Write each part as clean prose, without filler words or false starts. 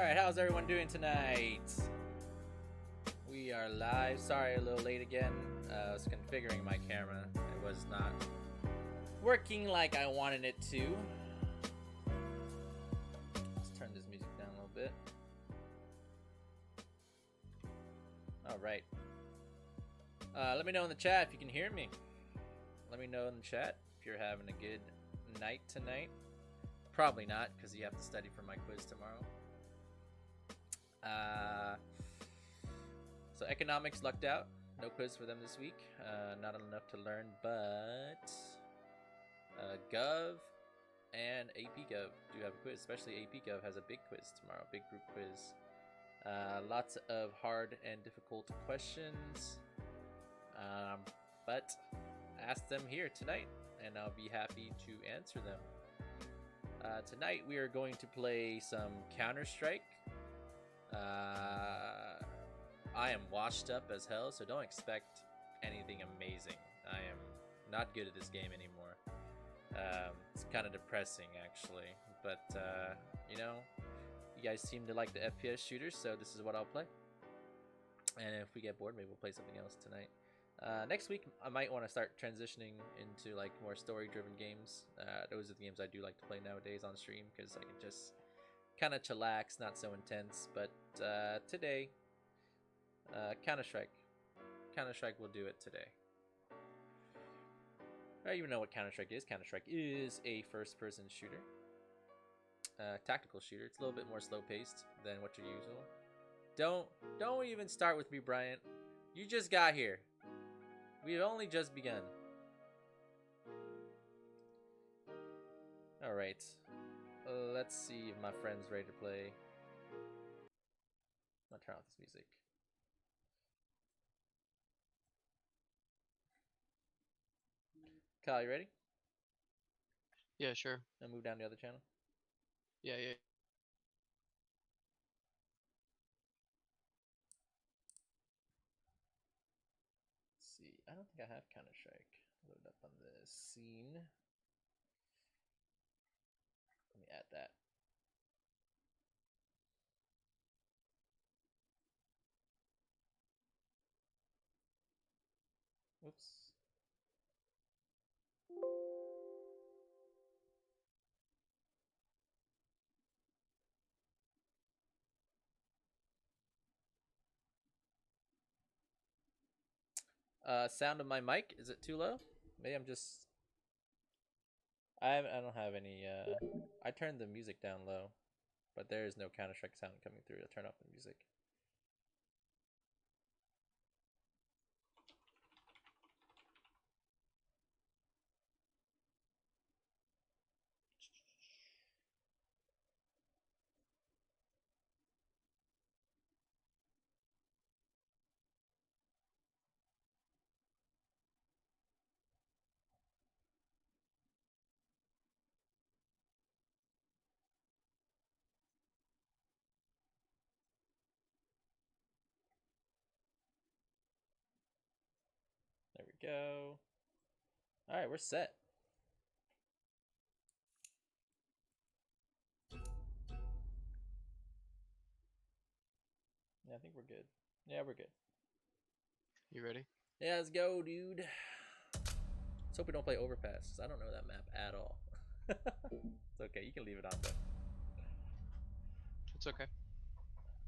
Alright, how's everyone doing tonight? We are live. Sorry, a little late again. I was configuring my camera. It was not working like I wanted it to. Let's turn this music down a little bit. Alright. Let me know in the chat if you can hear me. Let me know in the chat if you're having a good night tonight. Probably not, because you have to study for my quiz tomorrow. So economics lucked out. No quiz for them this week. Not enough to learn, but Gov and AP Gov do have a quiz. Especially AP Gov has a big quiz tomorrow, big group quiz. Lots of hard and difficult questions, but ask them here tonight, and I'll be happy to answer them. Tonight we are going to play some Counter-Strike. I am washed up as hell, so don't expect anything amazing. I am not good at this game anymore. It's kind of depressing, actually. But, you know, you guys seem to like the FPS shooters, so this is what I'll play. And if we get bored, maybe we'll play something else tonight. Next week, I might want to start transitioning into, like, more story-driven games. Those are the games I do like to play nowadays on stream, because I can just kind of chillax, not so intense. But today, Counter-Strike. Counter-Strike will do it today. I don't even know what Counter-Strike is. Counter-Strike is a first-person shooter. Tactical shooter. It's a little bit more slow-paced than what your usual. Don't even start with me, Bryant. You just got here. We've only just begun. Alright. Let's see if my friend's ready to play. I'm gonna turn off this music. Kyle, you ready? Yeah, sure. I'll move down to the other channel. Yeah. Let's see. I don't think I have Counter-Strike loaded up on the scene. Let me add that. Oops. Sound of my mic, is it too low? Maybe I'm just... I don't have any... I turned the music down low, but there is no Counter-Strike sound coming through. I'll turn off the music. There we go. Alright, we're set. Yeah, I think we're good. Yeah, we're good. You ready? Yeah, let's go, dude. Let's hope we don't play Overpass. I don't know that map at all. It's okay, you can leave it on though. It's okay.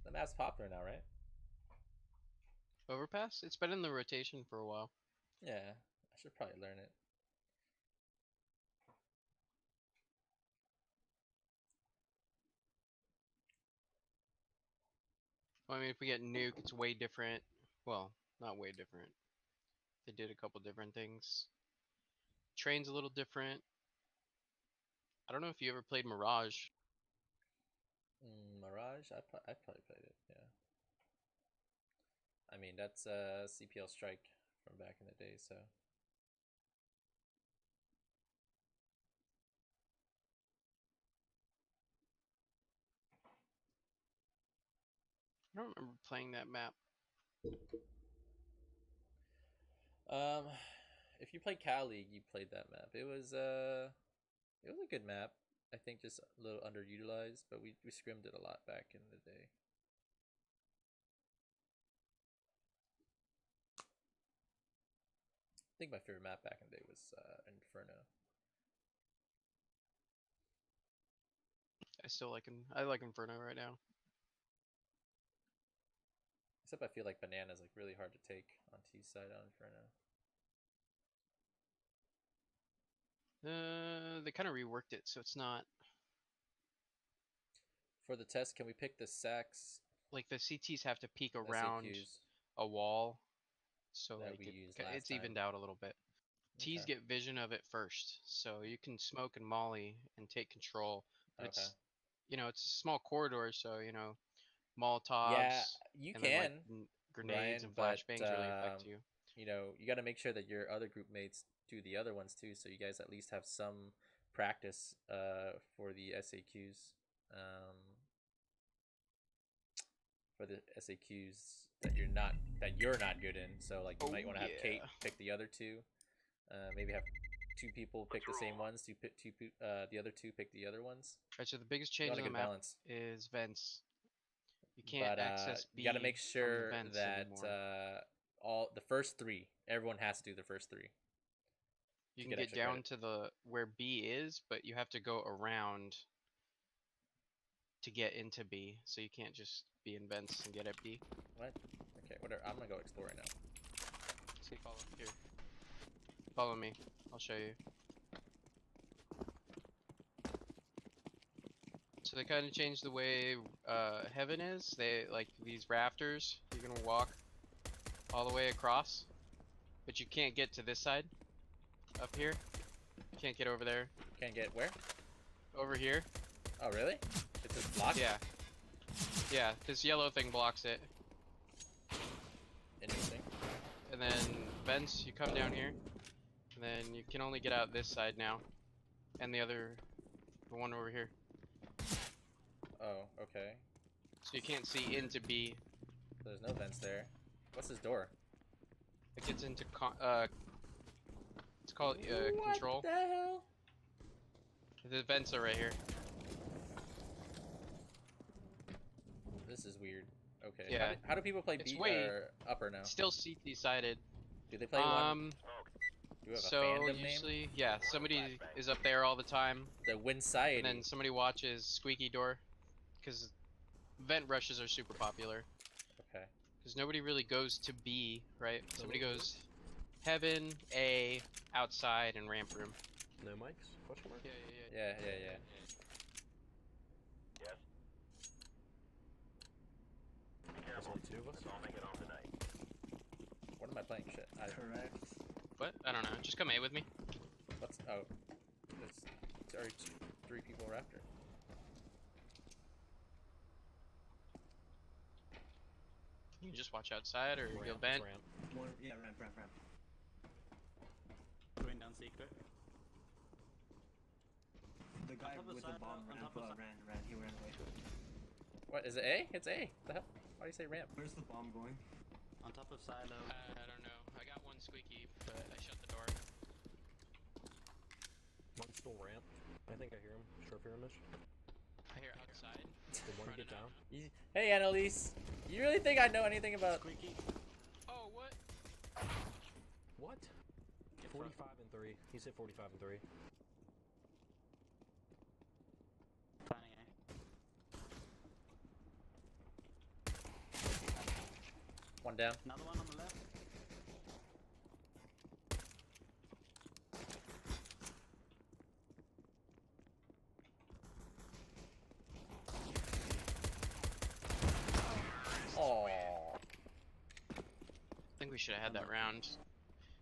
The map's popular now, right? Overpass? It's been in the rotation for a while. Yeah, I should probably learn it. Well, I mean, if we get Nuke, it's way different. Well, not way different. They did a couple different things. Train's a little different. I don't know if you ever played Mirage. Mirage? I probably played it, yeah. I mean, that's CPL Strike from back in the day, so... I don't remember playing that map. Um, if you played Cal League, you played that map. It was a good map. I think just a little underutilized, but we scrimmed it a lot back in the day. I think my favorite map back in the day was Inferno. I like Inferno right now. Except I feel like Banana's like really hard to take on T's side on Inferno. They kind of reworked it, so it's not For the test, can we pick the Sax like the CTs have to peek around SAQs a wall, so that like we used last it's time? evened out a little bit. T's Okay. get vision of it first, so you can smoke and molly and take control. But Okay. it's it's a small corridor, so Molotovs Yeah, you and then like can, grenades Ryan, and but flashbangs really affect you. you know, you got to make sure that your other group mates do the other ones too, so you guys at least have some practice for the SAQs. For the SAQs that you're not good in. So like you might want to have Kate pick the other two. Maybe have two people pick the same ones. The other two pick the other ones. Right. So the biggest change on the map is vents. You can't access B. You got to make sure that anymore. the first three, everyone has to do the first three. You can get down to the where B is, but you have to go around to get into B. So you can't just be in vents and get at B. What? Okay, whatever. I'm gonna go explore right now. See, follow me. I'll show you. So they kind of changed the way heaven is. They like these rafters. You're gonna walk all the way across, but you can't get to this side. Up here, you can't get over there. Can't get where? Over here. Oh really? It's just blocked? Yeah. Yeah, this yellow thing blocks it. Interesting. And then vents, you come down here, and then you can only get out this side now, and the one over here. Oh, okay. So you can't see into B. There's no vents there. What's this door? It gets into it's called control. What the hell? The vents are right here. This is weird. Okay. Yeah. How do people play B or upper now? Still CT sided. Do they play one? Do you have a fandom usually, name? yeah, somebody is up there all the time. The Winsiety. And then somebody watches Squeaky Door, because vent rushes are super popular. Okay. Because nobody really goes to B, right? Somebody goes heaven, A, outside, and ramp room. No mics? Question mark? Yeah. Yes. There's only two of us. What am I playing? Shit. Correct. What? I don't know. Just come A with me. What's it's already three people Raptor. You can just watch outside or you'll vent. Ramp. Yeah, ramp. Going down secret. The guy with the bomb ran. He ran away. What is it? A? It's A. What the hell? Why do you say ramp? Where's the bomb going? On top of silo. I don't know. I got one squeaky, but I shut the door. One's still ramp. I think I hear him. Short pyramid. I hear outside. Did one get down? Hey, Annalise. You really think I know anything about? Squeaky. Oh, what? What? 45 and 3. He said 45 and 3. Planning A. One down. Another one on the left. Oh. I think we should have had that round.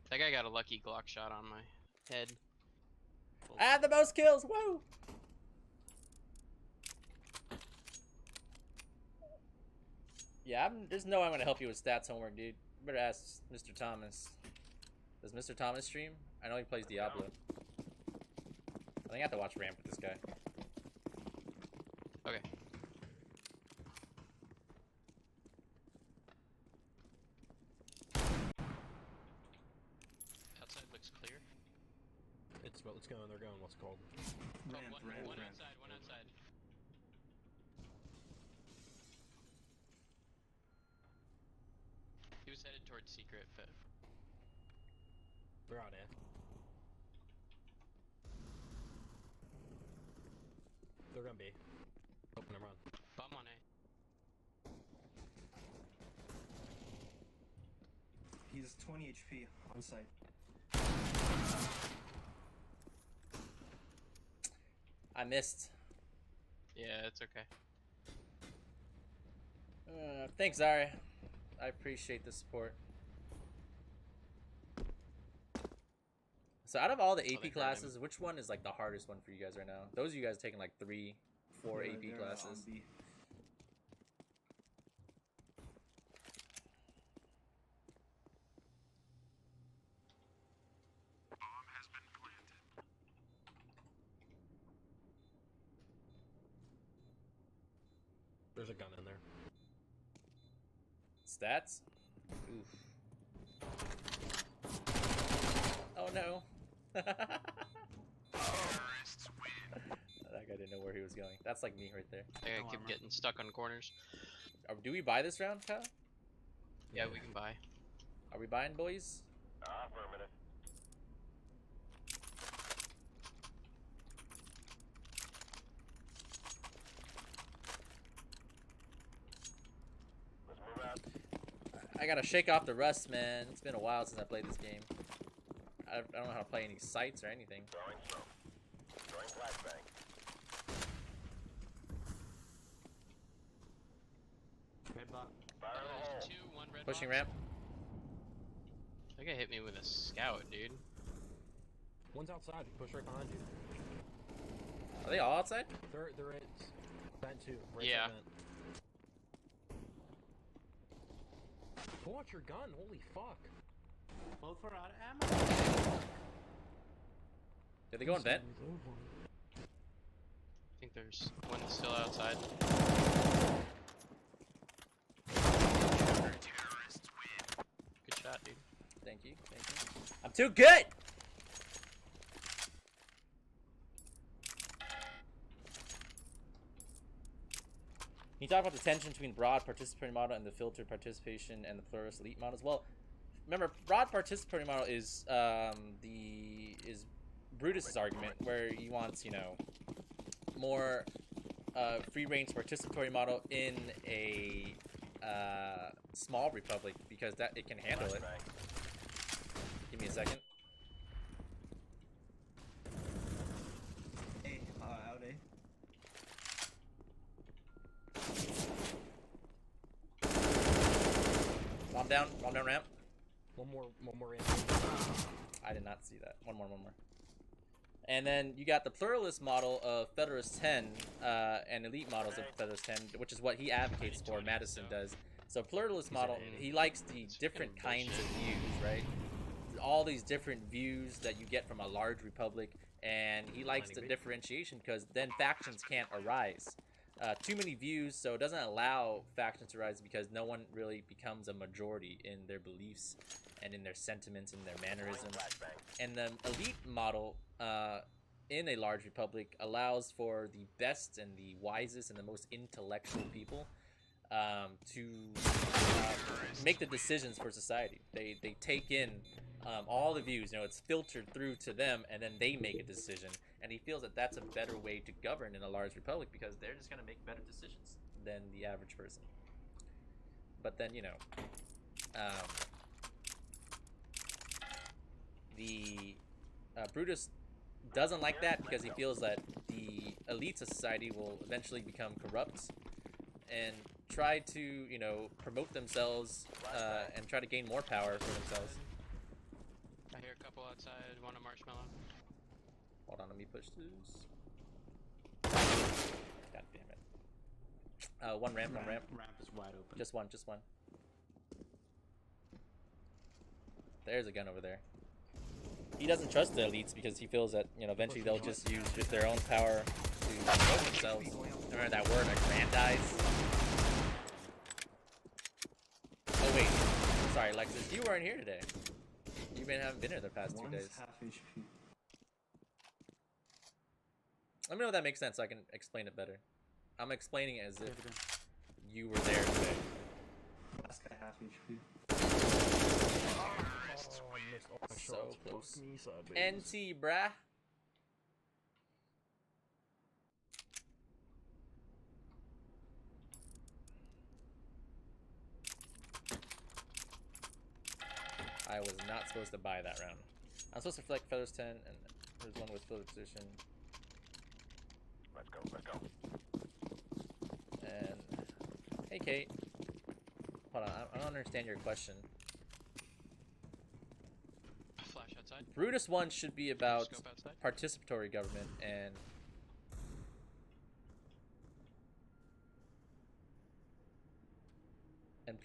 That guy got a lucky Glock shot on my head. I had the most kills. Woo! Yeah, there's no way I'm gonna help you with stats homework, dude. You better ask Mr. Thomas. Does Mr. Thomas stream? I know he plays Diablo. I think I have to watch ramp with this guy. Okay. Outside looks clear. It's fast, but let's go. They're going. What's it called? Ramp, ramp, One ramp. outside, one outside. He was headed towards secret. They're out, eh? They're gonna be. Open and run. Bomb on A. He's 20 HP on site. I missed. Yeah, it's okay. Thanks, Zari. I appreciate the support. So out of all the they AP heard classes, which one is like the hardest one for you guys right now? Those of you guys taking like 3, 4 Yeah, AP they're, classes. on B. There's a gun in there. Stats? Oof. Oh no. That guy didn't know where he was going. That's like me right there. I No keep armor. getting stuck on corners. Do we buy this round, Kyle? Yeah, we can buy. Are we buying, boys? Affirmative. Let's move out. I gotta shake off the rust, man. It's been a while since I played this game. I don't know how to play any sights or anything. Throwing smoke. Throwing flashbang. Red box. Fire in the hole. There's two, one red Pushing box. ramp. That guy hit me with a scout, dude. One's outside. Push right behind you. Are they all outside? They're at vent 2. Right Yeah. side vent. Pull out your gun. Holy fuck. Both are out of ammo. Did they go in vent? I think there's one still outside. Good shot, dude. Thank you. Thank you. I'm too good! Can you talk about the tension between broad participatory model and the filtered participation and the pluralist elite models? Well, remember, broad participatory model is Brutus's argument, where he wants, you know, more free range participatory model in a small republic because that it can handle it. Give me a second. A, out A. Bomb down ramp. One more in. I did not see that. One more. And then you got the pluralist model of Federalist 10 and elite models of Federalist 10, which is what he advocates for, Madison does. So pluralist model, he likes the different kinds of views, right? All these different views that you get from a large republic, and he likes the differentiation because then factions can't arise. Too many views, so it doesn't allow factions to rise because no one really becomes a majority in their beliefs and in their sentiments and their mannerisms. And the elite model in a large republic allows for the best and the wisest and the most intellectual people to make the decisions for society. They take in all the views, you know, it's filtered through to them, and then they make a decision. And he feels that that's a better way to govern in a large republic because they're just going to make better decisions than the average person. But then, you know, Brutus doesn't like that because he feels that the elites of society will eventually become corrupt and try to, you know, promote themselves and try to gain more power for themselves. I hear a couple outside, one a marshmallow. Hold on, let me push this. God damn it. One ramp. Ramp is wide open. Just one. There's a gun over there. He doesn't trust the elites because he feels that, you know, eventually they'll just use their own power to promote themselves. Remember that word, aggrandize? Oh wait, sorry, Lexus, you weren't here today. You've been haven't been here the past 2 One's days. half HP. Let me know if that makes sense so I can explain it better. I'm explaining it as Yeah, if but then you were there today. Last guy half HP. Oh, I missed all my So shots. close. Fuck me sideways. NT, brah. I was not supposed to buy that round. I'm supposed to flick Feathers 10, and there's one with field position. Let's go, let's go. And hey, Kate. Hold on, I don't understand your question. Flash outside. Brutus 1 should be about Scope outside. participatory government and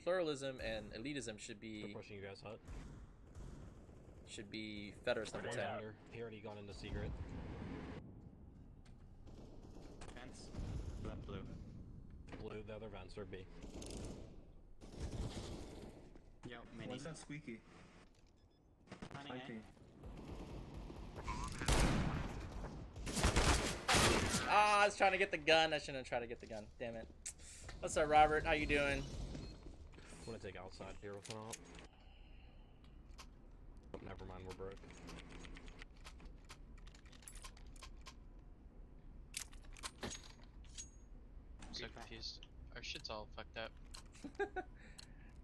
pluralism and elitism should They're be pushing you guys hut. Feathers number One's 10. under. He already got into secret. Fence. Left blue. Blue, the other vents are B. Yo, mini. What's that squeaky? Planning IP. Ah, I was trying to get the gun. I shouldn't have tried to get the gun. Damn it. What's up, Robert? How you doing? I'm gonna take outside here with an op. Oh, never mind, we're broke. I'm so confused. Our shit's all fucked up.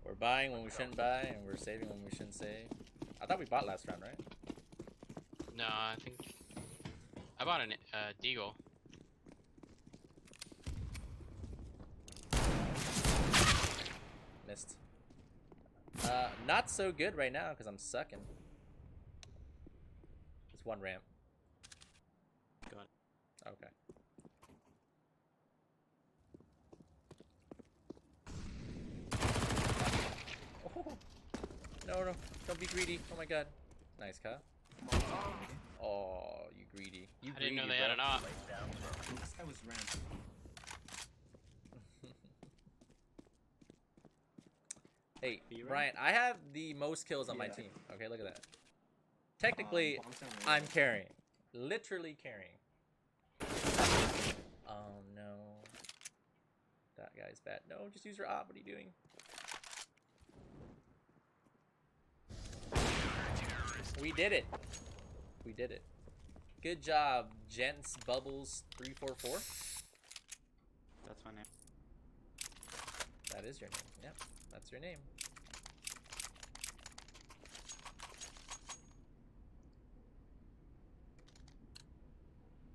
We're buying when we shouldn't buy, and we're saving when we shouldn't save. I thought we bought last round, right? No, I think I bought an Deagle. Missed. Not so good right now because I'm sucking. It's one ramp. Got it. Okay. Oh. No, don't be greedy. Oh my god. Nice, Kyle. Oh, you greedy. You I didn't know greedy, they had bro. an op. Last guy was ramp. Hey, You Brian, I have the most kills on my Yeah. team. Okay, look at that. Technically, Bombs down ramp. I'm carrying. Literally carrying. Oh no. That guy's bad. No, just use your op. What are you doing? We did it. We did it. Good job, Gents Bubbles 344. That's my name. That is your name. Yep, that's your name.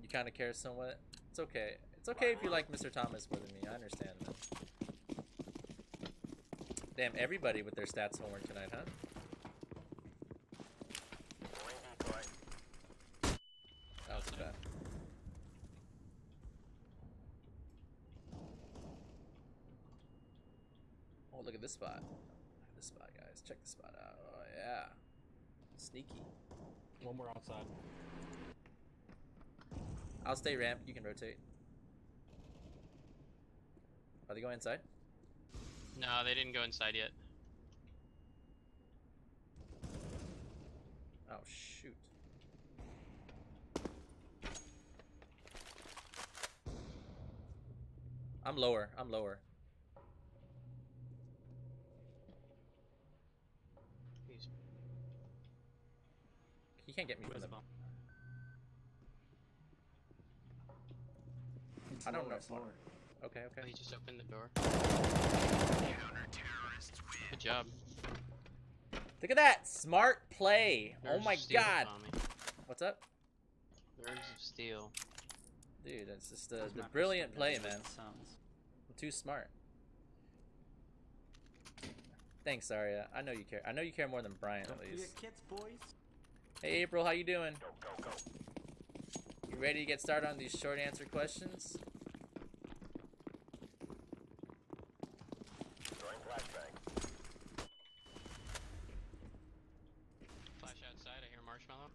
You kind of care somewhat. It's okay. It's okay if you like Mr. Thomas more than me. I understand, man. Damn, everybody with their stats homework tonight, huh? Marine decoy. That was bad. Oh, look at this spot. Look at this spot, guys. Check this spot out. Oh, yeah. Sneaky. One more outside. I'll stay ramp. You can rotate. Are they going inside? No, they didn't go inside yet. Oh, shoot. I'm lower. I'm lower. He's He can't get me from Where's the... the bomb? It's I don't lower, know. it's lower. Okay, oh, okay. he just opened the door. Good job. Look at that! Smart play! Oh Nerves my of steel, god! Tommy. What's up? Nerves of steel. Dude, that's just That's the my brilliant play, perspective, man. it sounds. I'm too smart. Thanks, Arya. I know you care. I know you care more than Brian, Don't at least. forget kits, boys. Hey, April, how you doing? Go, go, go. You ready to get started on these short answer questions? Throwing flashbang. Flash outside. I hear marshmallow.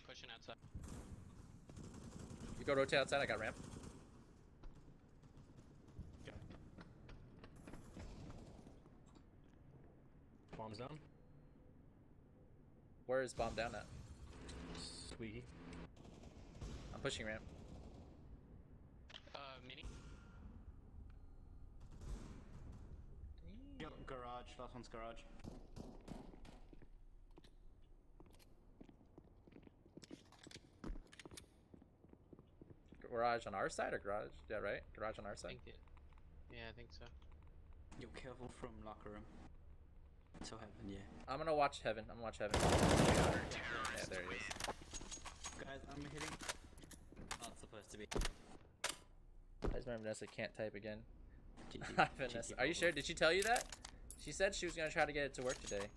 Pushing outside. You go rotate outside. I got ramp. Bombs down. Where is bomb down at? Squeaky. I'm pushing ramp. Garage. Last one's garage. Garage on our side or garage? Yeah, right? Garage on our I side? think it. Yeah, I think so. Yo, careful from locker room. So heaven, yeah. I'm gonna watch heaven. I'm gonna watch heaven. Yeah, there he is. Guys, I'm hitting. Not supposed to be. I just remember Vanessa can't type again. GG. Hi, Vanessa. Are you sure? Did she tell you that? She said she was gonna try to get it to work today.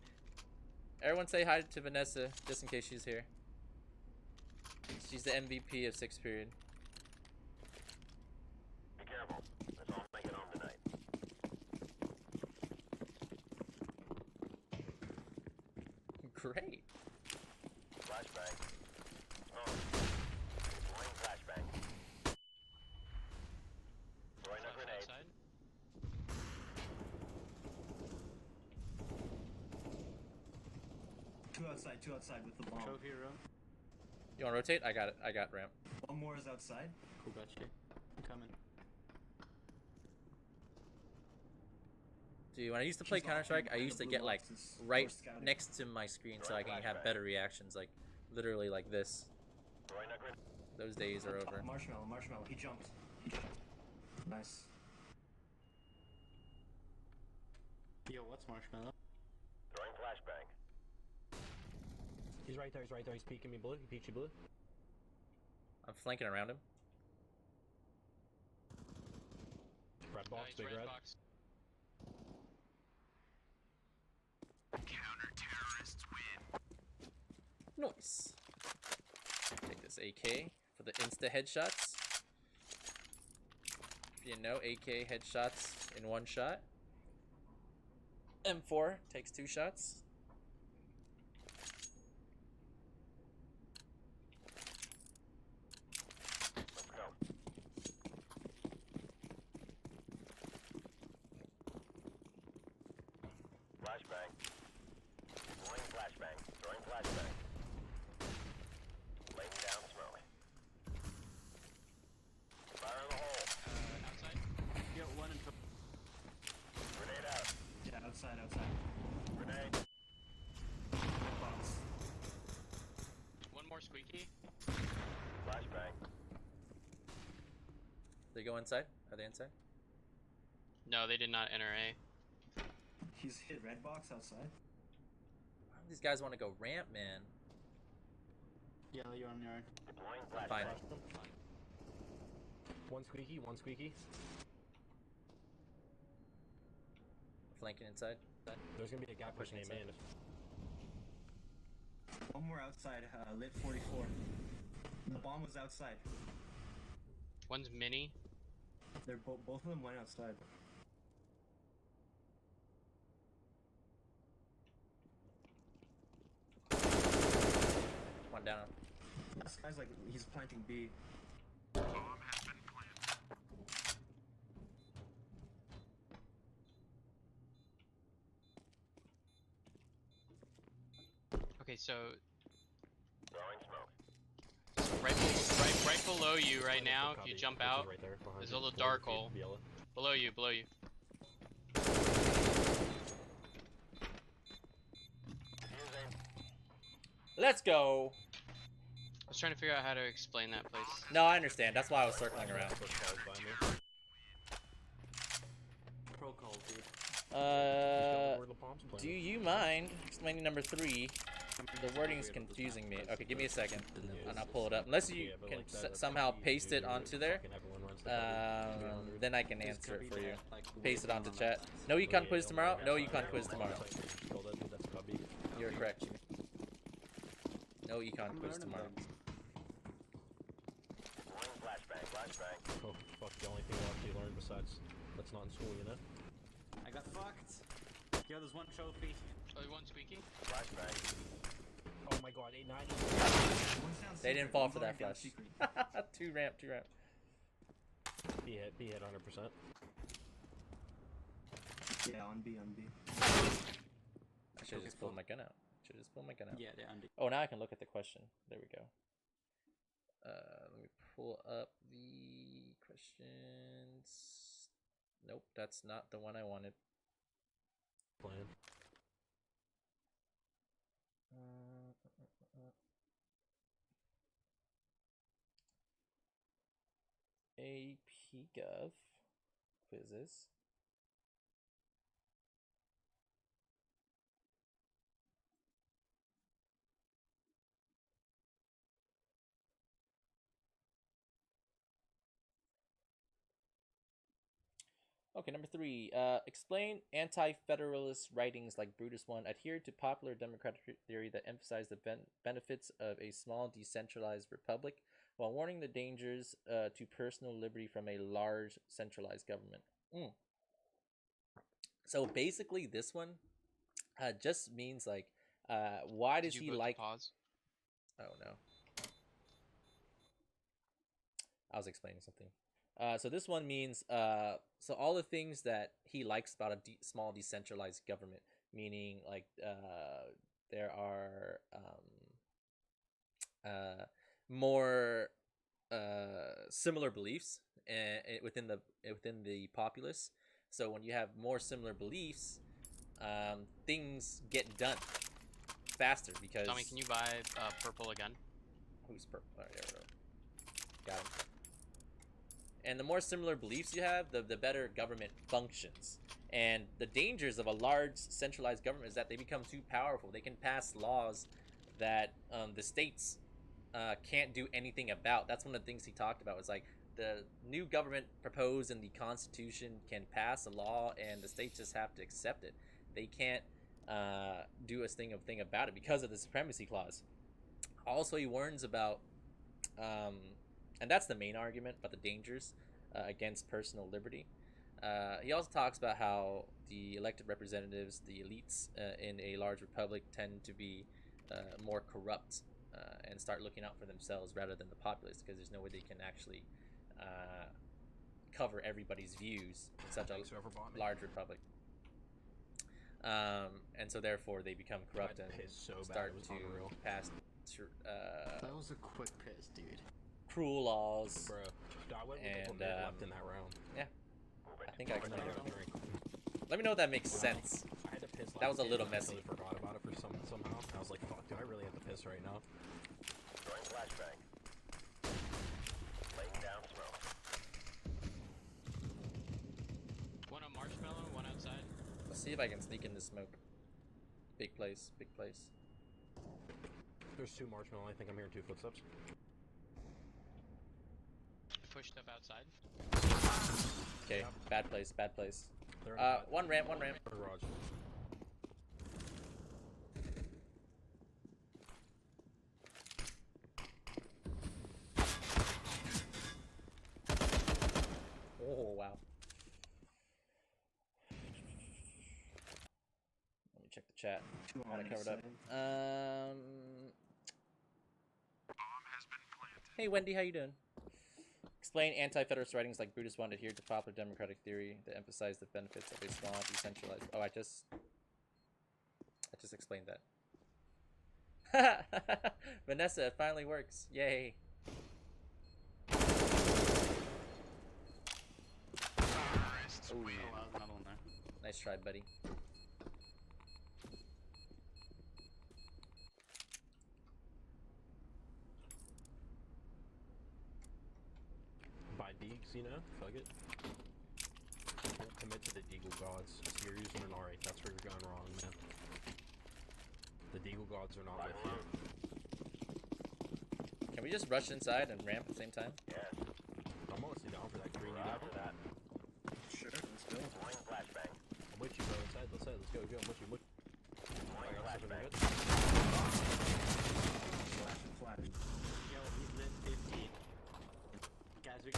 Everyone say hi to Vanessa, just in case she's here. She's the MVP of 6th period. Be careful. Let's all make it home tonight. Great. Flashbang. Smoke. Deploying flashbang. Throwing a grenade. Outside. Two outside with the bomb. Trophy room. You wanna rotate? I got it. I got ramp. One more is outside. Cool, got you. I'm coming. Dude, when I used to play She's Counter-Strike, I off in used the to blue get like boxes. right We're scouting. next to my screen so I can have better reactions, like literally like this. Throwing a grenade. Those days are over. Marshmallow. He jumped. Nice. Yo, what's marshmallow? Throwing flashbang. He's right there. He's peeking me blue. He peeked you blue. I'm flanking around him. Red box, Nice, big red. box. Nice. Take this AK for the insta headshots. You know, AK headshots in one shot. M4 takes 2 shots. Let's go. Flashbang. Deploying flashbang. Throwing flashbang. Laying down smoke. Fire in the hole. Outside. Yo, one and Grenade out. Yeah, outside. Grenade. Box. One more squeaky. Flashbang. They go inside? Are they inside? No, they did not enter A. He's hit red box outside. Why do these guys want to go ramp, man? Yellow, you're on your own. Deploying Fine. flashbang. One squeaky. Flanking inside. There's gonna be a guy pushing him in. One more outside. Lit 44. The bomb was outside. One's mini. They're both of them went outside. One down. This guy's like he's planting B. Okay, so Throwing smoke. right below you right now. If you jump out, right there, behind there's you, a little 40 dark feet, hole. yellow. Below you. Fusing. Let's go. I was trying to figure out how to explain that place. No, I understand. That's why I was circling around. Push calls by me. Pro call, dude. Where the bomb's Do planted. you mind explaining number 3? The wording is confusing me. Okay, give me a second, and I'll pull it up. Unless you Yeah, but can like that's somehow easy paste to it do. onto there, Fucking everyone runs the copy. then I can This answer could it be for you. that, like, Paste it way onto down on chat. that side. No Yeah, econ quiz don't tomorrow? worry No about econ it. quiz tomorrow. That's copy. You're correct. No econ I'm quiz learning tomorrow. things. Deploying flashbang. Oh, fuck, the only thing I'll actually learn besides that's not in school, you know? I got fucked. Yo, there's one trophy. Oh, one squeaky. Flashbang. Oh my god, 890. One's down They didn't secret, fall one's for that already down flash. secret. 2 ramp. Be hit 100%. Yeah, on B. I should have just pulled my gun out. Yeah, they're under. Oh, now I can look at the question. There we go. Let me pull up the questions. Nope, that's not the one I wanted. Plan. AP Gov quizzes. Okay, number 3. Explain anti-federalist writings like Brutus 1 adhere to popular democratic theory that emphasize the benefits of a small decentralized republic while warning the dangers to personal liberty from a large centralized government. So basically, this one just means like, why does Did he you vote to like? pause? Oh no, I was explaining something. So this one means so all the things that he likes about a small decentralized government, meaning like there are more similar beliefs within the populace. So when you have more similar beliefs, things get done faster because. Tommy, can you buy purple again? Who's purple? Oh, yeah, whatever. Got him. And the more similar beliefs you have, the better government functions. And the dangers of a large centralized government is that they become too powerful. They can pass laws that the states can't do anything about. That's one of the things he talked about. Was like the new government proposed in the Constitution can pass a law, and the states just have to accept it. They can't do a thing about it because of the supremacy clause. Also, he warns about. And that's the main argument about the dangers against personal liberty. He also talks about how the elected representatives, the elites in a large republic, tend to be more corrupt and start looking out for themselves rather than the populace, because there's no way they can actually cover everybody's views in such a large republic. And so therefore they become corrupt and start to pass That was a quick piss, dude. cruel laws. Bro, I went with And, one minute left in that round. Yeah, I think I And then I explained got a it. drink. Let me know if that makes sense. I had to piss That was last a game, little and I messy. totally forgot about it for somehow. I was like, fuck, do I really have to piss right now? Throwing flashbang. Laying down smoke. One on marshmallow, one outside. Let's see if I can sneak in the smoke. Big place, big place. There's 2 marshmallow. I think I'm hearing 2 footsteps. Pushed up outside. Okay, Yep. bad place, bad place. They're in the One ramp, one ramp. garage. Oh wow. Let me check the chat. Two Got on it each covered up. side. Hey Wendy, how you doing? Explain anti-federalist writings like Brutus 1 adhere to popular democratic theory that emphasize the benefits of a small, decentralized. Oh, I just explained that. Vanessa, it finally works! Yay! Oh, wow, another one there. Nice try, buddy. Buy Deags, you know? Fuck it. Don't commit to the Deagle gods. You're using an R8. That's where you're going wrong, man. The Deagle gods are not with you. Can we just rush inside and ramp at the same time? Yes. I'm honestly down for that green. You got Roger it? that. Sure, let's go. Deploying flashbang. I'm with you, bro. Inside. Let's head. Let's go. I'm with you. Deploying I got something flashbang. good. Flash and flash. Yo, he's lit 15. Guys, we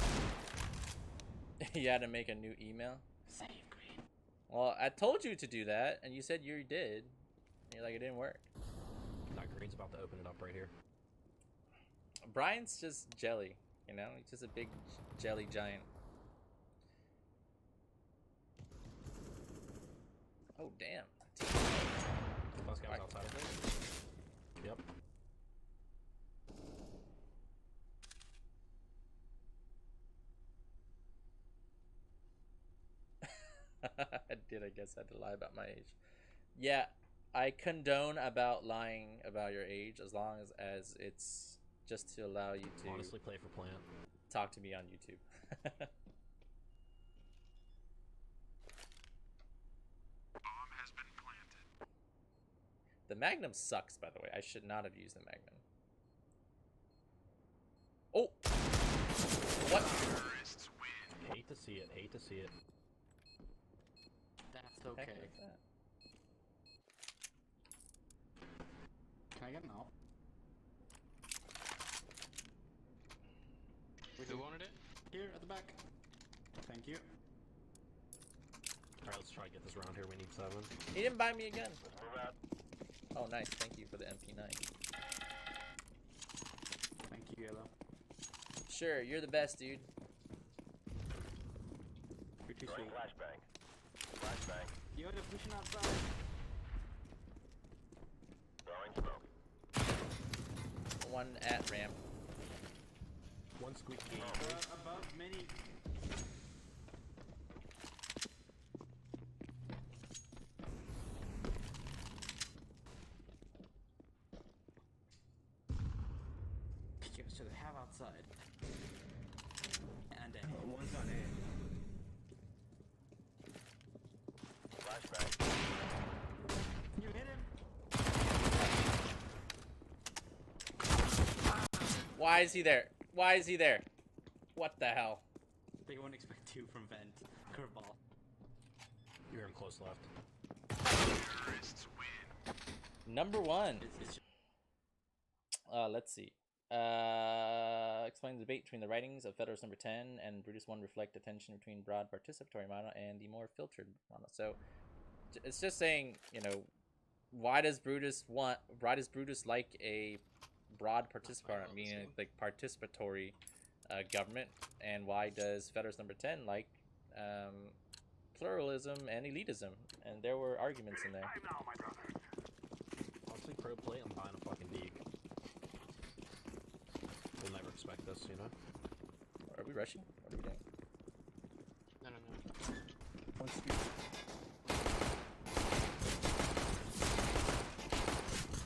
You had to make a new email? save green. Well, I told you to do that, and you said you did. And you're like, it didn't work. That green's about to open it up right here. Brian's just jelly, you know? He's just a big jelly giant. Oh, damn. Last guy's Alright. outside, I think. Yep. I did, I guess I had to lie about my age. Yeah, I condone about lying about your age as long as it's just to allow you to Honestly, play for plant. talk to me on YouTube. The Magnum sucks, by the way. I should not have used the Magnum. Oh! What? Hate to see it. Hate to see it. That's Heck okay. was that? Can I get an op? Who wanted it? Here at the back. Thank you. Alright, let's try to get this round here. We need 7. He didn't buy me a gun. Let's move out. Oh, nice. Thank you for the MP9. Thank you, Yellow. Sure, you're the best, dude. You're too Throwing sweet. flashbang. Flashbang. Yo, they're pushing outside. Throwing smoke. One at ramp. One squeaky gate. Above mini. Yo, so they have outside. And One's on A. Flashbang. you hit him. Why is he there? Why is he there? What the hell? They won't expect 2 from vent. Curveball. You're in close left. Number 1. It's Let's see. Explain the debate between the writings of Federalist number 10 and Brutus 1 reflect the tension between broad participatory mono and the more filtered mono. So it's just saying, you know, why does Brutus like a broad participatory, meaning like participatory government, and why does Federalist number 10 like pluralism and elitism? And there were arguments in there. Honestly, pro play, I'm buying a fucking Deke. We'll never expect this, you know? Are we rushing? What are we doing? No, no, no. One speed.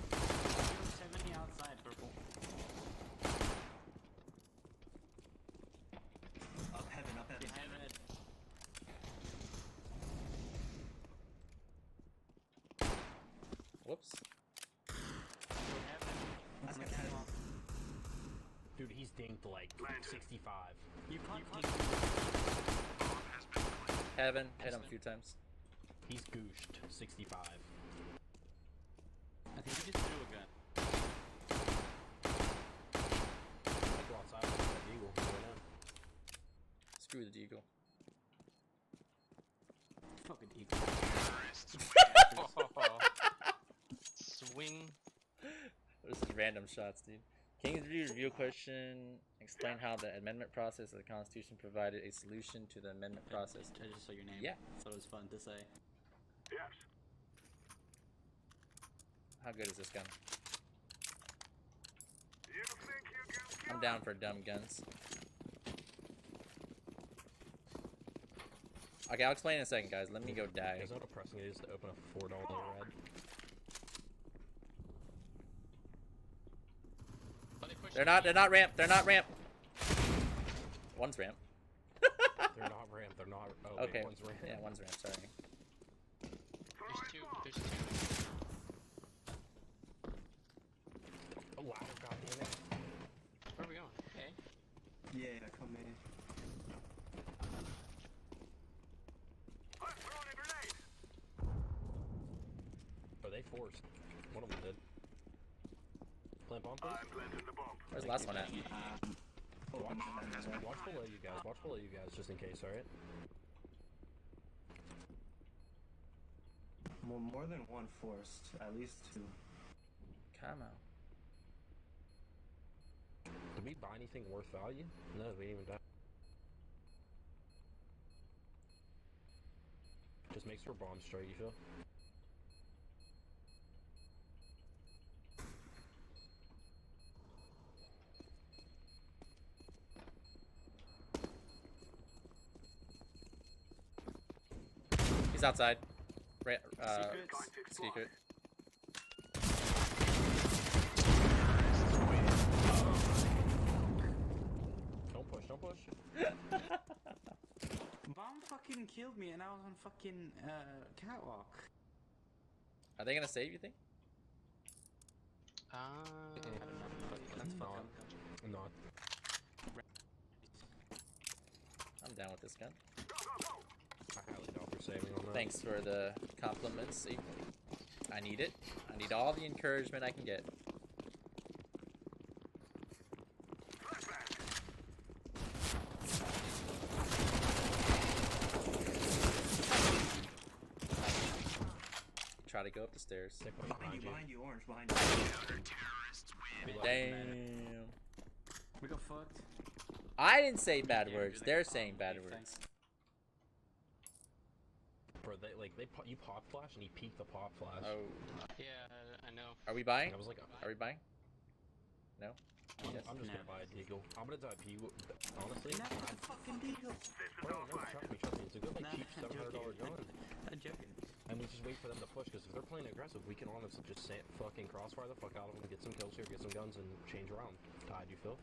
70 outside, purple. Up heaven, up heaven. Behind red. Whoops. Last On the guy's heaven. catwalk. Dude, he's dinked like 65. You can't Heaven. Hit him a few times. He's gooshed 65. I think you just threw a gun. I'll go outside with that Eagle right now. Screw the Deagle. Fucking eagle. Swing. This is random shots, dude. King's review question. Explain how the amendment process of the Constitution provided a solution to the amendment process. I just saw your name. Yeah. Thought it was fun to say. How good is this gun? I'm down for dumb guns. Okay, I'll explain in a second, guys. Let me go die. Guys, how depressing it is to open a $4 red. They're not ramp. They're not ramp. One's ramp. They're not ramp. They're not. Oh, Okay. wait, one's ramp. Yeah, one's ramp. Sorry. There's two. There's two. A ladder, goddammit. Where are we going? Okay. Yeah, come in. Are they forced? One of them did. Plant bomb, please. Where's the last one at? Watch below you guys. Watch below you guys, just in case. All right. More than one forced. At least 2. Come on. Did we buy anything worth value? No, we didn't even die. Just makes for bomb straight, you feel? He's outside. Right, Secrets? secret. Don't push. Bomb fucking killed me and I was on fucking catwalk. Are they gonna save, you think? That's Not. fucking. Not. I'm down with this gun. I highly doubt they're saving on that. Thanks for the compliments, April. I need it. I need all the encouragement I can get. Try to go up the stairs. They put Behind you, orange, behind you. Be like, Damn. We got fucked. I didn't say bad Yeah, words. you're They're like, saying bad okay, words. thanks. Bro, you pop flash and he peeked the pop flash. Oh, Yeah, I know. are we buying? And I was like, Are we buying? No. Yes. I'm just No. gonna buy a deagle. I'm gonna die P. Honestly, Not a fucking deal. bro, no, trust me. It's a good like Nah, cheap I'm $700 joking. gun. I'm joking. And we just wait for them to push, because if they're playing aggressive, we can honestly just say fucking crossfire the fuck out of them, get some kills here, get some guns, and change around. Tide, you feel?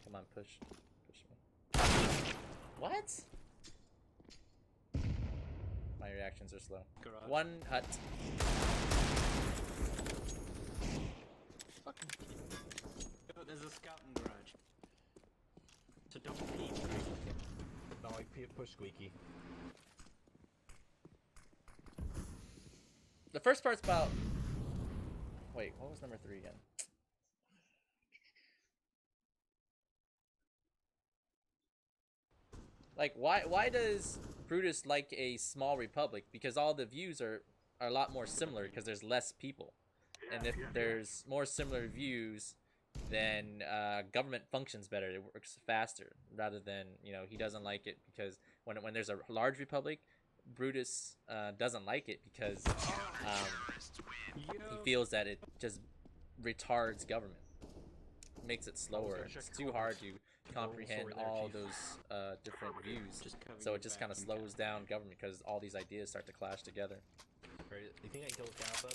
Come on, push. Push me. What? My reactions are slow. Garage. One hut. Fucking Oh, there's a scout in garage. So don't peek. No, I push squeaky. The first part's about. Wait, what was number 3 again? Like, why does Brutus like a small republic? Because all the views are a lot more similar because there's less people, and if there's more similar views, then government functions better. It works faster rather than, you know, he doesn't like it because when there's a large republic, Brutus doesn't like it because he feels that it just retards government, makes it slower. It's too hard to comprehend all those different views, so it just kind of slows down government because all these ideas start to clash together. Right, you think I can kill the cat up?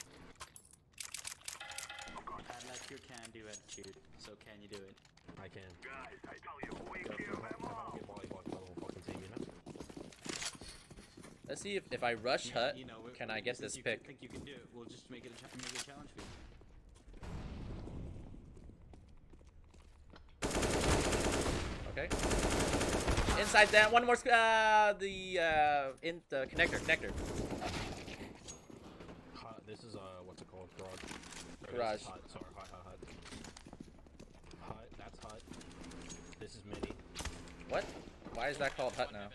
I like your can-do attitude. So can you do it? I can. Guys, I tell you, we kill them all. Get volleyball, I will fucking team, you know? Let's see if I rush hut, You know, can I get since this you pick? think you can do it? We'll just make it a challenge for you. Okay. Inside that, one more. In the connector. Hut, this is what's it called? Garage. Or Garage. this is hut. Sorry, hut. Hut, that's hut. This is mini. What? Why is that called hut now?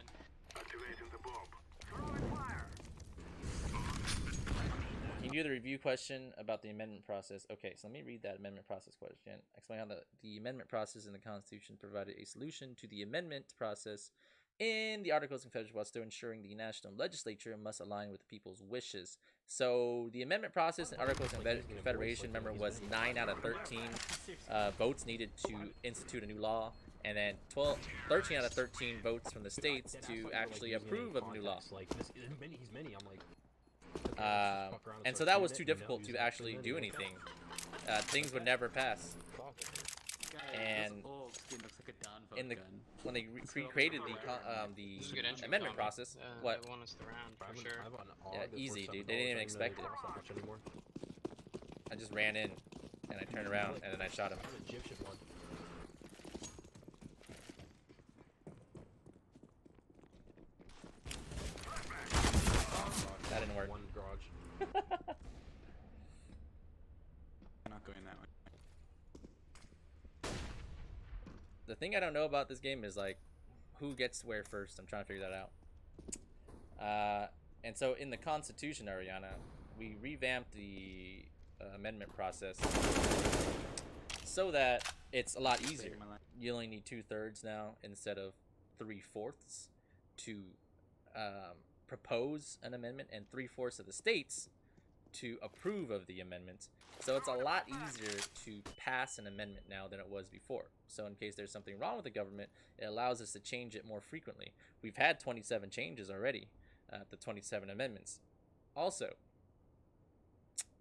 Can you do the review question about the amendment process? Okay, so let me read that amendment process question. Explain how the amendment process in the Constitution provided a solution to the amendment process in the Articles of Confederation while still ensuring the national legislature must align with the people's wishes. So the amendment process in Articles of Confederation, remember, was 9 out of 13 votes needed to institute a new law, and then 13 out of 13 votes from the states to actually approve of the new law. Like, this is mini, he's mini, I'm like... And so that was too difficult to actually do anything. Things would never pass. And in the when they created the This is a good entry amendment combo. process, what? They want us around I for haven't- sure. I have an Yeah, odd easy, for dude. They didn't even $7 expect it. cross that much anymore. I just ran in, and I turned around, and then I shot him. I have an Egyptian one. That didn't work. One garage. I'm not going that way. The thing I don't know about this game is, like, who gets where first. I'm trying to figure that out. And so in the Constitution, Ariana, we revamped the amendment process so that it's a lot easier. Saving my life. You only need 2/3 now instead of 3/4 to propose an amendment, and 3/4 of the states to approve of the amendment. So it's a lot easier to pass an amendment now than it was before. So in case there's something wrong with the government, it allows us to change it more frequently. We've had 27 changes already, the 27 amendments. Also,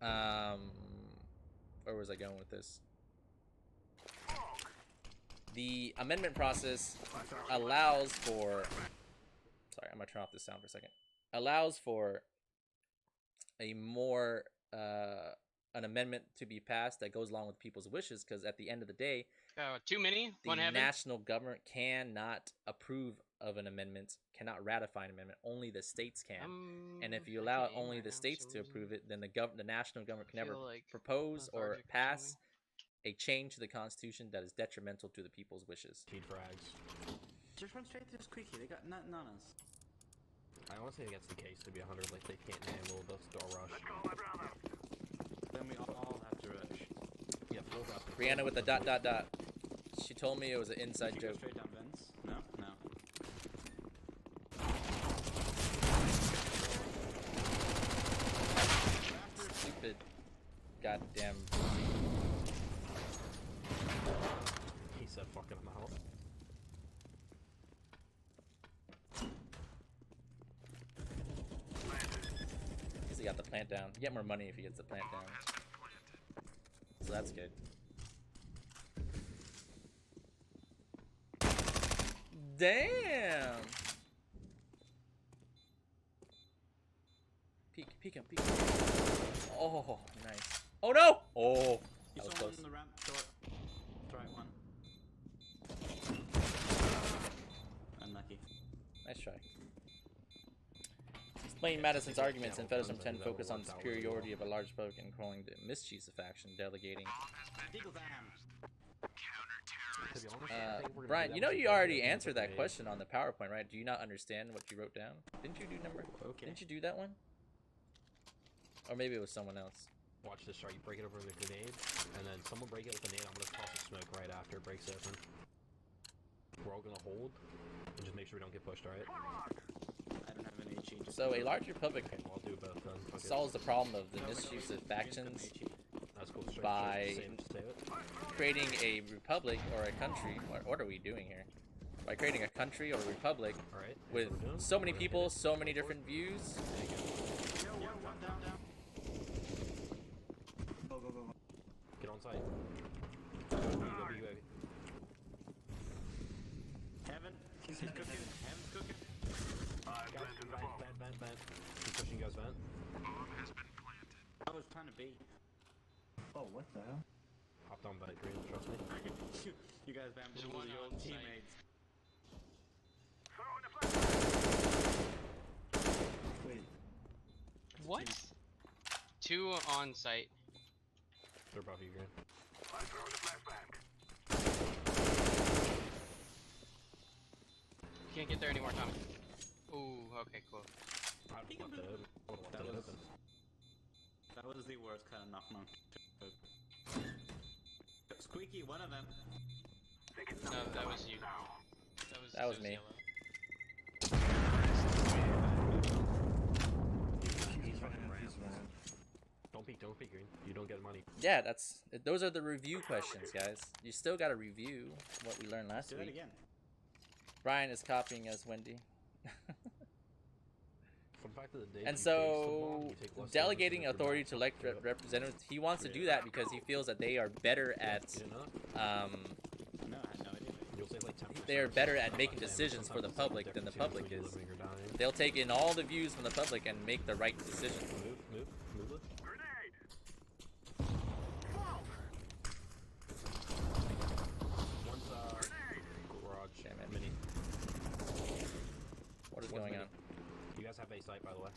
where was I going with this? The amendment process allows for, sorry, I'm gonna turn off this sound for a second. Allows for a more, an amendment to be passed that goes along with people's wishes, because at the end of the day, Too many? the One heaven? national government cannot approve of an amendment, cannot ratify an amendment. Only the states can. And if you I allow can't aim only right the now for states some to reason. approve it, then the national government can I never feel, like, propose or lethargic or pass something. a change to the Constitution that is detrimental to the people's wishes. Cheat frags. Just run straight to this quickie. They got nanas. I honestly think that's the case, to be 100. Like, they can't handle the door rush. Then we all have to rush. Yeah, full rush. Brianna with the ... She told me it was an inside Should we go joke. straight down vents? No? No. Stupid goddamn. He said fucking him out. Because he got the plant down. You get more money if he gets the plant down. So that's good. Damn! Peek, peek him, peek him. Oh, nice. Oh no! Oh, You that was saw one close. in the ramp short. Right one. Unlucky. Nice try. Explain Madison's arguments in Federalism 10 focus on the superiority of a large public and calling the mischief of faction, delegating. Deagle Dam! To be honest, I think we're gonna Brian, do you that know with you the already Federalism answered that debate. question on the PowerPoint, right? Do you not understand what you wrote down? Didn't you do number? Okay. Didn't you do that one? Or maybe it was someone else. Watch this, right? You break it over with a grenade, and then someone break it with a grenade. I'm gonna toss a smoke right after it breaks open. We're all gonna hold, and just make sure we don't get pushed, alright? I don't have any HE. Just So a large republic Okay, well, I'll do both then. Fuck it. solves the problem of the No, we mischiefs don't- of we don't have factions HE. That's cool. Straight, by- save it. creating a republic or a country. What are we doing here? By creating a country or a republic Alright, here's with what we're doing. so many We're gonna hit people, it. so many different views. There you go. Yeah, one down. Go, go, go, go. Get on site. Go. Heaven. He's cooking. Heaven's cooking. Vent. Keep pushing, guys, vent. I was trying to bait. Oh, what the hell? Hop down vent, Green, trust me. You guys There's bamboozled one your old on site. teammates. Wait. What? Two on site. They're above you, Green. Can't get there anymore, Tommy. Ooh, okay, cool. I would've left it open. Would've left That it was- open. That was the worst kind of knock-knock. Squeaky, one of them. No, that was you. That was me. yellow. He's fucking He's rammed. rammed. Don't peek, Green. You don't get money. Yeah, those are the review questions, guys. You still got to review what we learned last Do that week. again. Brian is copying us, Wendy. Fun fact of the day. And if you base the bomb, so, you take less damage delegating than if you're authority back to up elect to it. representatives, he wants to do that because he feels that they are better at, You know? No, I had no idea. You'll save like 10%. they are better at of making damage. decisions for the Sometimes it's public than the difference public between is. living or dying. They'll take in all the views from the public and make the right decision. Move it. One's garage. Damn it. Mini. What is One's going mini. on? You guys have A site, by the way.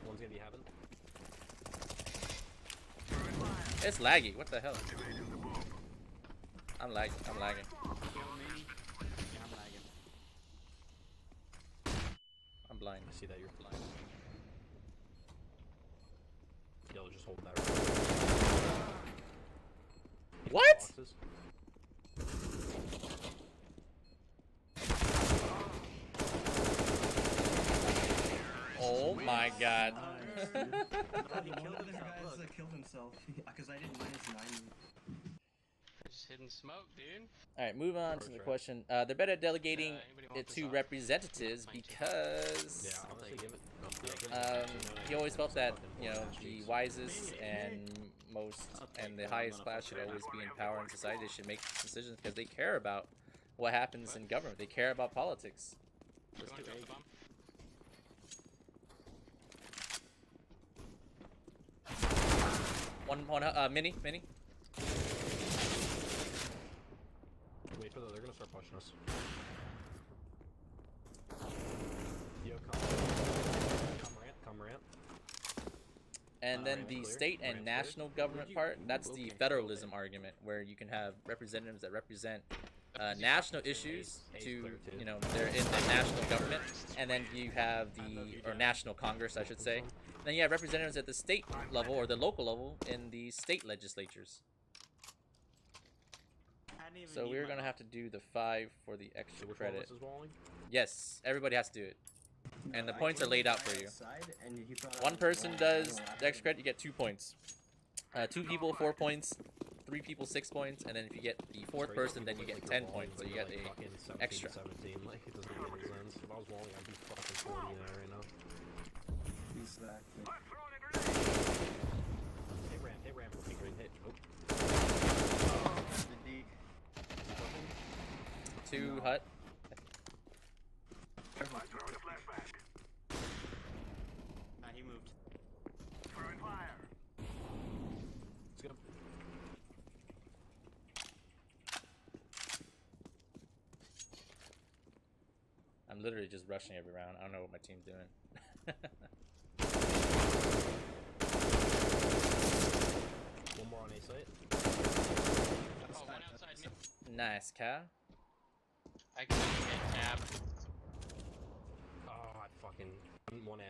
One's gonna be heaven. It's laggy. What the hell? I'm lagging. Yo, mini. Yeah, I'm lagging. I'm blind. I see that you're blind. Yo, just hold that. What? Boxes. Oh my god. Nice, dude. He One killed of the himself, guys look. killed himself because I did -9. Just hidden smoke, dude. Alright, move on to the Sure. question. They're better at delegating Anybody want it this to off? representatives Thank you. because Yeah, honestly, give it. Oh, yeah, give it he always felt that, fucking you know, bullshit the cheeks. wisest and most I'll take and the that, highest I'm class should gonna always be in power in society. They should make decisions because they care about what happens in government. They care about politics. You Let's wanna do drop A. the bomb? Mini. Wait for the. They're gonna start pushing us. Yo, come ramp. And then Ramp the clear. state and Ramp clear. national government you- part, you that's both the can't control federalism it. argument, where you can have representatives that represent That's the national fucking issues A's to, clear too. you know, they're in the national government, and then you have or national Congress, I should say. Then you have representatives at the state level or the local level in the state legislatures. I didn't even So need we're my gonna bomb. have to do the 5 for the So extra which one of credit. us is walling? Yes, everybody has to do it. And the I points are killed laid the out guy for you. outside, and he thought I One was person wrong. does I the extra credit, you get 2 points. 2 people, 4 points. 3 people, 6 points. And then if you get the 4th Crazy person, then people you think get you're 10 walling, points. So but you you're, get like, a fucking 17, extra. 17. Like, it doesn't make any sense. If I was walling, I'd be fucking 40 there right now. Exactly. Hit ramp, looking green, hit. Oh. The D. 2 No. hut. He moved. Let's go. I'm literally just rushing every round. I don't know what my team's doing. One more on A site. Oh, one outside me. Nice, Cal. I can hit tab. Oh, I fucking. 1A.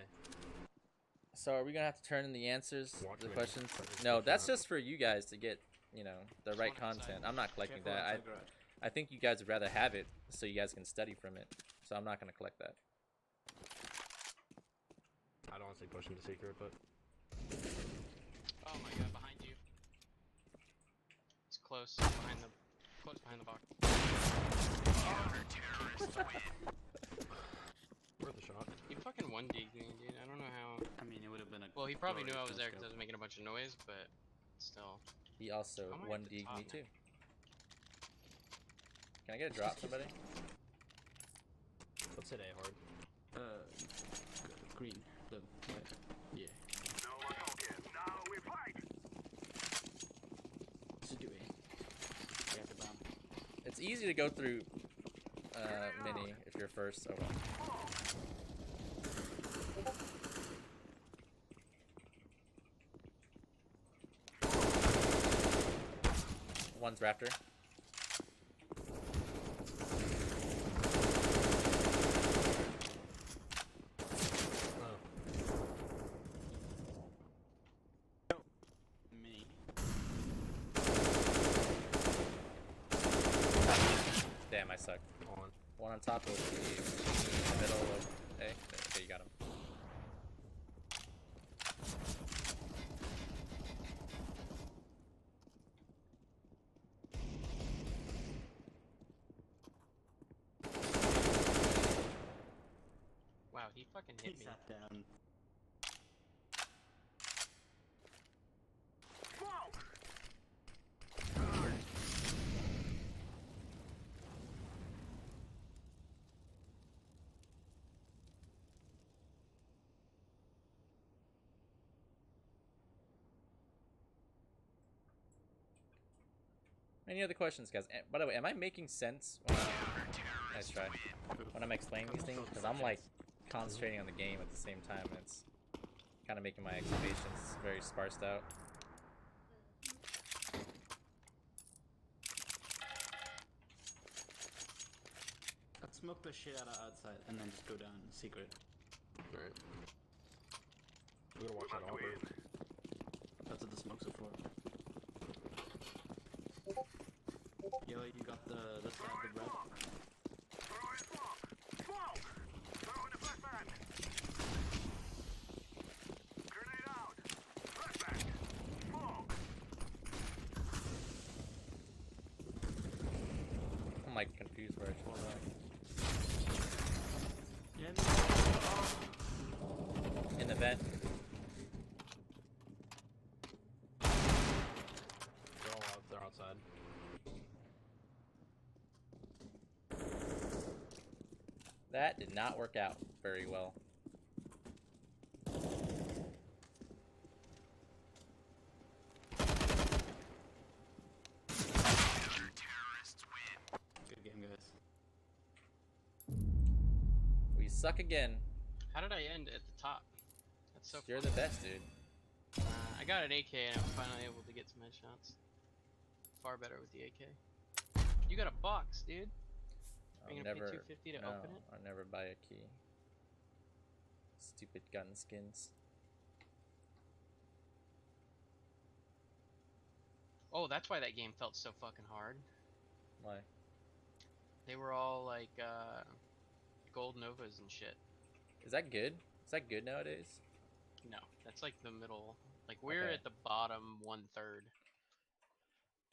So are we gonna have to turn in the answers Watch to the me. questions? Try to No, push that's that. just for you guys to get, you know, the right one outside. content. I'm not collecting Careful that. outside garage. I think you guys would rather have it so you guys can study from it. So I'm not gonna collect that. I'd honestly push him to secret, but. Oh my god, behind you. It's close behind the box. Worth a shot. He fucking 1D'd me, dude. I don't know how. I mean, it would have been a. Well, he probably knew I was glorious there because I no-scope. was making a bunch of noise, but still. He also I'm at 1 the D top me now. too. Can I get a drop, somebody? Let's hit A hard. Green. The white. Yeah. Let's do A. We have the bomb. It's easy to go through mini if you're first. Oh well. One's Raptor. Oh. Mini. Damn, I suck. On. One on top of the middle of A. Okay, you got him. Wow, he fucking He hit me. sat down. Any other questions, guys? By the way, am I making sense when nice try. When I'm explaining these things? Because I'm like concentrating on the game at the same time, and it's kind of making my explanations very sparsed out. Let's smoke the shit out of outside and then just go down secret. Alright. We gotta watch that offer. That's what the smokes are for. Yo, you got the side of the bread? bridge. Hold on. Yeah, In the vent. They're all out. They're outside. That did not work out very well. good game, guys. We suck again. How did I end at the top? That's so. You're the best, dude. I got an AK and I'm finally able to get some headshots. Far better with the AK. You got a box, dude. Are you gonna pay $250 to open it? I'll never buy a key. Stupid gun skins. Oh, that's why that game felt so fucking hard. Why? They were all like gold novas and shit. Is that good? Is that good nowadays? No, that's like the middle. Like we're Okay. at the bottom 1/3.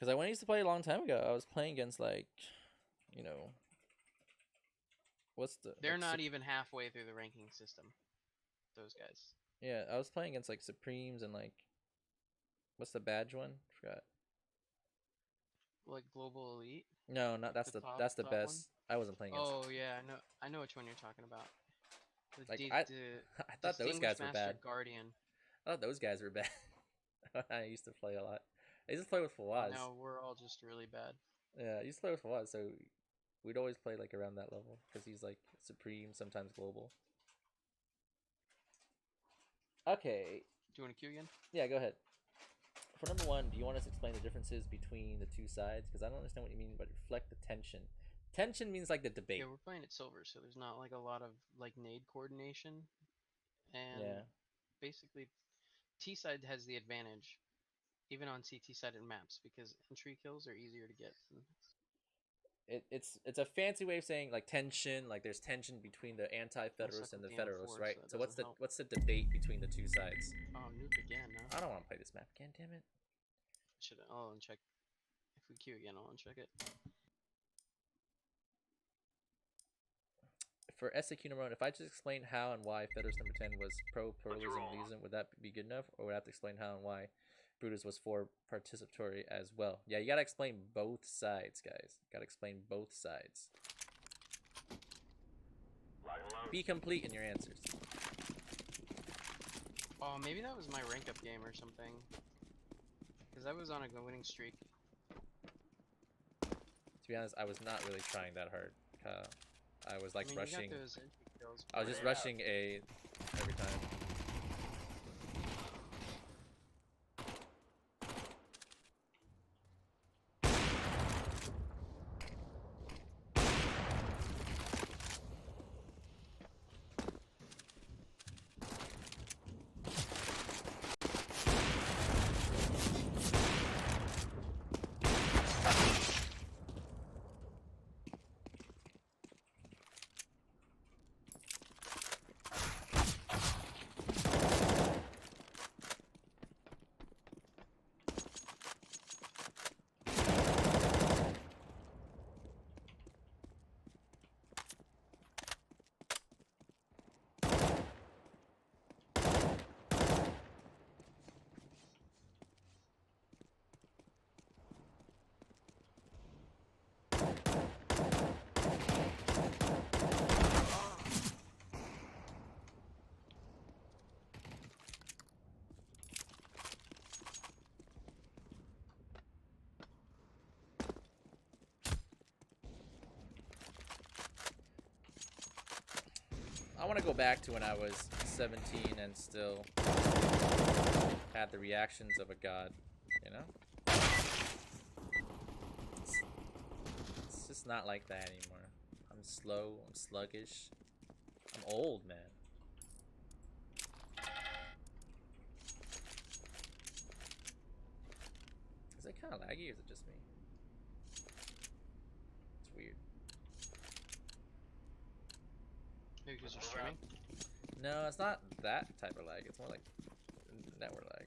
Because when I used to play a long time ago, I was playing against like, you know, what's the? They're like, not even halfway through the ranking system. Those guys. Yeah, I was playing against like Supremes and like, what's the badge one? Forgot. Like global elite. No, not that's The the top- that's the top one? best. I wasn't playing against. Oh yeah, I know which one you're talking about. The Like, D- I the I thought those guys Distinguished were Master bad. Guardian. I thought those guys were bad. I used to play a lot. I used to play with Fawaz. No, we're all just really bad. Yeah, I used to play with Fawaz, so we'd always play like around that level because he's like Supreme, sometimes global. Okay, Do you want to queue again? yeah, go ahead. For number one, do you want us to explain the differences between the two sides? Because I don't understand what you mean by reflect the tension. Tension means like the debate. Yeah, we're playing at silver, so there's not like a lot of like nade coordination, and Yeah. basically, T side has the advantage, even on CT sided maps, because entry kills are easier to get. It's a fancy way of saying like tension, like there's tension between the anti-federalists and with the the federalists, M4, right? so that So what's the doesn't help. debate between the two sides? Oh, nuke again, no? I don't want to play this map again, damn it. I'll uncheck. If we queue again, I'll uncheck it. For SAQ number one, if I just explain how and why Federalist number 10 was pro-pluralism reason, would that be good enough? Or would I have to explain how and why Brutus was for participatory as well? Yeah, you gotta explain both sides, guys. Gotta explain both sides. Lock and load. Be complete in your answers. Oh, maybe that was my rank up game or something. Because I was on a winning streak. To be honest, I was not really trying that hard. I was like I mean, rushing. You got those entry kills, I was just rushing A every time. I want to go back to when I was 17 and still had the reactions of a god, you know? It's just not like that anymore. I'm slow, I'm sluggish, I'm old, man. Is it kind of laggy or is it just me? It's weird. Maybe because you're streaming. No, it's not that type of lag. It's more like network lag.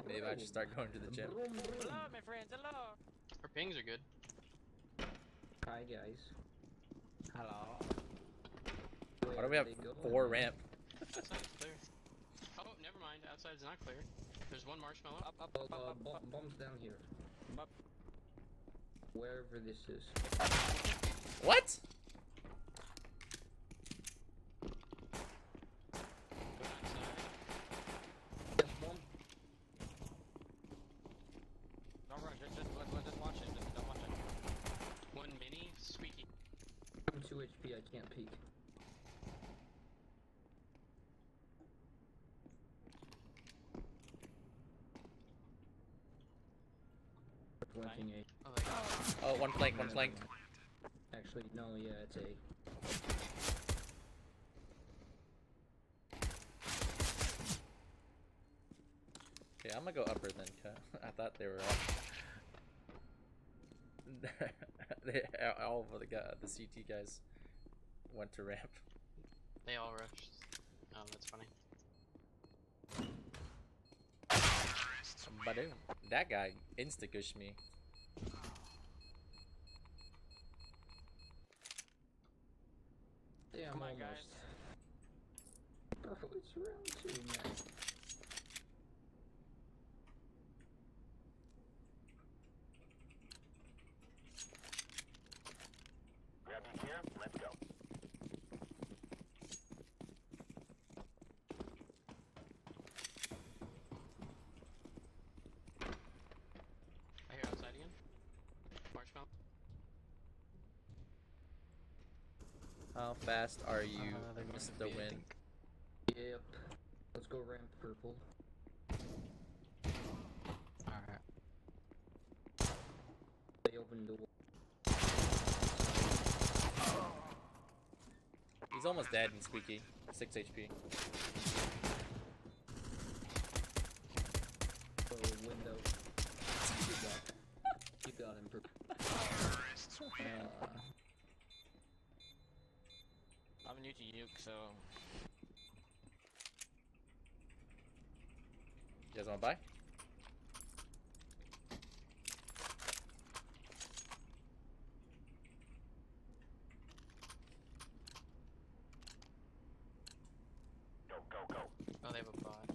Maybe I should start going to the gym. Hello, my friends. Hello. Our pings are good. Hi, guys. Hello. Why do we have 4 ramp? Outside's clear. Oh, never mind. Outside's not clear. There's one marshmallow. Bombs down here. Up. Wherever this is. What? One outside. Yes, bomb. Don't run, just watch it. Just don't watch it. One mini. Squeaky. I'm 2 HP, I can't peek. Flanking A. Oh, they got it. Oh, one flank, one flank. Actually, no, yeah, it's A. Okay, I'm gonna go upper then. I thought they were all of the CT guys went to ramp. They all rushed. Oh, that's funny. But that guy insta-gushed me. Yeah, I'm Come on, almost. guys. Bro, it's round 2, man. Grab your gear. Let's go. I hear outside again. Marshmallow. How fast are you, they're going Mr. to be, I Win? think. Yep. Let's go ramp purple. Alright. They opened the wall. He's almost dead in Squeaky. 6 HP. Oh, window. You got him, purple. I'm new to Uke, so You guys wanna buy? Go, go, go. Oh, they have a bot.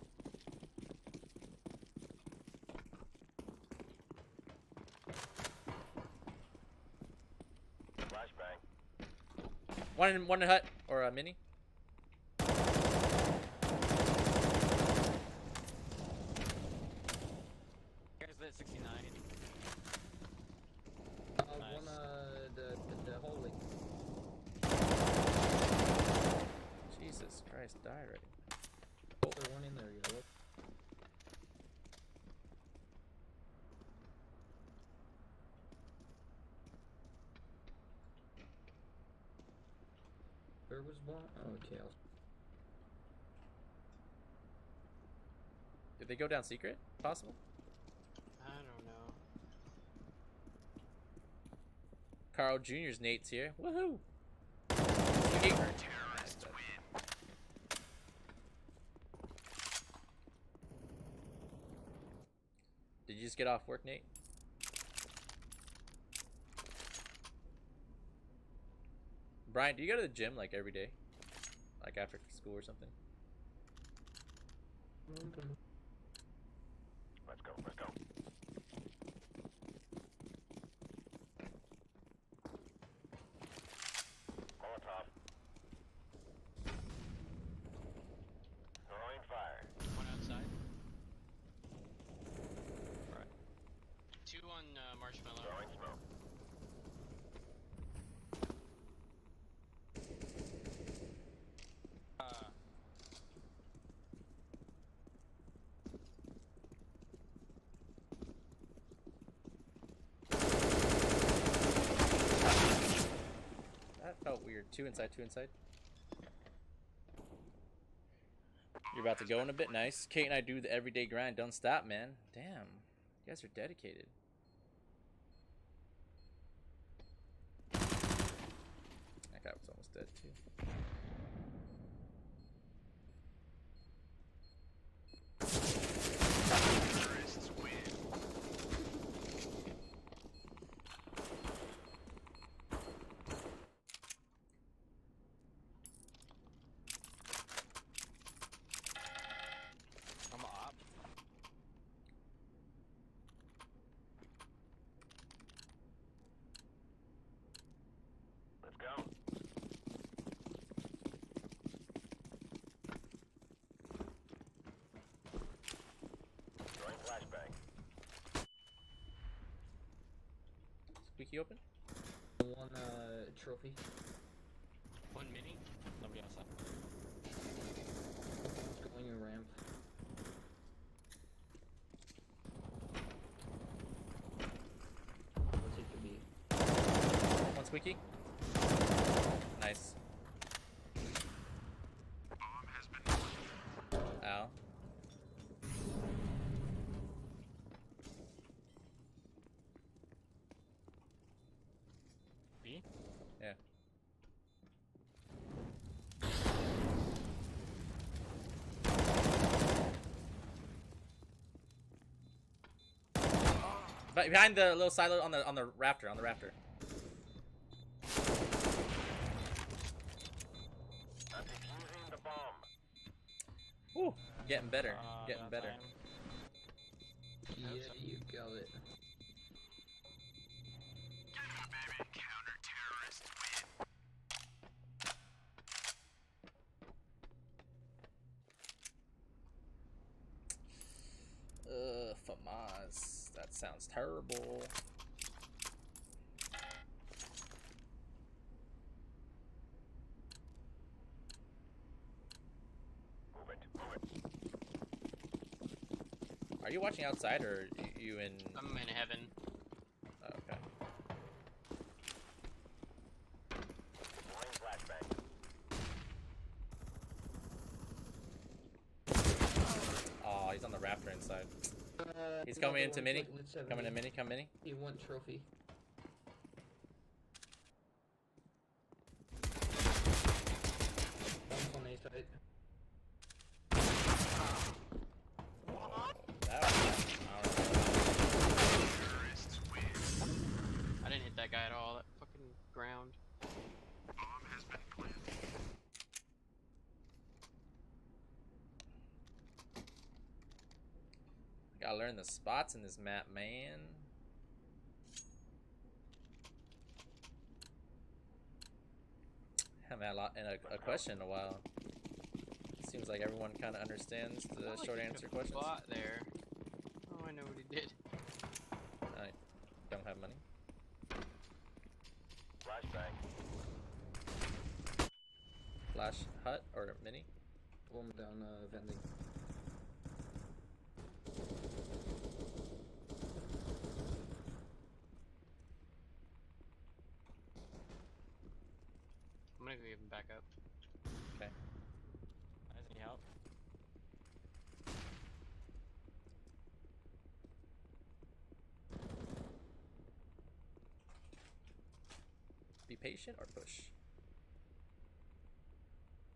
Flashbang. One in hut or a mini. here's the 69. Nice. One, the hallway. Jesus Christ, die already. Oh, there's one in there, yellow. There was one. Oh, okay. Did they go down secret? Possible? I don't know. Carl Jr.'s Nate's here. Woohoo! Squeaky. Did you just get off work, Nate? Brian, do you go to the gym like every day? Like after school or something? Let's go, let's go. Molotov. Throwing fire. One outside. Alright. Two on marshmallow. Throwing smoke. That felt weird. Two inside, two inside. You're about to go in a bit. Nice. Kate and I do the everyday grind. Don't stop, man. Damn. You guys are dedicated. That guy was almost dead, too. squeaky open? One trophy. One mini. Nobody outside. One's going in ramp. We'll take the B. One squeaky. Nice. Ow. B. Yeah. Behind the little silo on the rafter, I'm defusing the bomb. Woo, getting better, getting That's better. iron. Yeah, you got it. FAMAS. That sounds terrible. Move it. Move it. Are you watching outside or you in? I'm in heaven. Oh, okay. Laying flashbang. Oh, he's on the rafter inside. He's Another coming into one, mini. lit 70. Coming to mini. Come mini. He won trophy. One's on A side. That was I didn't hit that guy at all. That fucking ground. Gotta learn the spots in this map, man. Haven't had a question in a while. Seems like everyone kind of understands the Not like short he answer took a questions. bot there. Oh, I know what he did. I don't have money. Flashbang. Flash hut or mini? One down vending. I'm gonna go give him back up. Okay. Guys, any help? Be patient or push?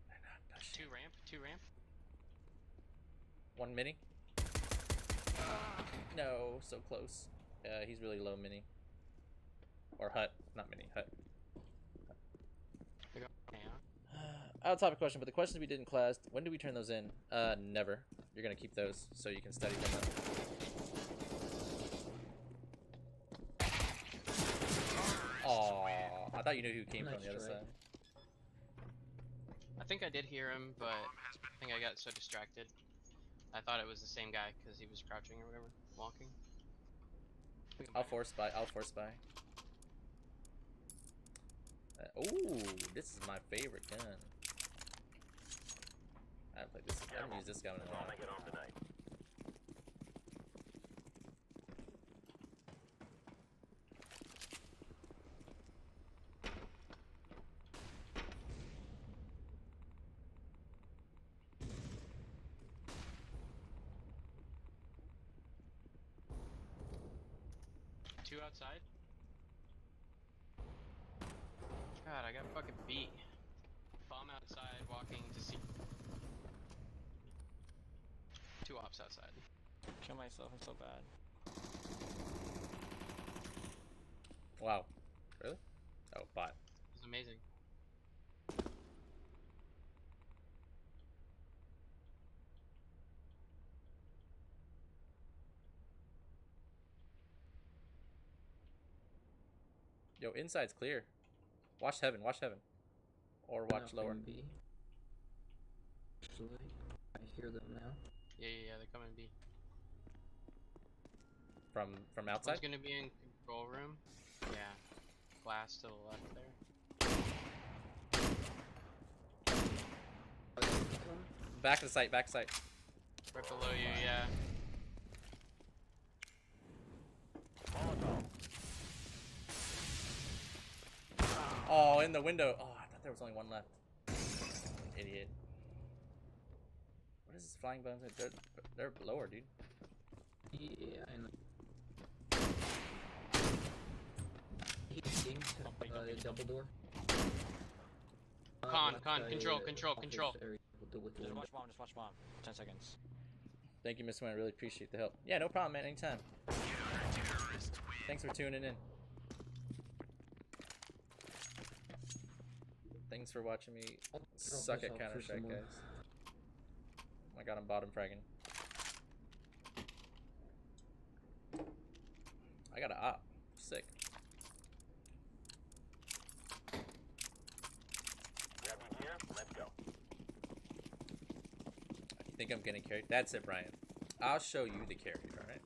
I'm not pushing. Two ramp. One mini. No, so close. He's really low mini. Or hut, not mini, hut. They got down. Out of topic question, but the questions we did in class, when do we turn those in? Never. You're gonna keep those so you can study from them. Aww, I thought you knew who came from Nice the other try. side. I think I did hear him, but I think I got so distracted. I thought it was the same guy because he was crouching or whatever, walking. I'll force buy. Ooh, this is my favorite gun. I haven't played this. I haven't used this gun in a That's all while. I get on tonight. Two outside. God, I got fucking beat. Bomb outside, walking to see. Two ops outside. Kill myself. I'm so bad. Wow, really? Oh, bot. It was amazing. Yo, inside's clear. Watch heaven. Or watch Nothing lower. B. Actually, I hear them now. Yeah, they're coming B. From outside. One's gonna be in control room. Yeah. glass to the left there. Back to the site, back to site. Right below you, yeah. Oh, in the window. Oh, I thought there was only one left. Idiot. What is this flying bones? They're lower, dude. Yeah, I know. Double door. Con, left con, side, control, office control. area. We'll deal with the Just window. watch bomb, just watch bomb. 10 seconds. Thank you, Mr. Wayne. I really appreciate the help. Yeah, no problem, man. Anytime. Thanks for tuning in. Thanks for watching me suck this at out for Counter-Strike, some more. guys. Oh my god, I'm bottom fragging. I got a op. Sick. Grab your gear. Let's go. You think I'm getting carried? That's it, Brian. I'll show you the carry, alright?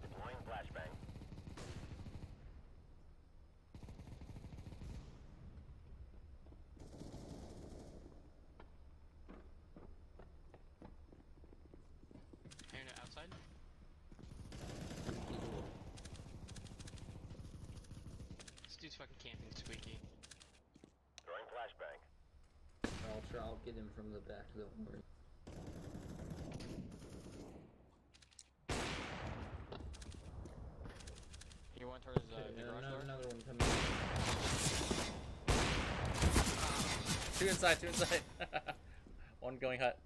Deploying flashbang. Hearing it outside? This dude's fucking camping squeaky. Throwing flashbang. I'll get him from the back, don't worry. He went towards the Okay, garage door. another one coming. Two inside, two inside. One going hut.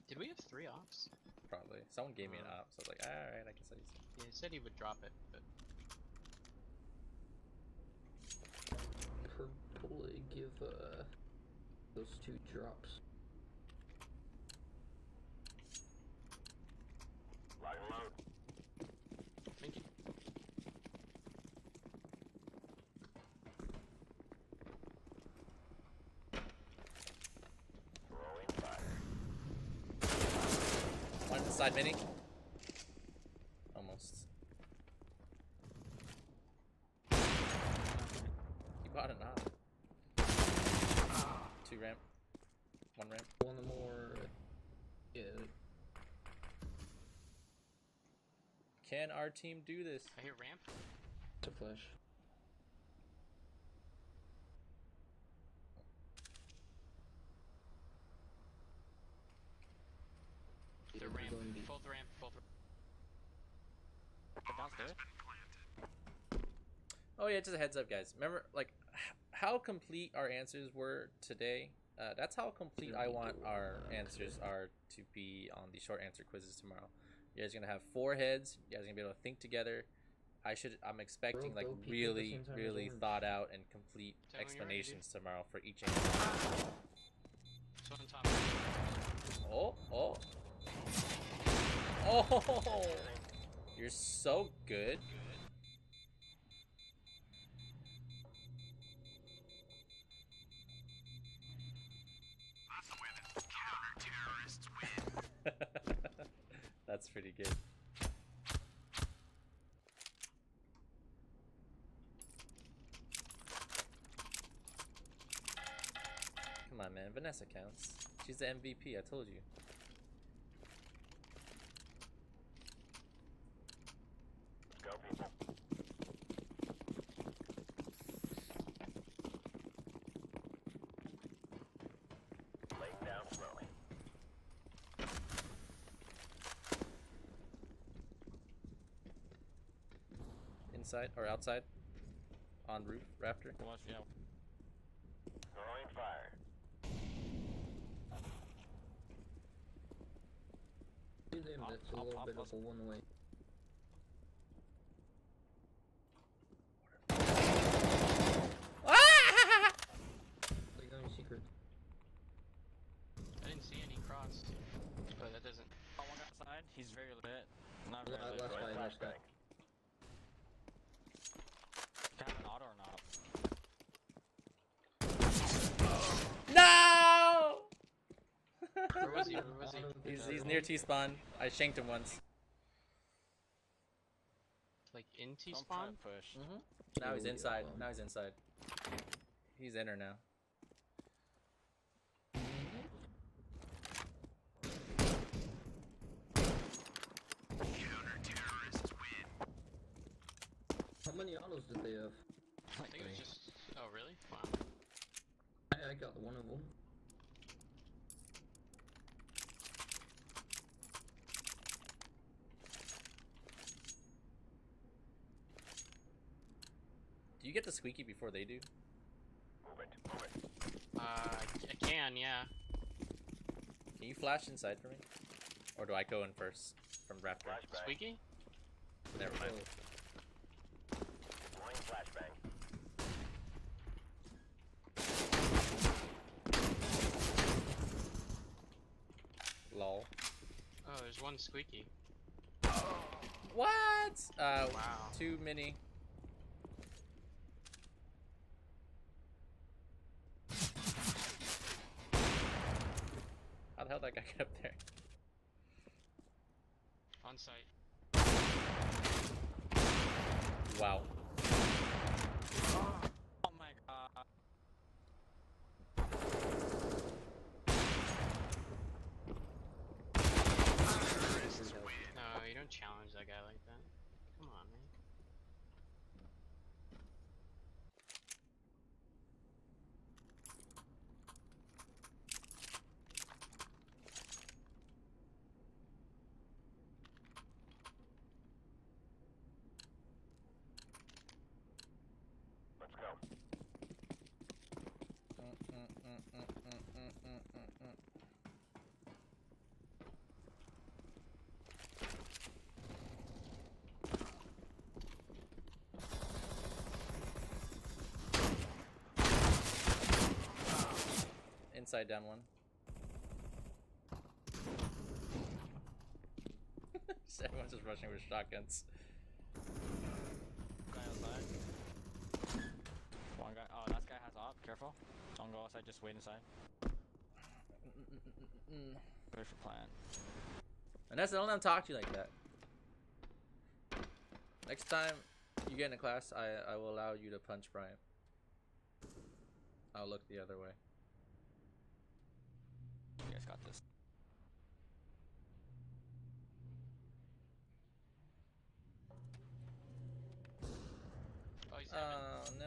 Did we have 3 ops? Probably. Someone gave me an op, so I was like, alright, I guess I use it. Yeah, he said he would drop it, but Probably give those 2 drops. Lock and load. thank you. Throwing fire. One inside mini. Almost. He bought an op. 2 ramp. 1 ramp. One more. Yeah. Can our team do this? I hear ramp. To flash. The ramp. Both ramp. Both ramp. They're downstairs. Oh yeah, just a heads up, guys. Remember, like, how complete our answers were today? That's how complete I want our answers are to be on the short answer quizzes tomorrow. You guys are gonna have 4 heads. You guys are gonna be able to think together. I'm expecting Bro, like go peek at the really, same time as really orange. thought out and complete Tell me when you're ready, dude. explanations tomorrow for each answer. So on top. Oh. You're so good. That's pretty good. Come on, man. Vanessa counts. She's the MVP. I told you. Go, people. Laying down slowly. Inside or outside? On roof, rafter. Watch, yeah. Throwing fire. Do them, that's a little bit of a one-way. They're going secret. I didn't see any cross, but that doesn't. Oh, one guy outside. He's very lit. Not very lit. Last guy, Throwing last guy. flashbang. Can I have an auto or not? No! near T-spawn. I shanked him once. Like in Don't try T-spawn? to push. Now he's Yeah, inside. bomb. Now he's inside. He's in her now. How many autos did they have? I think it was just. Oh really? Wow. I got one of them. Do you get the squeaky before they do? Move it. Move it. I can, yeah. Can you flash inside for me? Or do I go in first from Raptor? Flashbang. Squeaky? Never mind. Deploying flashbang. Lol. Oh, there's one squeaky. What? Wow. Too many. How the hell did that guy get up there? On site. Wow. Oh my god. No, you don't challenge that guy like that. Come on, man. Let's go. Inside down one. Everyone's just rushing with shotguns. Guy outside. One guy. Oh, that guy has op. Careful. Don't go outside. Just wait inside. Wait for plan. And that's the only time I'm talking to you like that. Next time you get in a class, I will allow you to punch Brian. I'll look the other way. You guys got this. Oh, he's having. Oh no.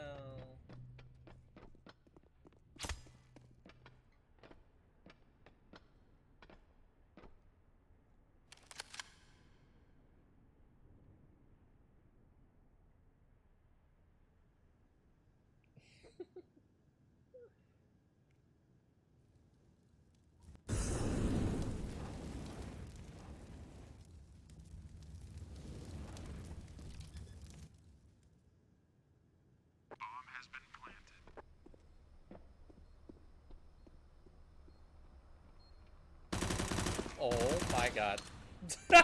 Oh my god. Using.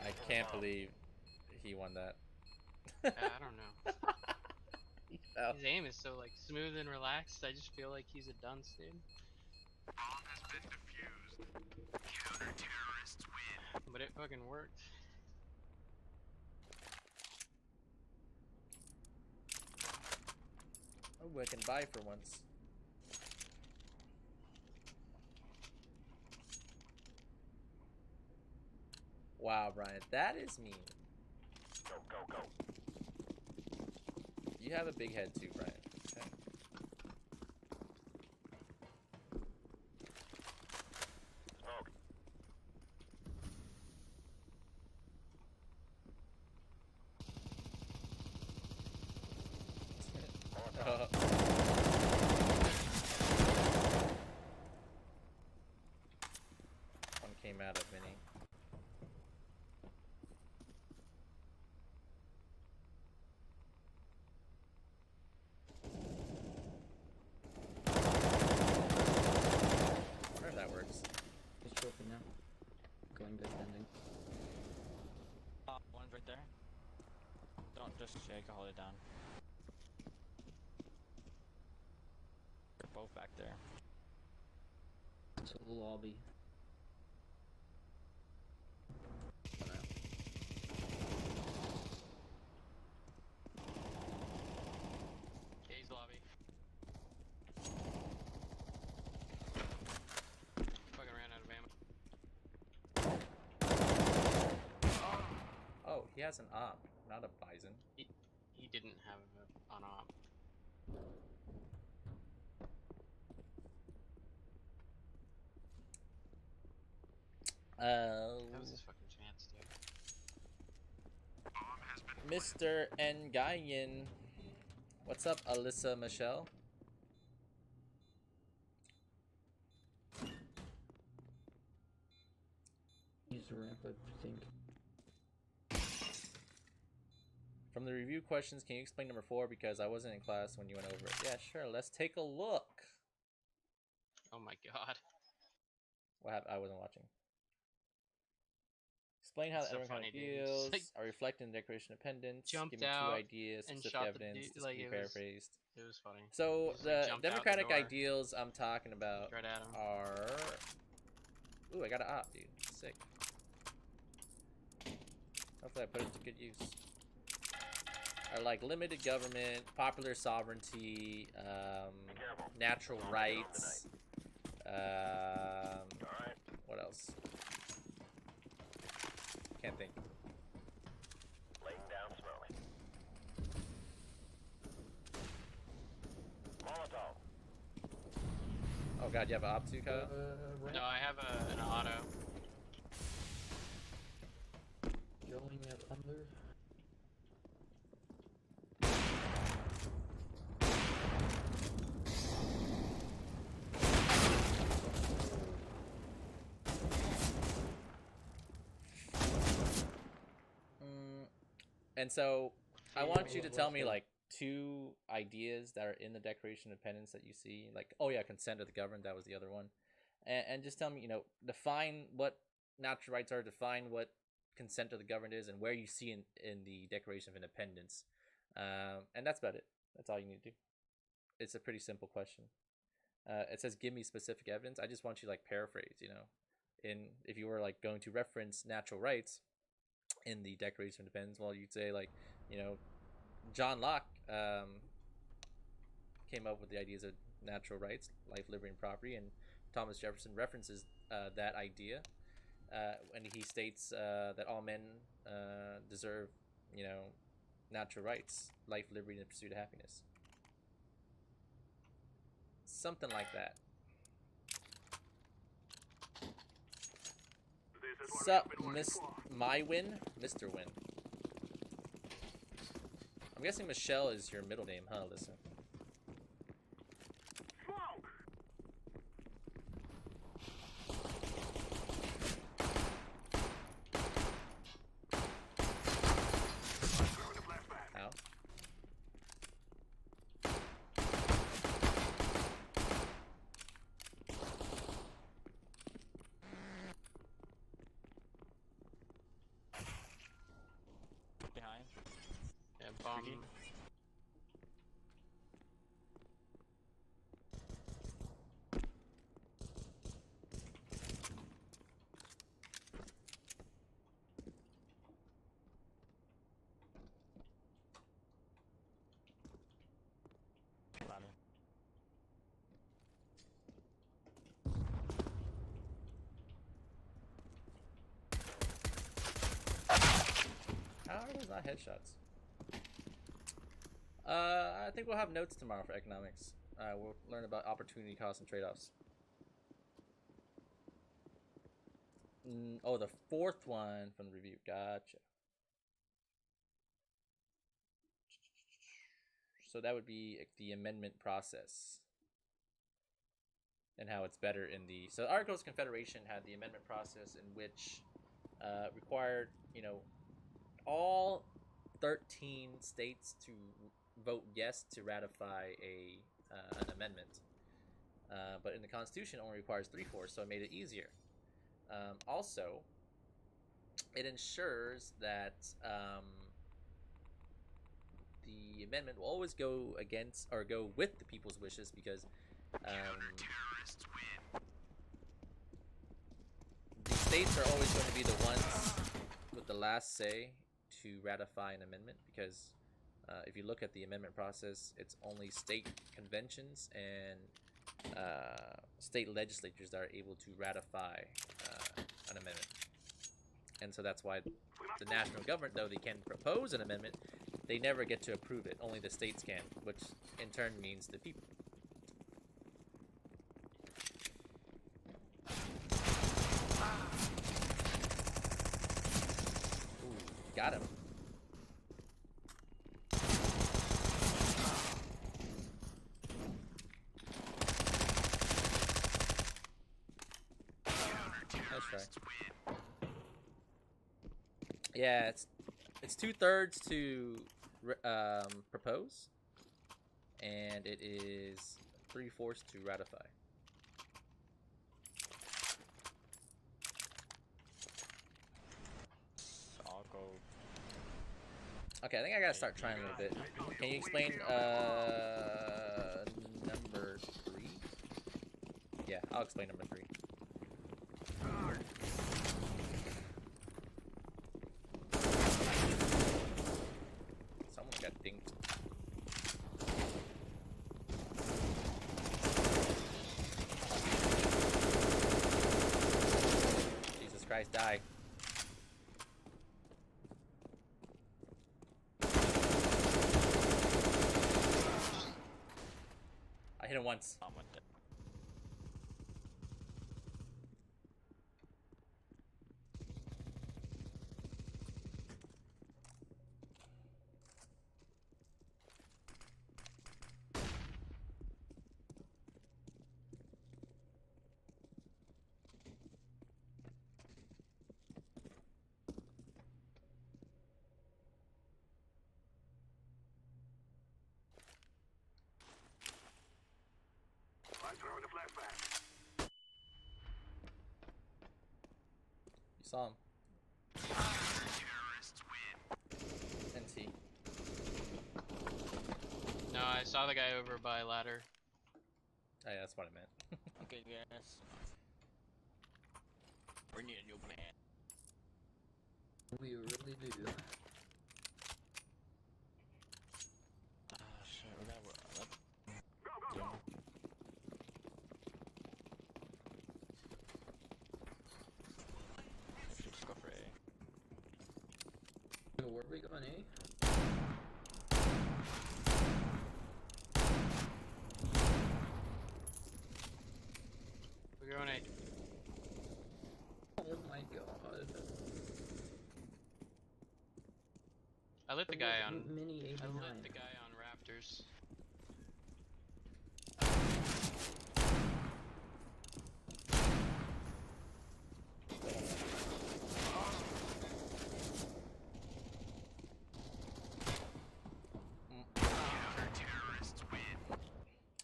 I can't believe he won that. I don't know. Oh. His aim is so like smooth and relaxed. I just feel like he's a dunce, dude. But it fucking worked. Oh, I can buy for once. Wow, Brian, that is mean. Go, go, go. You have a big head too, Brian. Okay. Smoke. One came out of Mini. I wonder if that works. Just trophy now. Going big ending. One's right there. Don't just shake. Hold it down. both back there. To the lobby. K's lobby. Fucking ran out of ammo. Oh, he has an op, not a bison. He didn't have an op. That was his fucking chance, dude. Mr. Ngayen. What's up, Alyssa Michelle? Use the ramp, I think. From the review questions, can you explain number 4? Because I wasn't in class when you went over it. Yeah, sure. Let's take a look. Oh my god. What happened? I wasn't watching. Explain how It's the so everyone kind funny, of dude. It's feels. like are reflecting the Declaration of Independence. jumped Give me 2 out ideas, and specific shot the evidence. dude, This like, can be it was- paraphrased. It was funny. So Just, like, the jumped out the democratic door. ideals I'm talking about Right at him. are. Ooh, I got an op, dude. Sick. Hopefully, I put it to good use. Are like limited government, popular sovereignty, careful. natural Don't rights. Alright. What else? Can't think. Laying down smoke. Molotov. Oh god, you have an op too, Kyle? Ramp No, I have an auto. going at under. And so I Yeah, want you to what tell was me it? like 2 ideas that are in the Declaration of Independence that you see. Like, oh yeah, consent of the governed, that was the other one. And just tell me, you know, define what natural rights are, define what consent of the governed is, and where you see in the Declaration of Independence. And that's about it. That's all you need to do. It's a pretty simple question. It says, give me specific evidence. I just want you to like paraphrase, you know, if you were like going to reference natural rights in the Declaration of Independence, well, you'd say like, you know, John Locke came up with the ideas of natural rights, life, liberty, and property, and Thomas Jefferson references that idea when he states that all men deserve, you know, natural rights, life, liberty, and the pursuit of happiness. Something like that. Sup, Miss My Win, Mr. Win. I'm guessing Michelle is your middle name, huh? Listen. How? Behind. Yeah, bomb. Tricky. Ladder. How are those not headshots? I think we'll have notes tomorrow for economics. We'll learn about opportunity costs and trade-offs. Oh, the 4th one from the review. Gotcha. So that would be the amendment process and how it's better in the... So Articles of Confederation had the amendment process in which required, you know, all 13 states to vote yes to ratify an amendment. But in the Constitution, it only requires 3/4, so it made it easier. Also, it ensures that the amendment will always go against or go with the people's wishes, because The states are always going to be the ones with the last say to ratify an amendment because if you look at the amendment process, it's only state conventions and state legislatures that are able to ratify an amendment. And so that's why the national government, though they can propose an amendment, they never get to approve it. Only the states can, which in turn means the people. Ooh, got him. Nice try. Yeah, it's 2/3 to propose, and it is 3/4 to ratify. So I'll go. Okay, I think I gotta start trying a little bit. Can you explain number 3? Yeah, I'll explain number 3. Someone got dinked. Jesus Christ, die. I hit him once. I'm with it. You saw him. NT. No, I saw the guy over by ladder. Oh, yeah, that's what I meant. Okay, yes. We need a new man. We really do. Ah, shit, we gotta work on that. Should just go for A. So where are we going, eh? We're going A. Oh my god. I lit the guy on. Mini I 89. lit the guy on rafters.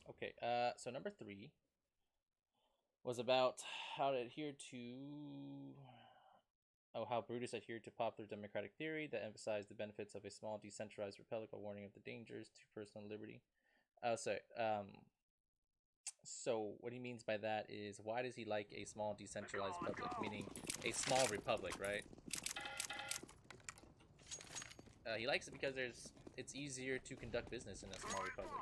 Okay, so number 3 was about how to adhere to how Brutus adhered to popular democratic theory that emphasized the benefits of a small decentralized republic while warning of the dangers to personal liberty. So what he means by that is, why does he like a small decentralized republic, meaning a small republic, right? He likes it because it's easier to conduct business in a small republic.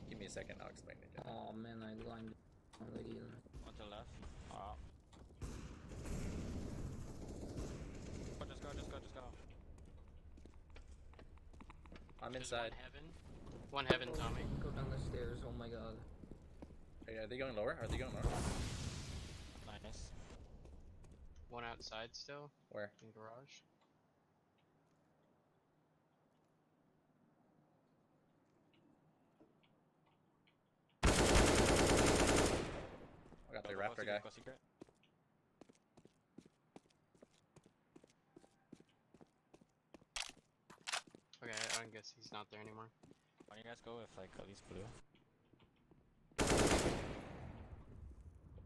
Give me a second, I'll explain it. Oh man, I lined already. On to the left. Oh. Just go. I'm There's inside. One heaven, Tommy. Go down the stairs, oh my god. Hey, are they going lower? Are they going lower? Nice. One outside still Where? in garage. I got the Go raptor guy. Go secret. Okay, I guess he's not there anymore. Why don't you guys go with like at least blue?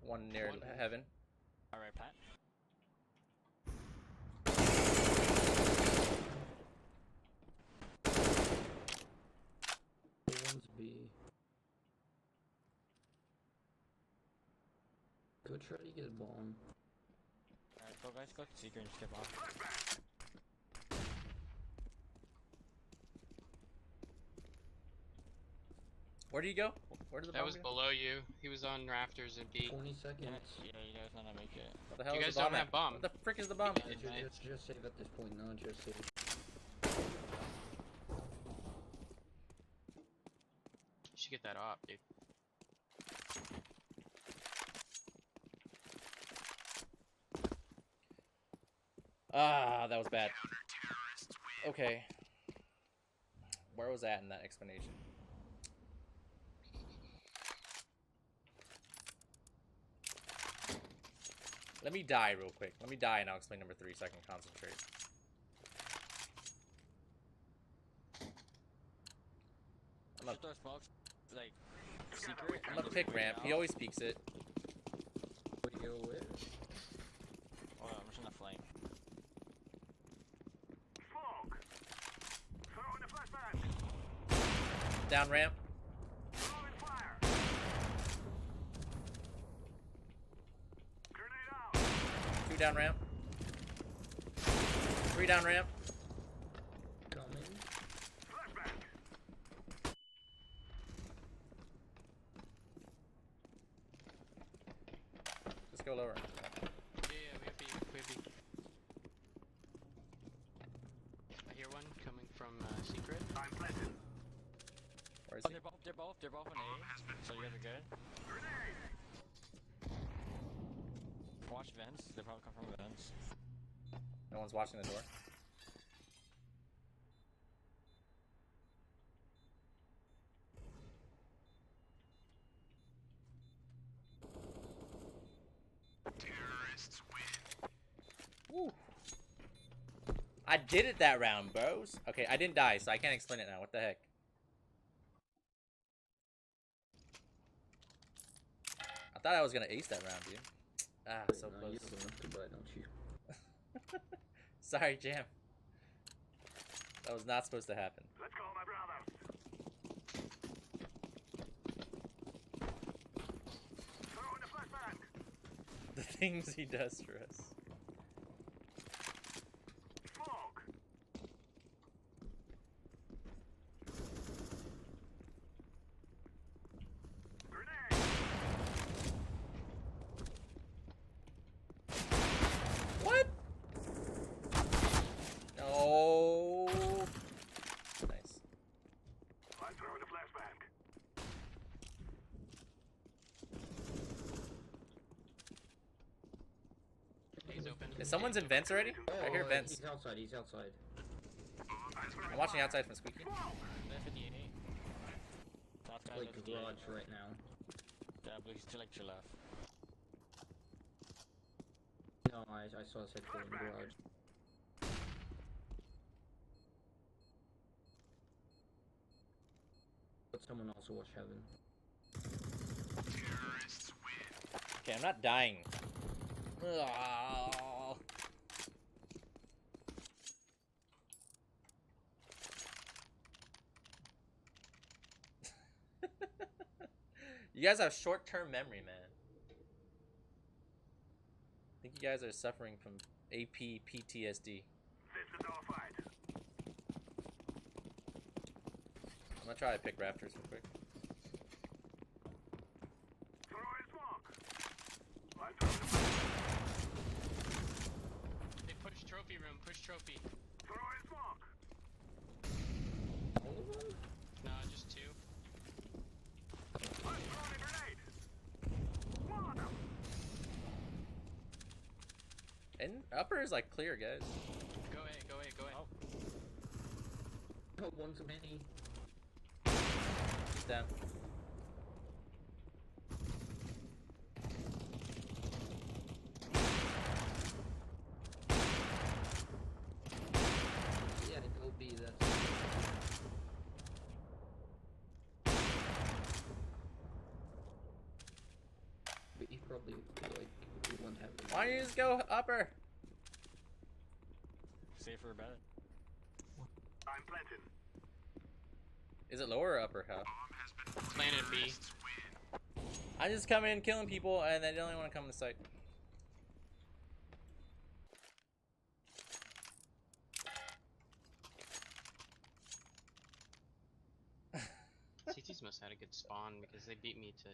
One near One. heaven. Alright, Pat. Go try to get a bomb. Alright, go guys, go secret and skip off. Where do you go? Where did the That bomb was go? below you. He was on rafters and B. 20 Yeah, seconds. yeah, you guys wanna make it. What the hell You is guys the bomb don't at? have bomb. What the frick is the bomb? Yeah. Just save at this point, no, just save. You should get that op, dude. Ah, that was bad. Okay. Where was that in that explanation? Let me die real quick. Let me die and I'll explain number 3 so I can concentrate. I'm Should throw smokes, like, secret. a pick ramp. He always peeks it. What do you go with? Oh, I'm just gonna flame. Smoke. Throwing the flashbang. Down ramp. Throwing fire. Grenade out. 2 down ramp. 3 down ramp. Coming. Flashbang. Just go lower. Yeah, we have B. We have B. I hear one coming from secret. I'm planted. Where is Oh, he? they're both on A. So you guys are good. Grenade. Watch vents. They probably come from vents. No one's watching the door. Terrorists win. Woo. I did it that round, bros. Okay, I didn't die, so I can't explain it now. What the heck? I thought I was gonna ace that round, dude. Ah, so No, close. you have enough to buy, don't you? Sorry, Jam. That was not supposed to happen. Let's call my brother. Throwing the flashbang. The things he does for us. Smoke. Grenade. What? No. Nice. I'm throwing the flashbang. A's open. Is someone's in vents already? I hear vents. He's outside, he's outside. I'm watching outside from Squeaky. They're 58. South guys Like are 58. garage right now. Yeah, blue, to like your left. No, I saw his head go in the garage. But someone also watch heaven. Terrorists win. Okay, I'm not dying. Ah. You guys have short-term memory, man. I think you guys are suffering from AP PTSD. This is our fight. I'm gonna try to pick Raptors real quick. Throwing smoke. I'm throwing the flashbang. They push trophy room. Push trophy. Throwing smoke. All of them? Nah, just 2. I'm throwing a grenade. One. And upper is like clear, guys. Go A. Go A. Go A. Oh, one's many. He's down. Yeah, go B, that's... But he probably, like, he won't have it. Why don't you just go upper? Safer bet. I'm planted. Is it lower or upper? How? Planted B. I just come in killing people and they don't even want to come to site. CTs must have had a good spawn because they beat me to.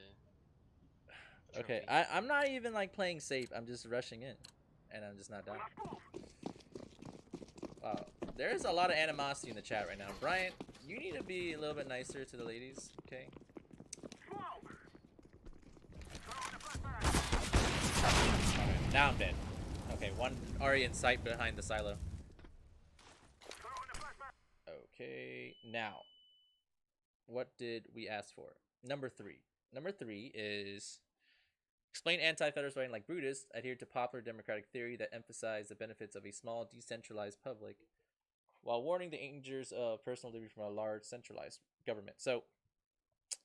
Okay, trophy. I'm not even like playing safe. I'm just rushing in, and I'm just not dying. Wow, there's a lot of animosity in the chat right now. Bryant, you need to be a little bit nicer to the ladies, okay? Smoke! Throwing a flashbang! Alright, now I'm dead. Okay, one already in sight behind the silo. Throwing a flashbang! Okay, now, what did we ask for? Number 3. Number 3 is explain anti-federalist writing like Brutus, adhere to popular democratic theory that emphasize the benefits of a small, decentralized public, while warning the dangers of personal liberty from a large, centralized government. So,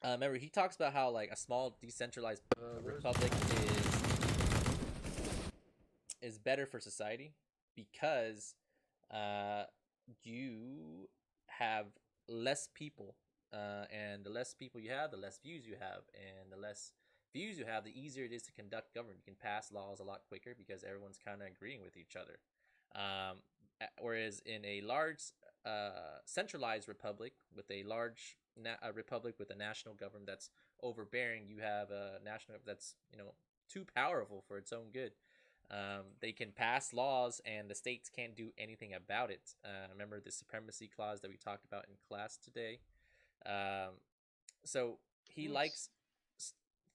remember, he talks about how like a small, decentralized republic is better for society because you have less people, and the less people you have, the less views you have, and the less views you have, the easier it is to conduct government. You can pass laws a lot quicker because everyone's kind of agreeing with each other. Whereas in a large centralized republic with a large republic with a national government that's overbearing, you have a national that's too powerful for its own good. They can pass laws and the states can't do anything about it. Remember the supremacy clause that we talked about in class today? So he likes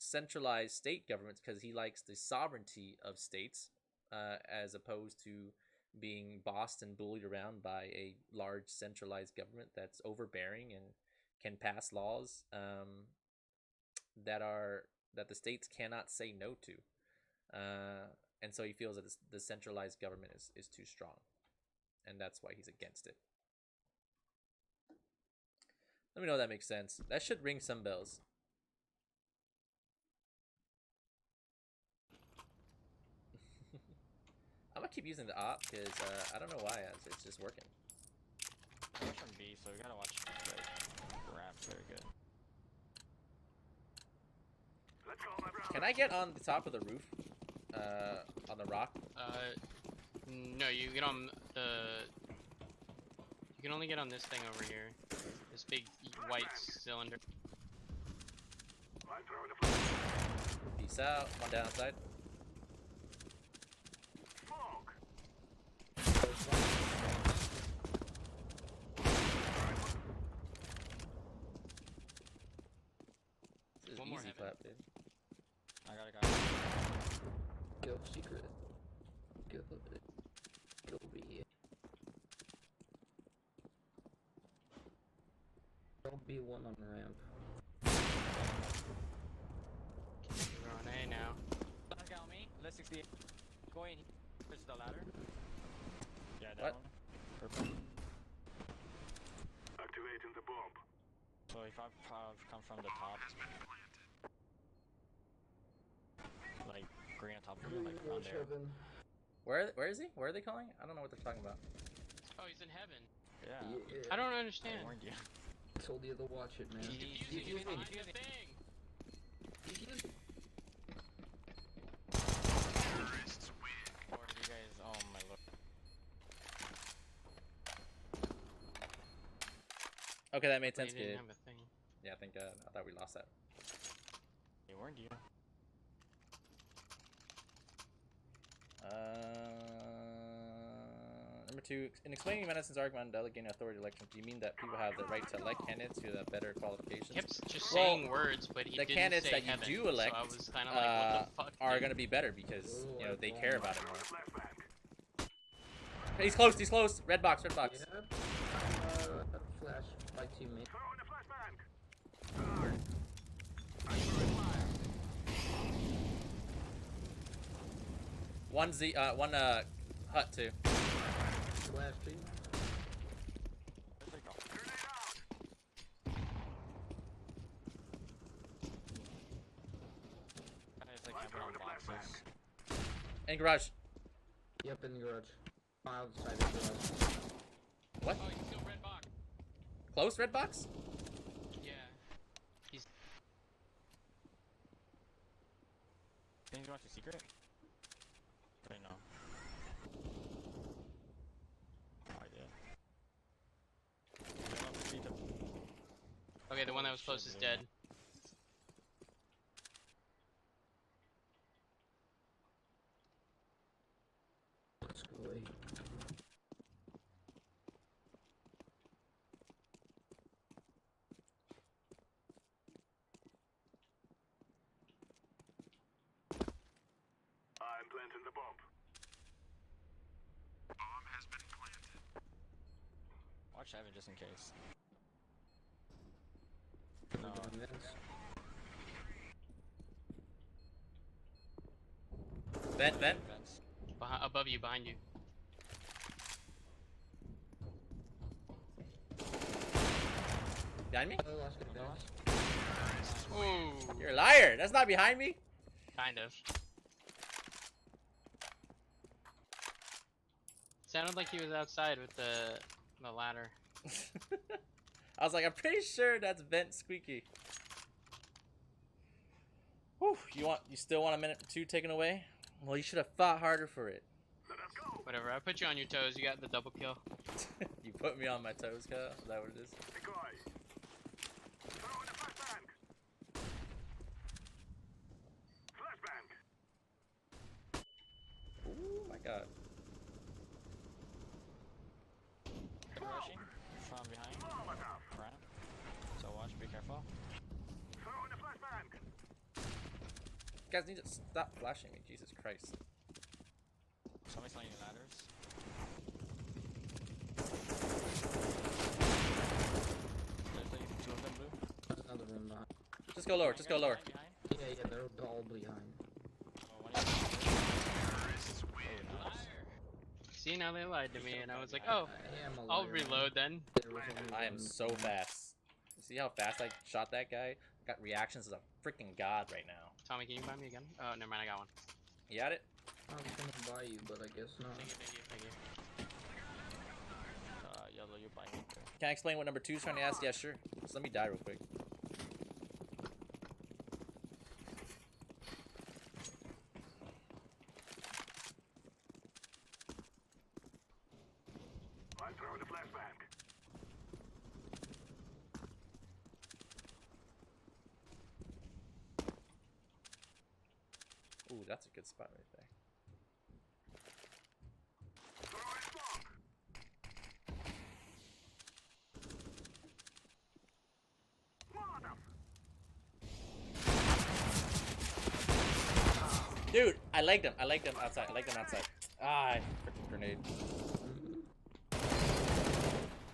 centralized state governments because he likes the sovereignty of states, as opposed to being bossed and bullied around by a large centralized government that's overbearing and can pass laws that the states cannot say no to. And so he feels that the centralized government is too strong, and that's why he's against it. Let me know if that makes sense. That should ring some bells. I'm gonna keep using the op because I don't know why it's just working. We're from B, so we gotta watch the ramp very good. Let's call my brother. Can I get on the top of the roof? On the rock? No, you get on the. You can only get on this thing over here. This big white cylinder. I'm throwing a flashbang. Peace out. One downside. Smoke! This is One more easy heaven. clap, dude. I got a guy. Go secret. Go B. Don't be one on ramp. We're on A now. Last guy on me. Let's 68. Go in. Push the ladder. Yeah, that What? one. Perfect. Activating the bomb. So if I come from the top, like green on top of me, like around there. Where is he? Where are they calling? I don't know what they're talking about. Oh, he's in heaven. Yeah. I don't I understand. warned you. Told you to watch it, man. He's Defusing. behind the thing. Defusing. Or you guys, oh my lord. Okay, that made They sense, didn't kid. have a thing. Yeah, thank God. I thought we lost that. They warned you. Number 2, in explaining Madison's argument on delegating authority elections, do you mean that people have the right to elect candidates who have better qualifications? He kept just Well, saying words, but he the didn't candidates say that you heaven, do elect, so I was kind of like, what the fuck? are dude? going to be better because, they care about it more. Flashbang. He's close, he's close. Red box, red box. Yeah. Flash by teammate. Throwing a flashbang. One hut too. Flash team. Where'd they go? Grenade out. Guys like camping on boxes. And garage. Yep, in the garage. Outside the garage. What? Oh, he's still red box. Close, red box? Yeah. He's. he's going to secret? Wait, no. Oh, yeah. Okay, the one that was close is dead. Let's go away. I'm planting the bomb. Bomb has been planted. Watch Evan just in case. We're No. doing this. Vent, vent. Vents. Above you, behind you. Behind me? Oh, last guy No. vents. Ooh, You're a liar. That's not behind me. kind of. Sounded like he was outside with the ladder. I was like, I'm pretty sure that's vent squeaky. Whew, you still want a minute or two taken away? Well, you should have fought harder for it. Let us go. Whatever, I put you on your toes. You got the double kill. You put me on my toes, Kyle. Is that what it is? Decoy. Throw in the flashbang. Flashbang. Oh my god. They're rushing from behind. Molotov. Front. So watch, be careful. Throw in the flashbang. You guys need to stop flashing me. Jesus Christ. Somebody's landing ladders. There's like two of them blue. Another room behind. Just go lower. Just go lower. Behind. Yeah, they're all behind. Oh, one is oh, nice. See, now they lied to me, and I was like, oh, I am a I'll liar, reload then. There was only I am one so fast. See how fast I shot that guy? Got reactions as a freaking god right now. Tommy, can you buy me a gun? Oh, never mind, I got one. You got it? I was gonna buy you, but I guess not. Thank you, thank you, thank you. Yellow, you buy me. Can I explain what number 2 is trying to ask? Yeah, sure. Just let me die real quick. I'm throwing the flashbang. Ooh, that's a good spot right there. Throwing smoke. Molotov. Dude, I liked him. I liked him outside. I liked him outside. Ah, freaking grenade.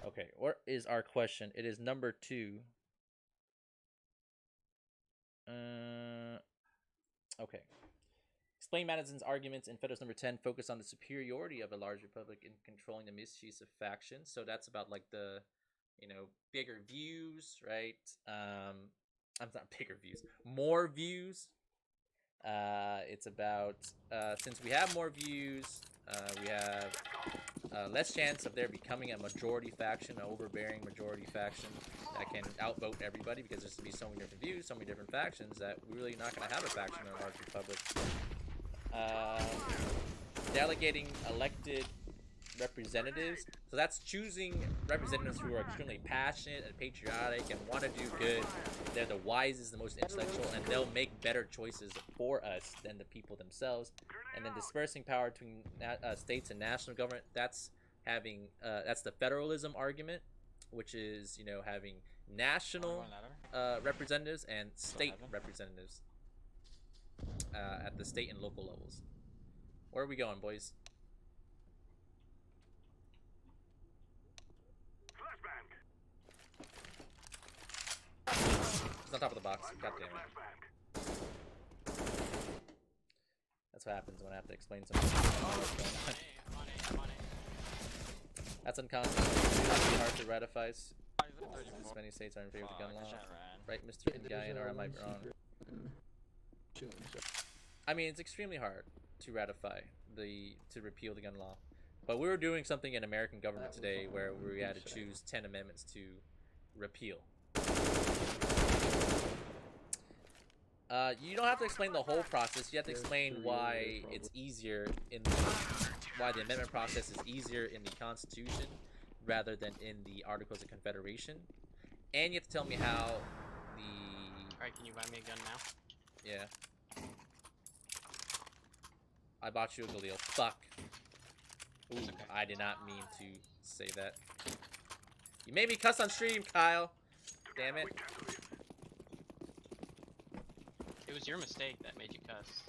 Okay, what is our question? It is number 2. Okay. Explain Madison's arguments in Federalist number 10 focus on the superiority of a large republic in controlling the mischiefs of factions. So that's about like the, bigger views, right? I'm not bigger views, more views. It's about since we have more views, we have less chance of there becoming a majority faction, an overbearing majority faction that can outvote everybody, because there's going to be so many different views, so many different factions, that we're really not going to have a faction in a large republic. Delegating elected representatives, so that's choosing representatives who are extremely passionate and patriotic and want to do good. They're the wisest, the most intellectual, and they'll make better choices for us than the people themselves. And then dispersing power between states and national government, that's having that's the federalism argument, which is having national representatives and state representatives at the state and local levels. Where are we going, boys? It's on top of the box. God damn it. That's what happens when I have to explain something. I'm on it. That's unconstitutional. It's really hard to ratify. Since many states are in favor of the gun law. Right, Mr. Indian, or am I wrong? I mean, it's extremely hard to ratify to repeal the gun law. But we were doing something in American government today where we had to choose 10 amendments to repeal. You don't have to explain the whole process. You have to explain why it's easier in the, why the amendment process is easier in the Constitution rather than in the Articles of Confederation, and you have to tell me how the Alright, can you buy me a gun now? yeah. I bought you a Galil. Fuck. Ooh, okay. I did not mean to say that. You made me cuss on stream, Kyle. Damn it. It was your mistake that made you cuss.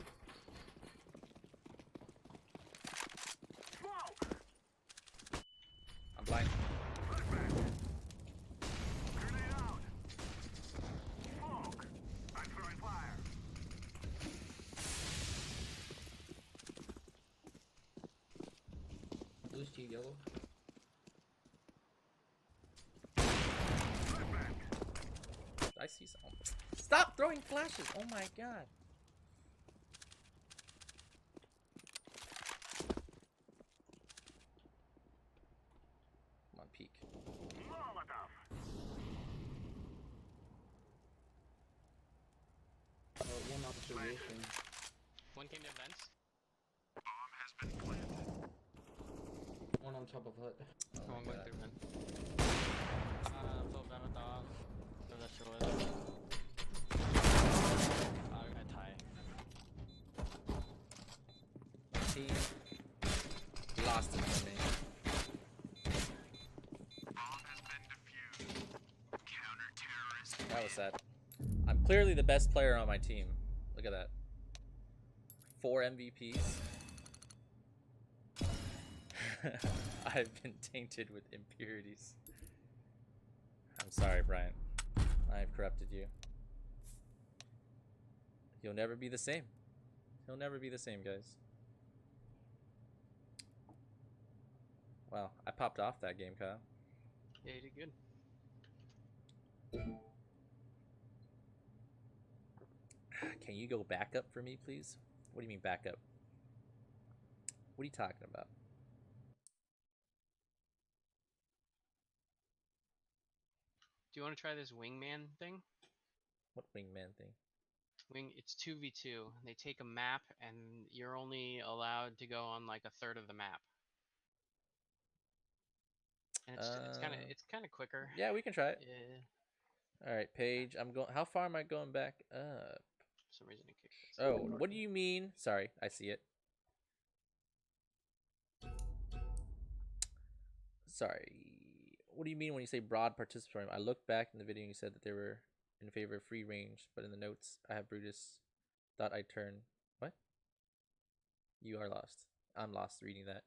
Smoke! I'm blind. Grenade out! Smoke! I'm throwing fire. Boost you, yellow. I see some. Stop throwing flashes! Oh my god. Come on, peek. Molotov! One observation. One came to vents. One on top of hut. Oh my One went god. through vent. So bad with dog. So that's yours. I'm gonna tie. Team. We lost it for me. That was sad. I'm clearly the best player on my team. Look at that. 4 MVPs. I've been tainted with impurities. I'm sorry, Brian. I've corrupted you. You'll never be the same. He'll never be the same, guys. Wow, I popped off that game, Kyle. Yeah, you did good. Can you go back up for me, please? What do you mean back up? What are you talking about? Do you want to try this wingman thing? What wingman thing? It's 2v2. They take a map and you're only allowed to go on like a third of the map. And it's kind of quicker. Yeah, we can try it. Yeah. All right, Paige. I'm going. How far am I going back up? For some reason it kicked us. Oh, what do you mean? Sorry, I see it. Sorry. What do you mean when you say broad participatory? I looked back in the video and you said that they were in favor of free range, but in the notes I have Brutus. Thought I turn. What? You are lost. I'm lost reading that.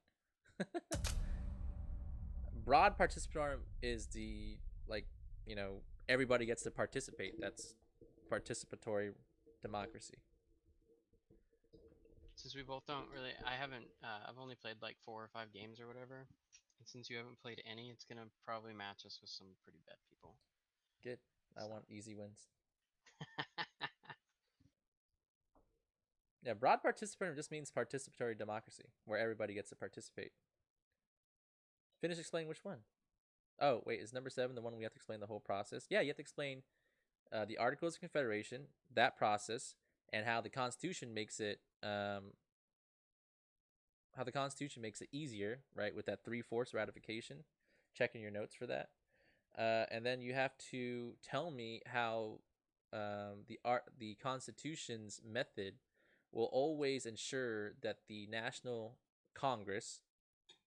Broad participatory is the, like, you know, everybody gets to participate. That's participatory democracy. Since we both don't really, I've only played like 4 or 5 games or whatever. And since you haven't played any, it's gonna probably match us with some pretty bad people. Good. I want easy wins. Yeah, broad participatory just means participatory democracy, where everybody gets to participate. Finish explaining which one. Oh, wait, is number 7 the one we have to explain the whole process? Yeah, you have to explain the Articles of Confederation, that process, and how the Constitution makes it easier, right, with that 3/4 ratification. Check in your notes for that. And then you have to tell me how the Constitution's method will always ensure that the National Congress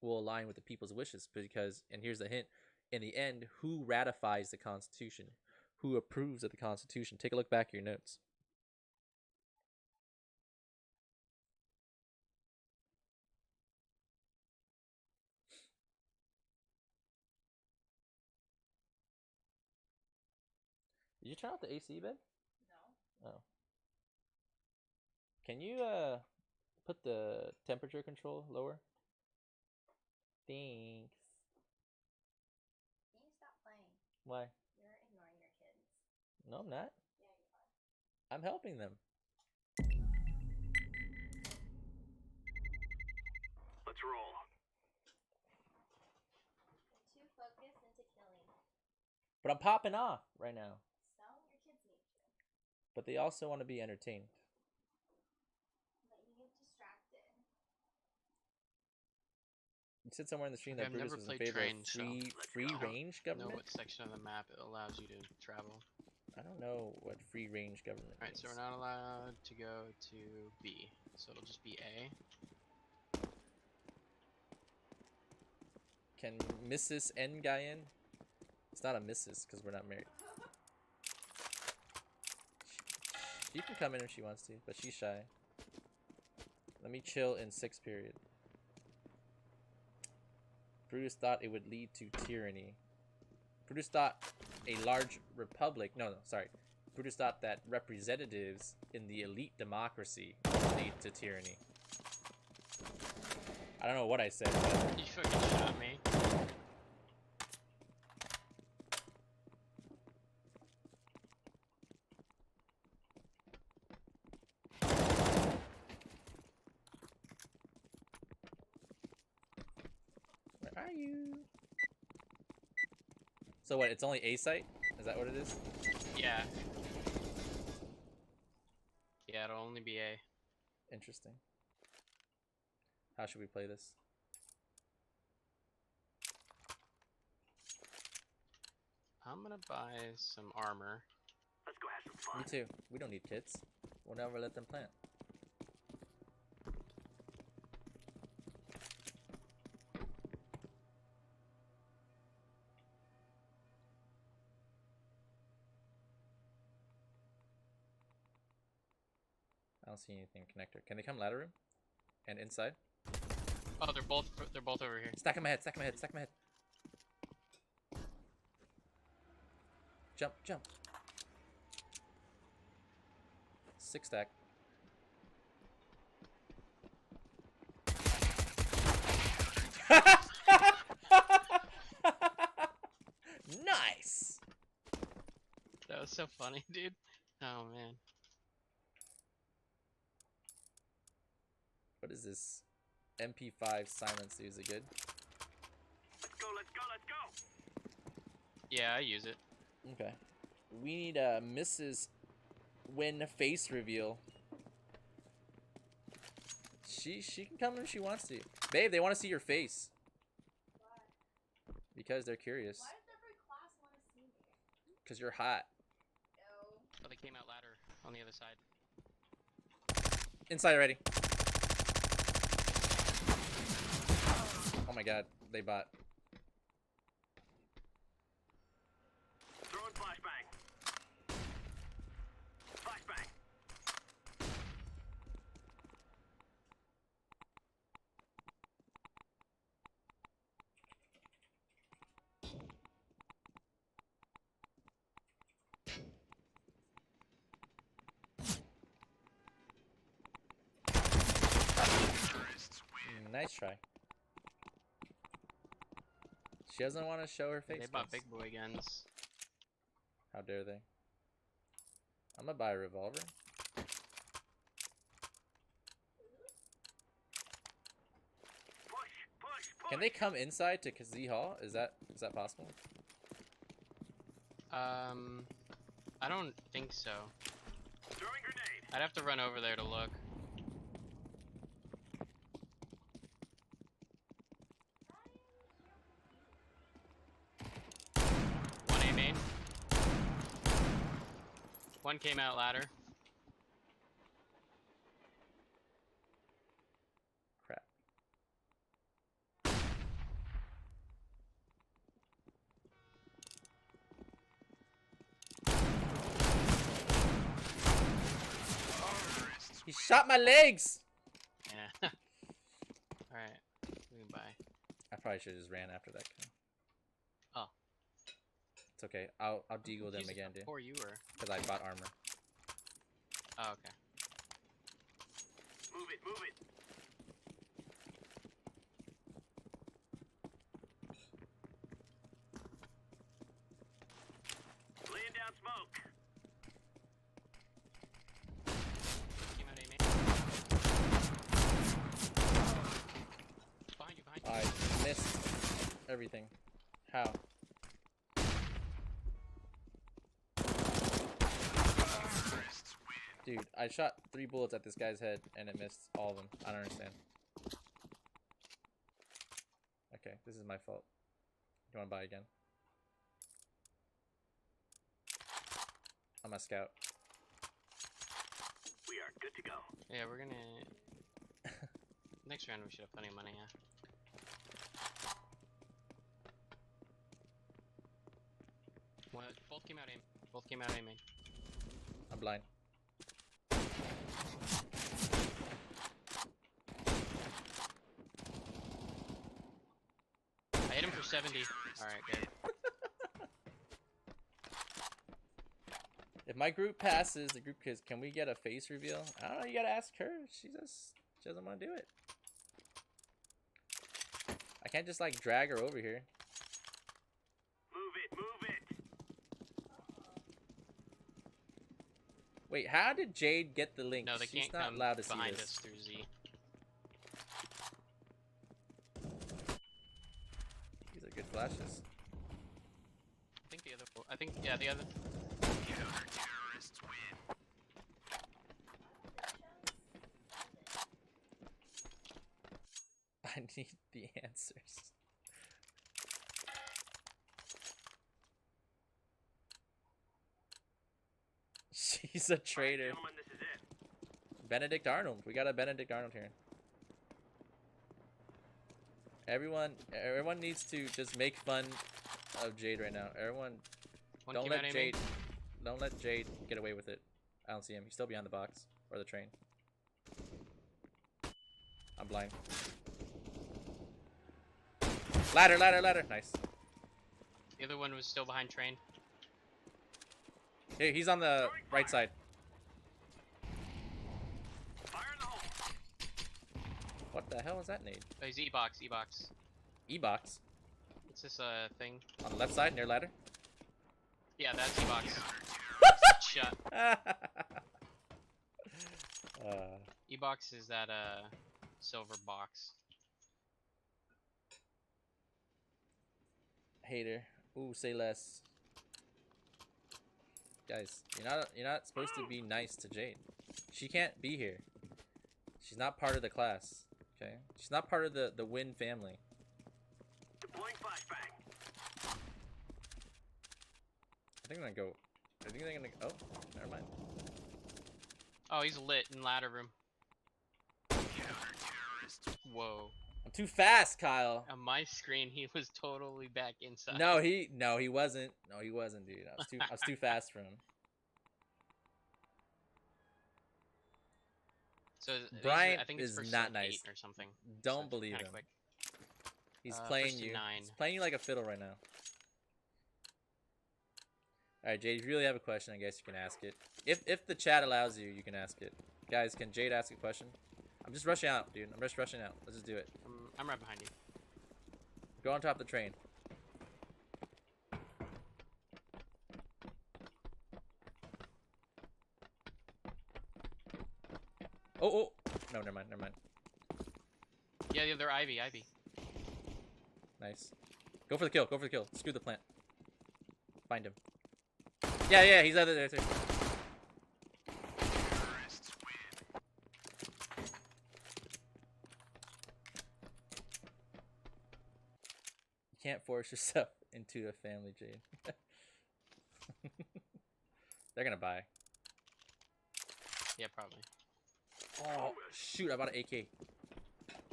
will align with the people's wishes. Because, and here's the hint, in the end, who ratifies the Constitution? Who approves of the Constitution? Take a look back at your notes. Did you turn off the AC, Ben? No. Oh. Can you put the temperature control lower? Thanks. Can you stop playing? Why? You're ignoring your kids. No, I'm not. Yeah, you are. I'm helping them. Let's roll. You're too focused into killing. But I'm popping off right now. So, your kids need you. but they also want to be entertained. But you get distracted. You said somewhere in the stream Okay, that I've Brutus never was in played favor train, of so free go. range know government. what section of the map it allows you to travel. I don't know what free range government Alright, so means. we're not allowed to go to B, so it'll just be A. Can Mrs. N guy in? It's not a Mrs. because we're not married. She can come in if she wants to, but she's shy. Let me chill in 6th period. Brutus thought it would lead to tyranny. Brutus thought a large republic... No, sorry. Brutus thought that representatives in the elite democracy would lead to tyranny. I don't know what I said, but... You fucking shot me. Where are you? So what, it's only A site? Is that what it is? Yeah. Yeah, it'll only be A. Interesting. How should we play this? I'm gonna buy some armor. Let's go have some fun. Me too. We don't need kits. We'll never let them plant. I don't see anything connector. Can they come ladder room? And inside? Oh, they're both over here. Stack them ahead, stack them ahead, stack them ahead. Jump, jump. 6 stack. Nice! That was so funny, dude. Oh man. What is this? MP5 silence, is it good? Let's go, let's go, let's go. Yeah, I use it. Okay. We need a Mrs. Win face reveal. She can come if she wants to. Babe, they want to see your face. Why? Because they're curious. Why does every class want to see me? Because you're hot. No. Oh, they came out ladder on the other side. Inside already. Oh my god, they bought. Throwing flashbang. Flashbang. Nice try. She doesn't want to show her face. They bought guys. big boy guns. How dare they? I'm gonna buy a revolver. Push. Can they come inside to Kazee Hall? Is that possible? I don't think so. Throwing grenade. I'd have to run over there to look. One A main. One came out ladder. Crap. He shot my legs! Yeah. Alright. We can buy. I probably should have just ran after that kill. Oh. It's okay. I'll deagle them Use it again, dude. before you were. Because I bought armor. Oh, okay. Move it, move it. Laying down smoke. Came out A main. Behind you, behind you. I missed everything. How? Dude, I shot 3 bullets at this guy's head and it missed all of them. I don't understand. Okay, this is my fault. You wanna buy again? I'm a scout. We are good to go. Yeah, we're gonna. Next round we should have plenty of money. Yeah. What? Both came out aim. Both came out aiming. I'm blind. I hit him for 70. All right, good. If my group passes, the group kids, can we get a face reveal? I don't know, you gotta ask her. She doesn't want to do it. I can't just like drag her over here. Move it, move it. Wait, how did Jade get the link? No, they She's can't not come allowed to see behind this. us through Z. These are good flashes. I think the other. I think yeah, the other. Counter-terrorists win. I need the answers. She's a traitor. Gentlemen, this is it. Benedict Arnold. We got a Benedict Arnold here. Everyone needs to just make fun of Jade right now. Everyone, One don't came let out aiming. Jade, don't let Jade get away with it. I don't see him. He's still behind the box or the train. I'm blind. Ladder, ladder, ladder. Nice. The other one was still behind train. Hey, he's on the right side. Fire in the hole. What the hell is that nade? Oh, he's E-box, E-box. E-box It's this thing. on the left side near ladder. Yeah, that's E-box. Shut. E-box is that silver box. Hater. Ooh, say less. Guys, you're not supposed to be nice to Jade. She can't be here. She's not part of the class. Okay? She's not part of the Win family. Deploying flashbang. I think they're gonna go. I think they're gonna. Oh, never mind. Oh, he's lit in ladder room. Counter-terrorists. Whoa. I'm too fast, Kyle. On my screen, he was totally back inside. No, he wasn't. No, he wasn't, dude. I was too fast for him. So these are- Bryant I think it's is first not to nice. 8 or something. Don't it's believe kinda him. quick. He's First playing to you. 9. He's playing you like a fiddle right now. All right, Jade. If you really have a question, I guess you can ask it. If the chat allows you, you can ask it. Guys, can Jade ask a question? I'm just rushing out, dude. I'm just rushing out. Let's just do it. I'm right behind you. Go on top of the train. Oh. No, never mind. Yeah, they're Ivy. Nice. Go for the kill. Screw the plant. Find him. Yeah, he's out there too. Terrorists win. You can't force yourself into a family, Jade. They're gonna buy. Yeah, probably. Oh, shoot. I bought an AK.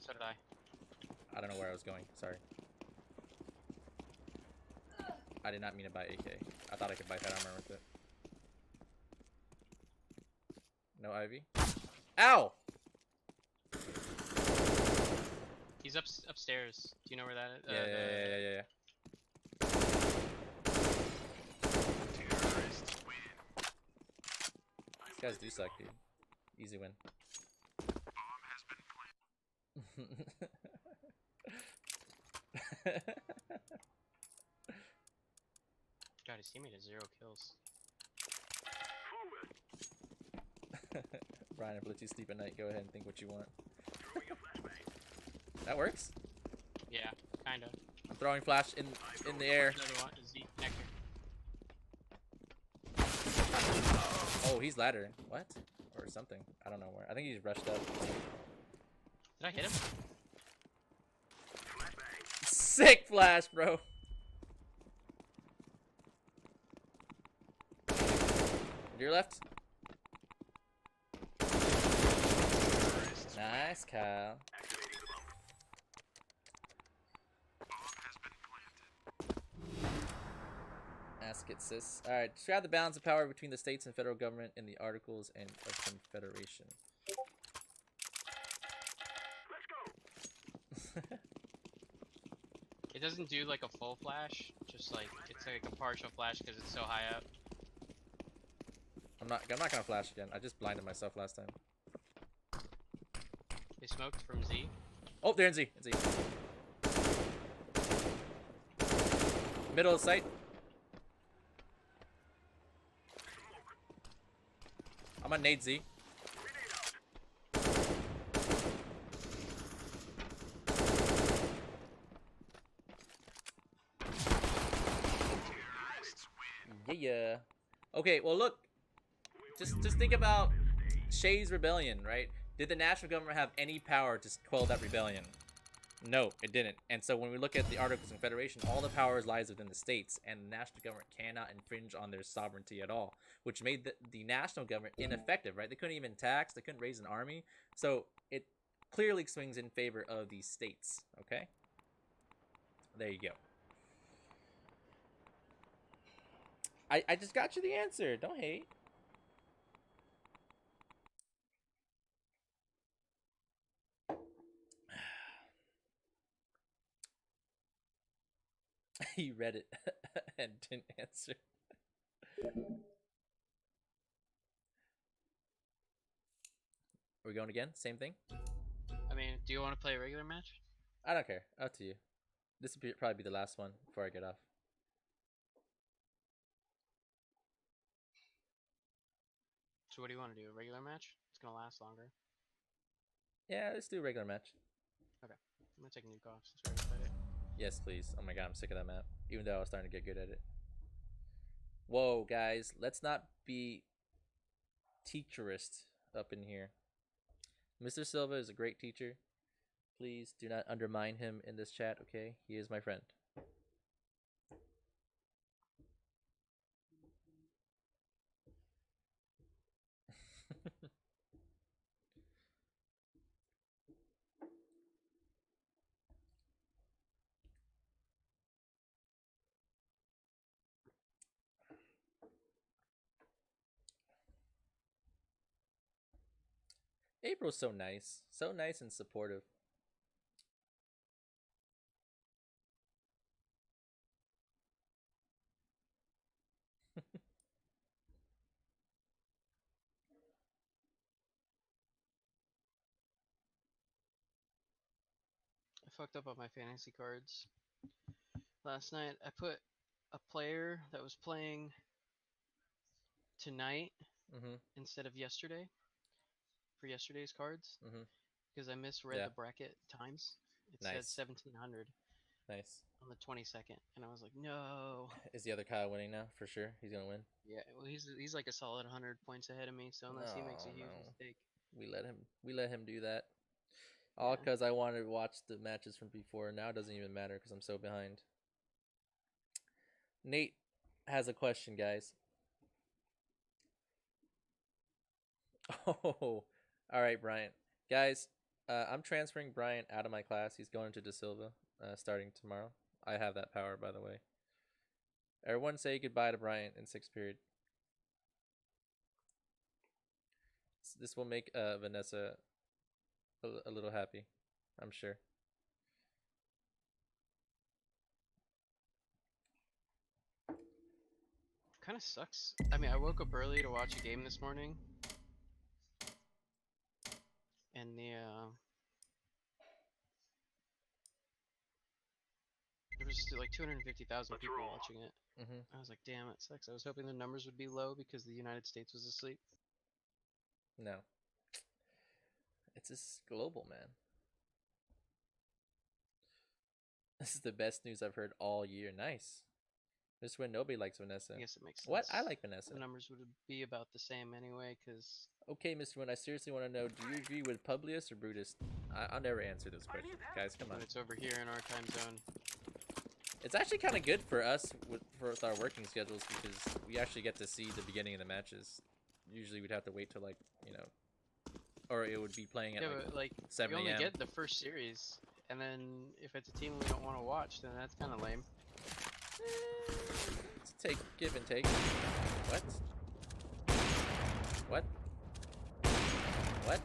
So did I. I don't know where I was going. Sorry. I did not mean to buy AK. I thought I could buy head armor with it. No Ivy. Ow! He's upstairs. Do you know where that is? Yeah. Terrorists win. These guys do suck, dude. Easy win. Bomb has been planted. God, his teammate has 0 kills. Forward. Brian, if it lets you sleep at night, go ahead and think what you want. Throwing a flashbang. That works. Yeah, kinda. I'm throwing flash in the air. Another one. Z connector. Oh, he's ladder. What? Or something. I don't know where. I think he's rushed up. Did I hit him? Sick flash, bro. Your left. Nice, Kyle. Ask it, sis. Alright, describe the balance of power between the states and federal government in the Articles and of Confederation. It doesn't do like a full flash, just like it's like a partial flash because it's so high up. I'm not gonna flash again. I just blinded myself last time. They smoked from Z. Oh, they're in Z. In Z. Middle of sight. I'm on nade Z. Yeah. Okay, well look. Just think about Shays' rebellion, right? Did the national government have any power to quell that rebellion? No, it didn't. And so when we look at the Articles of Confederation, all the powers lies within the states, and the national government cannot infringe on their sovereignty at all, which made the national government ineffective, right? They couldn't even tax, they couldn't raise an army, so it clearly swings in favor of these states, okay? There you go. I just got you the answer, don't hate. He read it and didn't answer. Are we going again? Same thing? I mean, do you want to play a regular match? I don't care. Up to you. This will probably be the last one before I get off. So what do you want to do? A regular match? It's gonna last longer. Yeah, let's do a regular match. Okay. I'm gonna take a nuke off since we already played it. Yes, please. Oh my god, I'm sick of that map. Even though I was starting to get good at it. Whoa, guys. Let's not be teacherist up in here. Mr. Silva is a great teacher. Please do not undermine him in this chat, okay? He is my friend. April's so nice. So nice and supportive. I fucked up on my fantasy cards. Last night I put a player that was playing tonight Mm-hmm. instead of yesterday for yesterday's cards Mm-hmm. because I misread Yeah. the bracket times. It Nice. said 1700 Nice. on the 22nd, and I was like, no. Is the other Kyle winning now? For sure. He's gonna win. Yeah, well, he's like a solid 100 points ahead of me. So unless he makes a No, huge no. mistake, We let him do that. All Yeah. because I wanted to watch the matches from before. Now it doesn't even matter because I'm so behind. Nate has a question, guys. Oh, all right, Bryant. Guys, I'm transferring Bryant out of my class. He's going to De Silva starting tomorrow. I have that power, by the way. Everyone say goodbye to Bryant in 6th period. This will make Vanessa a little happy, I'm sure. kind of sucks. I mean, I woke up early to watch a game this morning, and there was like 250,000 people watching it. Mm-hmm. I was like, damn, it sucks. I was hoping the numbers would be low because the United States was asleep. No. It's just global, man. This is the best news I've heard all year. Nice. Miss Win, nobody likes Vanessa. I guess it makes sense. What? I like Vanessa. The numbers would be about the same anyway, because Okay, Mr. Win, I seriously want to know, do you agree with Publius or Brutus? I'll never answer this question. Guys, come on. it's over here in our time zone. It's actually kind of good for us with our working schedules because we actually get to see the beginning of the matches. Usually we'd have to wait till like, you know, or it would be playing at Yeah, like but like 7 we only a.m. get the first series, and then if it's a team we don't want to watch, then that's kind of lame. It's take give and take. What? What? What?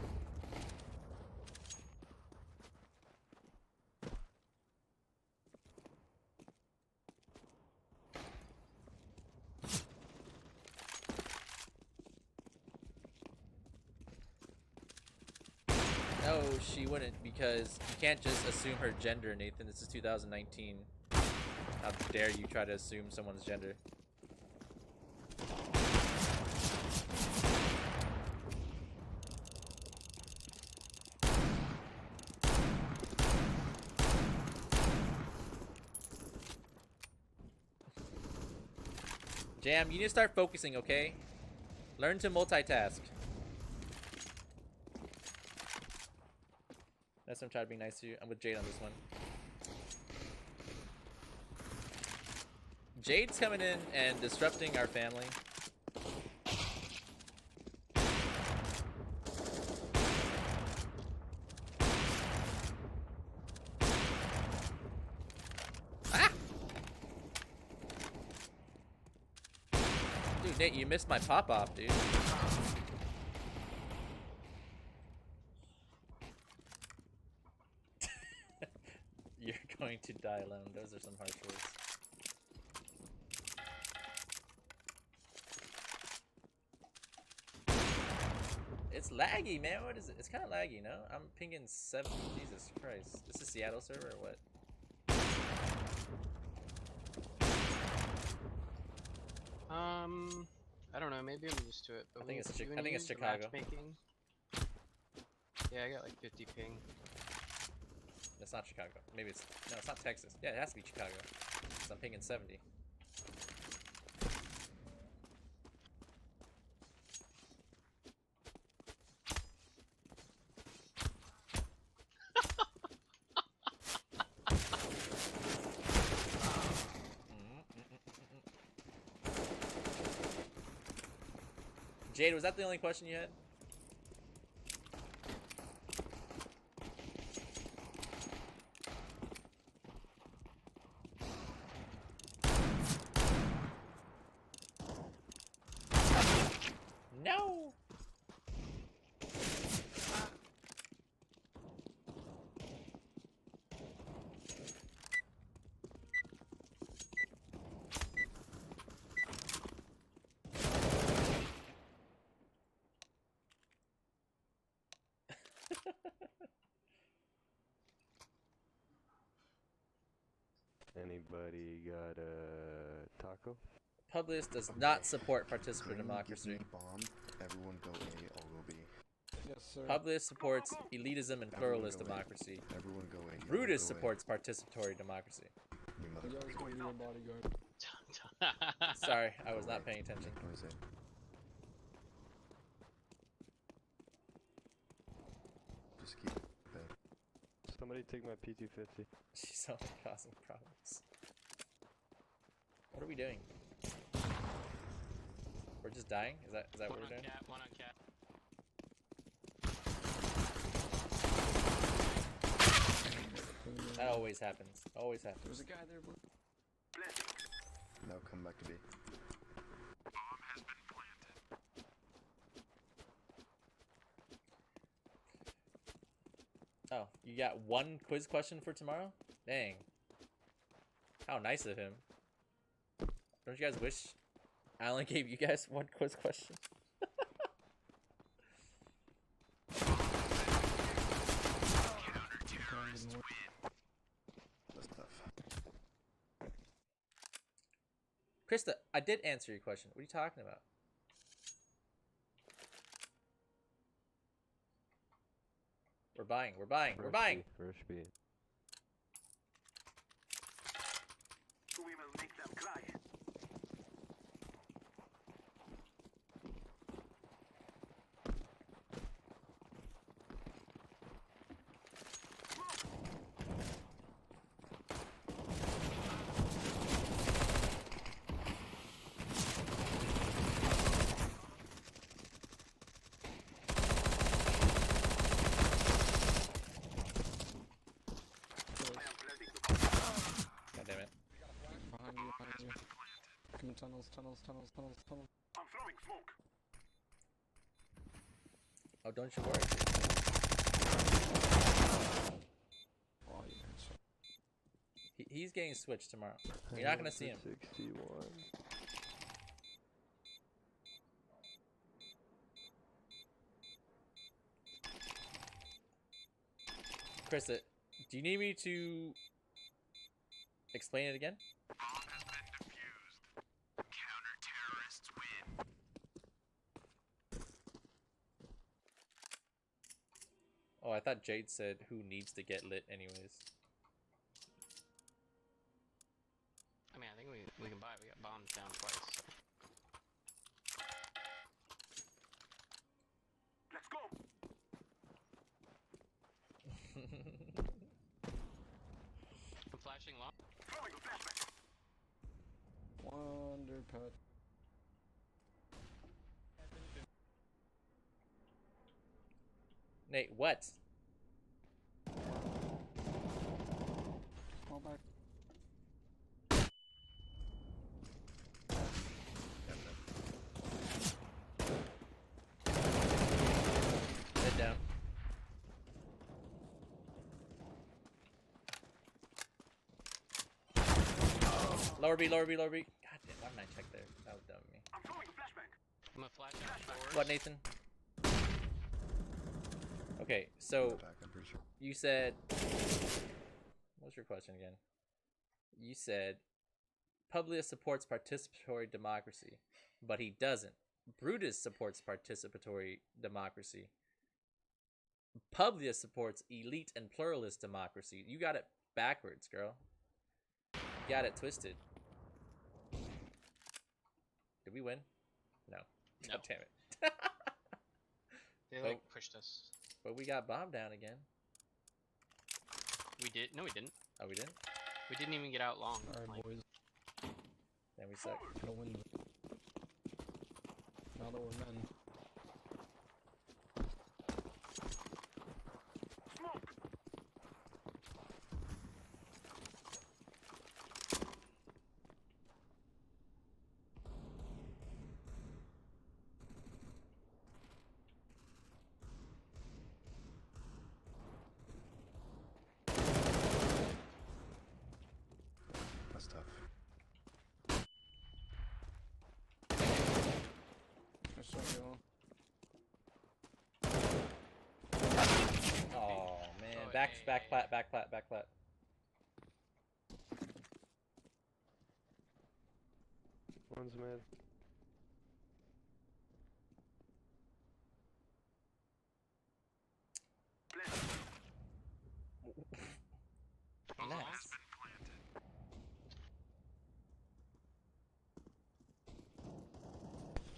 No, she wouldn't, because you can't just assume her gender, Nathan. This is 2019. How dare you try to assume someone's gender? Jam, you need to start focusing, okay? Learn to multitask. That's what I'm trying to be nice to you. I'm with Jade on this one. Jade's coming in and disrupting our family. Ah! Dude, Nate, you missed my pop-off, dude. You're going to die alone. Those are some harsh words. It's laggy, man. What is it? It's kind of laggy, no? I'm pinging 7. Jesus Christ. This is Seattle server or what? I don't know. Maybe I'm used to it. But I think it's when I think you it's use the Chicago. matchmaking- Yeah, I got like 50 ping. That's not Chicago. Maybe it's... No, it's not Texas. Yeah, it has to be Chicago. So I'm pinging 70. Jade, was that the only question you had? No! Anybody got a taco? Publius does not support participatory democracy. Bomb. Everyone go A, I'll go B. Yes, sir. Publius supports elitism and pluralist democracy. Everyone go A. Brutus supports participatory democracy. You I was going to be a bodyguard. Sorry, I was not paying attention. What is it? Just keep it there. Somebody take my P250. She's only causing problems. What are we doing? We're just dying? Is that what we're doing? Cat, one on cat. That always happens. Always happens. There's a guy there, blue. Now come back to B. Oh, you got one quiz question for tomorrow? Dang. How nice of him. Don't you guys wish Alan gave you guys one quiz question? That's tough. Krista, I did answer your question. What are you talking about? We're buying. We're buying. We're buying. Rush B. We will make them cry. tunnels, tunnels, tunnels, tunnels. I'm throwing smoke. Oh, don't you worry. Oh, you headshot. He's getting switched tomorrow. You're not gonna see him. 61. Chris, do you need me to explain it again? Bomb has been defused. Counter-terrorists win. Oh, I thought Jade said who needs to get lit anyways. I mean, I think we can buy it. We got bombs down twice. So. Let's go. I'm flashing long. Throwing a flashback. Wonder pet. Nate, what? Fall back. Head down. Lower B, lower B, lower B. God damn, why didn't I check there? That was dumb of me. I'm throwing a flashback. I'm gonna flash out doors. What, Nathan? Okay, so Back, I'm pretty sure. you said. What was your question again? You said Publius supports participatory democracy, but he doesn't. Brutus supports participatory democracy. Publius supports elite and pluralist democracy. You got it backwards, girl. You got it twisted. Did we win? No. No. God damn it. They like pushed us. But we got bombed down again. We did. No, we didn't. Oh, we didn't? We didn't even get out long. Alright, Like, boys. Then we suck. Gotta win. Now that we're men. Smoke. That's tough. I saw you all. Oh man, Oh, back hey, back hey. plat, back plat, back plat. One's mid. bombs Nice. long.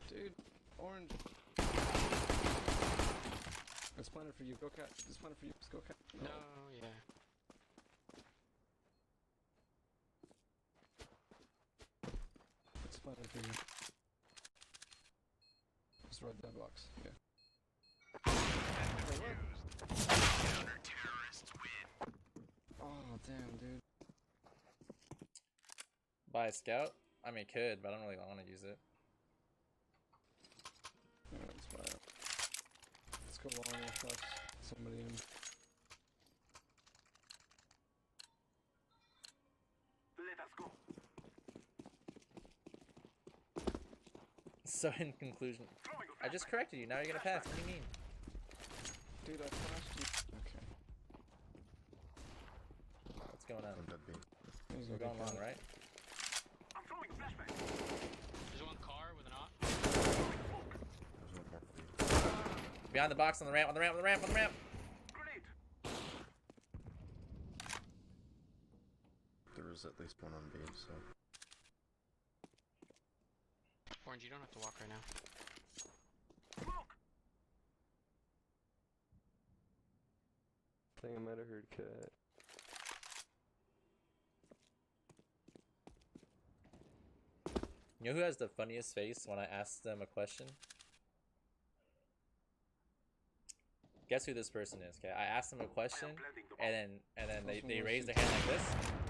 Dude, orange. It's planted for you. Go cat. It's planted for you. Just go cat. No, yeah. It's planted for you. Just right that box. Yeah. Counter-terrorists win. Oh damn, dude. Buy a scout? I mean, could, but I don't really want to use it. Yeah, let's buy it. Let's go long with us. Somebody in. Let us go. So in conclusion, Throwing a I just corrected you. Now you're gonna pass. What do you mean? Dude, I flashed you. Okay. What's going on? Don't dead beat. He's We're gonna going be long, fine. right? I'm throwing a flashback. There's one car with an op. There's no car for you. Behind the box, on the ramp, on the ramp, on the ramp, on the ramp. Grenade. There was at least one on B, so. Orange, you don't have to walk right now. Smoke. I think I might have heard cat. You know who has the funniest face when I ask them a question? Guess who this person is? Okay, I ask them a question, and then they raise their hand like this,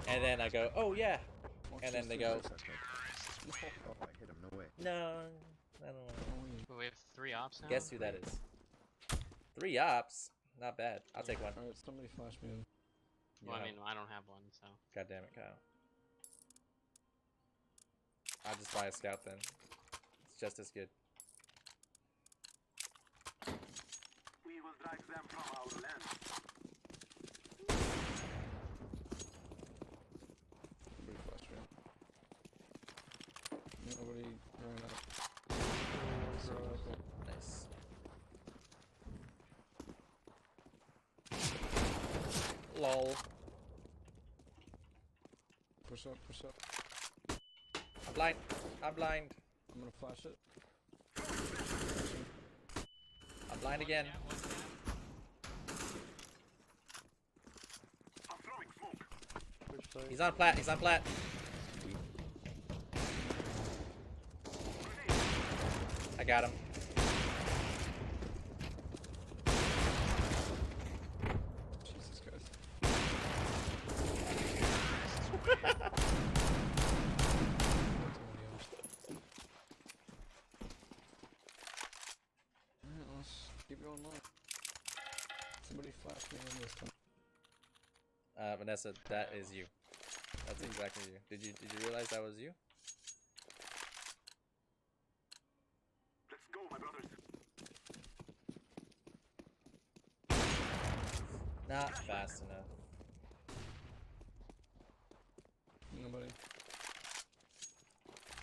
and then I go, oh yeah, and then they go, Oh, I hit him. No No, I don't know. But we have 3 ops now. Guess who that is? 3 ops. Not bad. I'll take one. Alright, somebody flash me in. Well, You I have- mean, I don't have one, so. God damn it, Kyle. I'll just buy a scout then. It's just as good. We will drive them from our land. Somebody flash me in. Nobody ran up. Nice. Lol. Push up, push up. I'm blind. I'm blind. I'm gonna flash it. I'm blind again. I'm throwing smoke. Which side? He's on plat. He's on plat. I got him. Jesus Christ. Alright, let's keep going long. Somebody flash me in this time. Vanessa, that is you. That's exactly you. Did you realize that was you? Let's go, my brothers. Not fast enough. Nobody.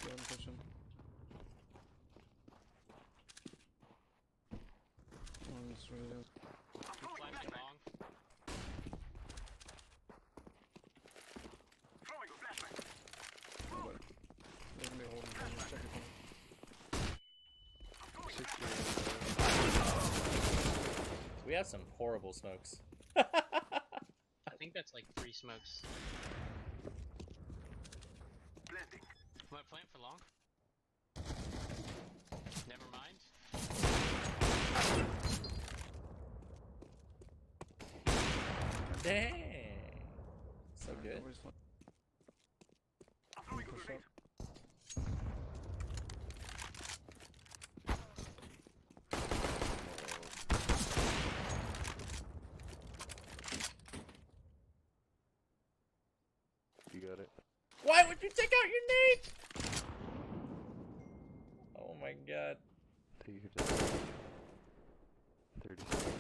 Go and push him. I'm just ready to... Flashing long. Throwing a flashbang. Nobody. They're gonna be holding him. Check your phone. We have some horrible smokes. I think that's like 3 smokes. Planting. What, plant for long? Never mind. Dang. So good. Nobody's flash. I'm throwing a Push grenade. up. You got it. Why would you take out your nade? Oh my god. Take your time. 30 seconds.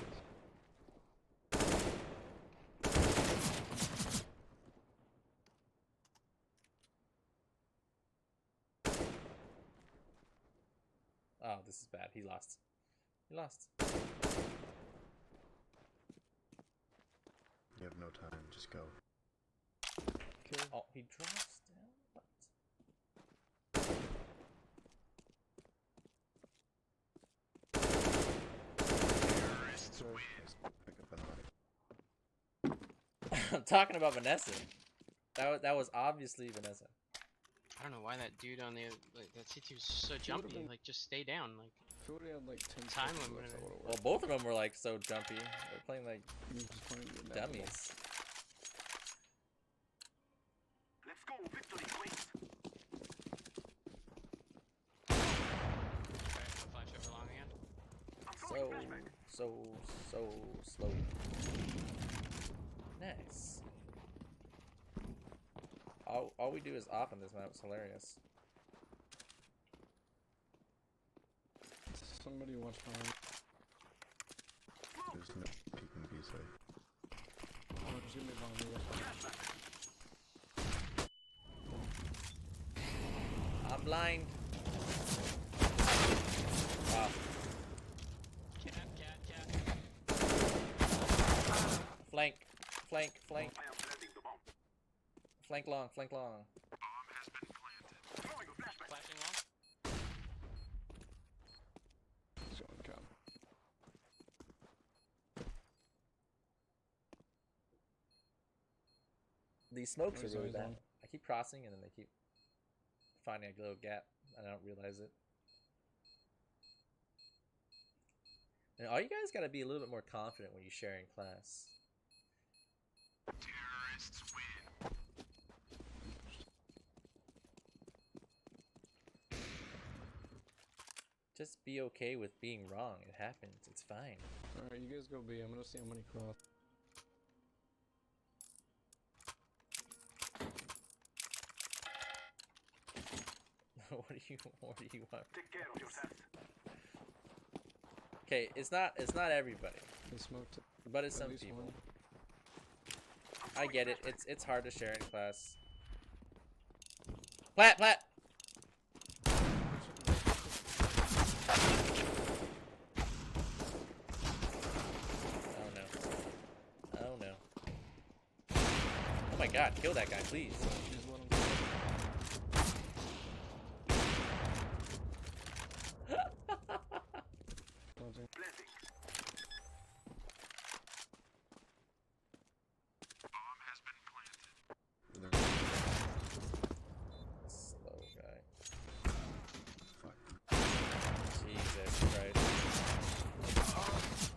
Oh, this is bad. He lost. He lost. You have no time. Just go. Oh, he drops down? What? Pick up an eye. I'm talking about Vanessa. That was obviously Vanessa. I don't know why that dude on the like that C2 is so would've jumpy. been- Like, just stay down. Like, If we would've had like 10 Time seconds limit. left, that would've Well, worked. both of them were like so jumpy. They're playing like You just playing the inevitable. dummies. Let's go, victory queens. okay, I'll flash over long again. I'm throwing So, flashbang. so slow. Nice. All we do is op on this map. It's hilarious. Somebody watch behind. There's no keeping B safe. Oh, there's gonna be behind me. Watch behind. I'm blind. Wow. Cat. Flank. Flank. I am planting the bomb. Flank long. Bomb has been planted. Throwing a flashbang. Flashing long. He's going to come. These smokes are There's really always bad. one. I keep crossing and then they keep finding a little gap and I don't realize it. And all you guys gotta be a little bit more confident when you share in class. Terrorists win. Just be okay with being wrong. It happens. It's fine. Alright, you guys go B. I'm gonna see how many cross. What do you want? Take care of yourselves. Okay, it's not everybody, They smoked it. but it's At some least people. one. I get it. It's hard to share in class. Plat. Oh no. Oh no. Oh my god, kill that guy, please. She's one of them. Planting. Blessing. They're- Slow guy. Fuck. Jesus Christ.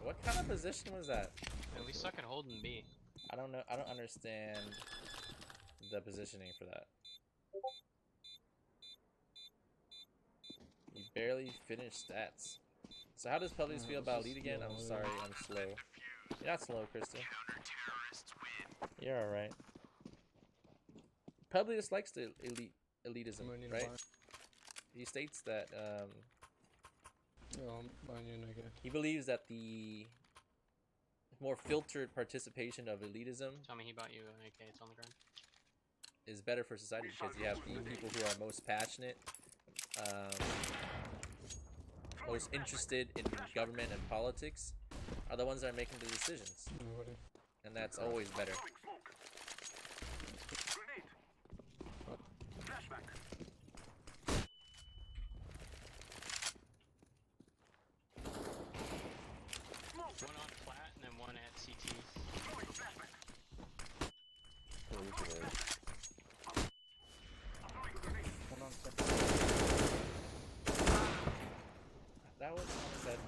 What kind of position was that? At least suck at holding B. I don't know. I don't understand the positioning for that. You barely finished stats. So how does Publius feel about Elite again? I'm sorry, I'm slow. You're not slow, Krista. You're alright. Publius likes the elitism, I'm gonna need a right? buy. He states that Yeah, I'm buying you an AK. he believes that the more filtered participation of elitism Tell me he bought you an AK. It's on the ground. is better for society because you have the people who are most passionate, most interested in government and politics are the ones that are making the decisions, Nobody. and that's always better. Throwing smoke. Grenade. Flashback. One on flat and then one at CT. Throwing flashback. Oh, look at that. I'm throwing a grenade. One on second. That was almost said.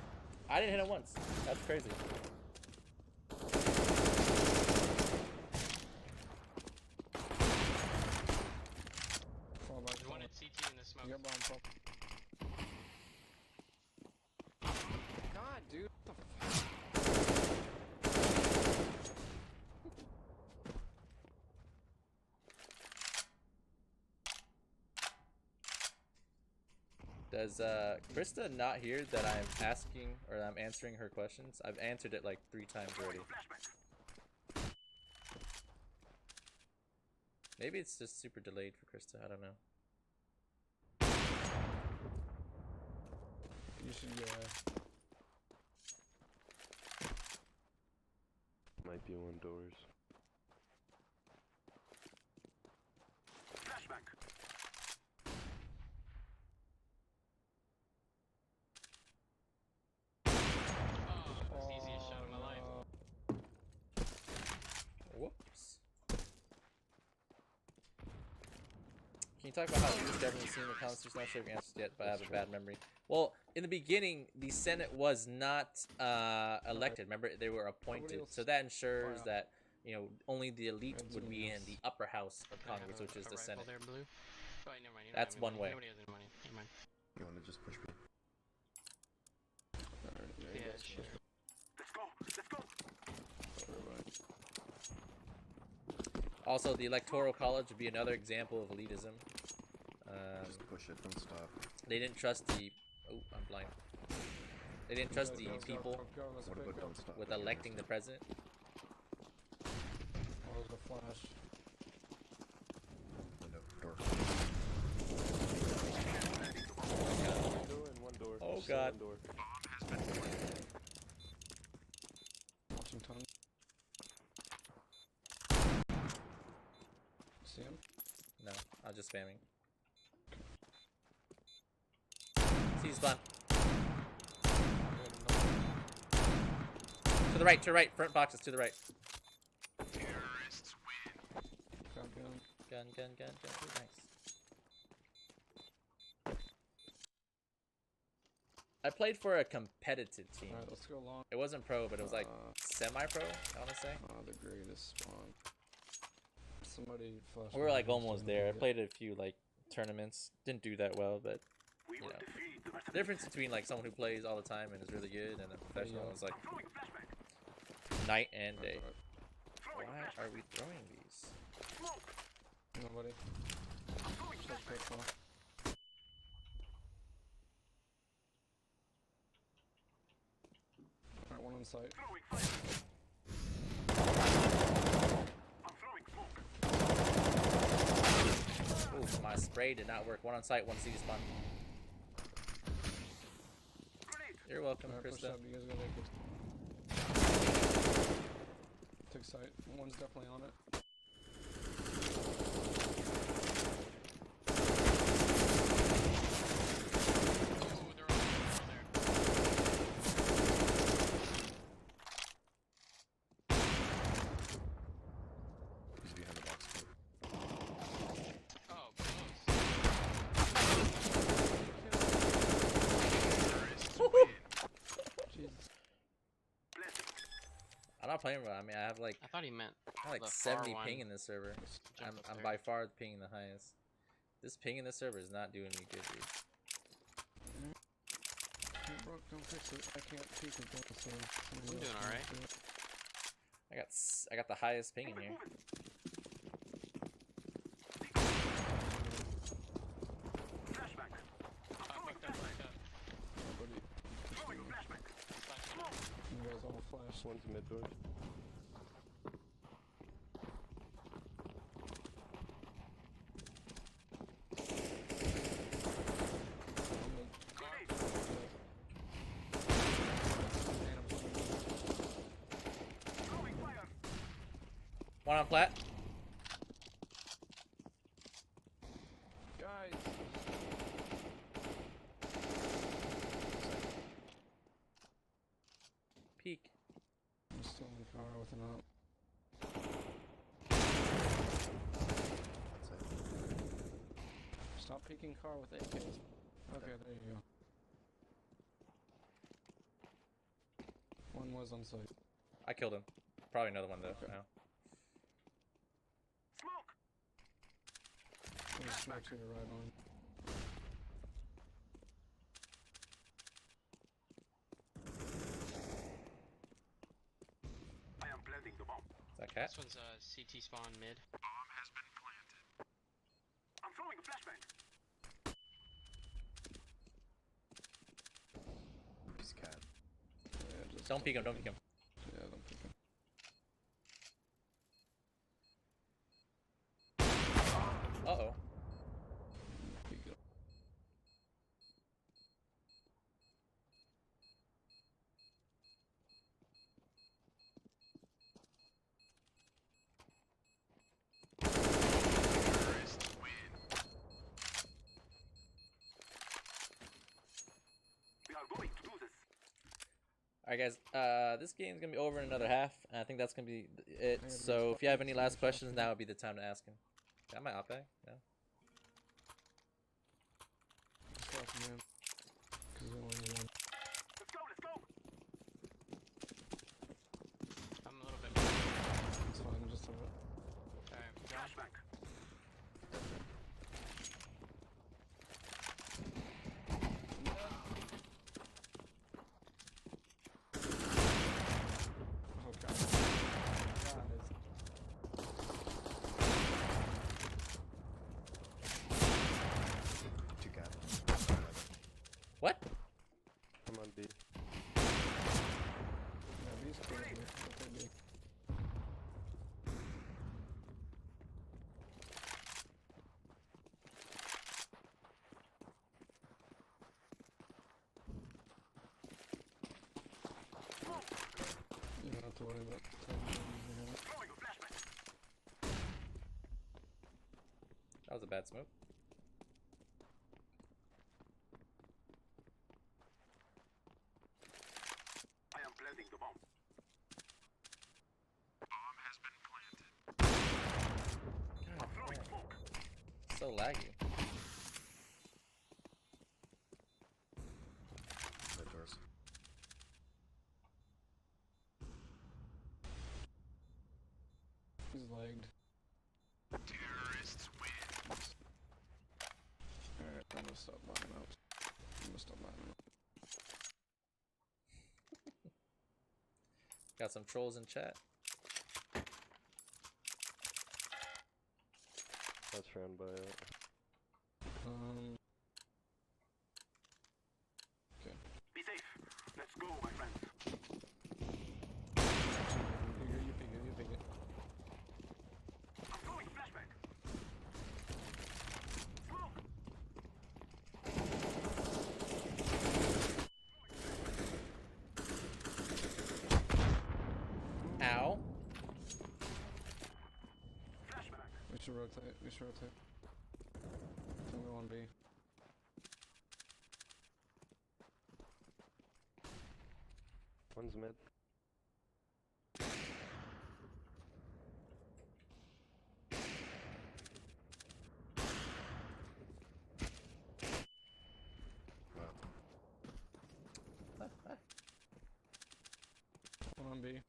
I didn't hit him once. That's crazy. Fall back. There's one at CT in the smoke. You got bomb pop. God, dude. What the fuck? Does Krista not hear that I'm asking or I'm answering her questions? I've answered it like 3 times already. Flashback. Maybe it's just super delayed for Krista. I don't know. You should go A. Might be one doors. Flashback. Oh, that was the easiest shot of my life. Whoops. Can you talk about how the government seen the Constitution? Not sure if you answered yet, but I have a bad memory. Well, in the beginning, the Senate was not elected. Remember, they were appointed. So that ensures that, you know, only the elite would be in the upper house of Can I have Congress, a- which is a the rifle Senate. There, blue. Oh, wait, never mind. You don't That's have any one money. way. Nobody has any money. Never mind. You wanna just push me? Alright, yeah, Yeah, that's sure. Let's go. Let's go. Also, the Electoral College would be another example of elitism. Just push it, don't stop. They didn't trust the... Oh, I'm blind. They didn't trust the people What about don't stop? with electing the president. Oh, there's a flash. Window, door. Window and one door. Oh, Still God. one door. Watching ton. See him? No, I was just spamming. See, spawn. To the right, front boxes to the right. Got gun. Gun. Nice. I played for a competitive team. Alright, let's go long. It wasn't pro, but it was like semi-pro, I want to say. The greatest spawn. Somebody flash. We were like almost there. I played a few like tournaments. Didn't do that well, but We you will know. defeat the The difference between like someone who plays all the time and is really good and a professional is like night and day. Why are we throwing these? Nobody. Check pistol. Alright, one on site. Ooh, my spray did not work. One on site, one CD spawn. You're welcome, Alright, push Krista. up, you guys gotta make it. Took sight. One's definitely on it. He's behind the box. Oh, close. Jesus. I'm not playing well. I mean, I have like I thought he meant I have like the far 70 one. ping in this server. Jump I'm up there. by far pinging the highest. This ping in this server is not doing me good, dude. It broke, don't fix it. I can't peek it though, so... I'm doing alright. I got the highest ping in here. You guys all flash. One's mid doors. One on plat. Guys! Peek. I'm still in the car with an op. That's it. Stop peeking car with AKs. Okay, there you go. One was on site. I killed him. Probably another one though. Okay. Now. There's smoke to your right on. Is that cat? This one's CT spawn mid. He's cat. Yeah, just Don't peek him. Don't peek him. Yeah, don't peek him. Uh-oh. Peek it. Alright guys, this game's gonna be over in another half, and I think that's gonna be it. Yeah, So if you have any last finish off questions, here. now would be the time to ask him. Got my op bag? No? Just left him in. Because we only need one. I'm a little bit. It's fine, just throw it. Alright, John. Oh god. Guys. Two cat. What? Come on, B. Yeah, these cool. What they do. You don't have to worry about That was a bad smoke. God, damn. So laggy. Mid doors. He's lagged. Alright, I'm gonna stop buying out. I'm gonna stop that. Got some trolls in chat. That's round by Okay. Be safe. Let's go, my friends. You pick it. I'm throwing flashback. Smoke. Ow. Flashback. We should rotate. Tango on B. one's mid. One on B.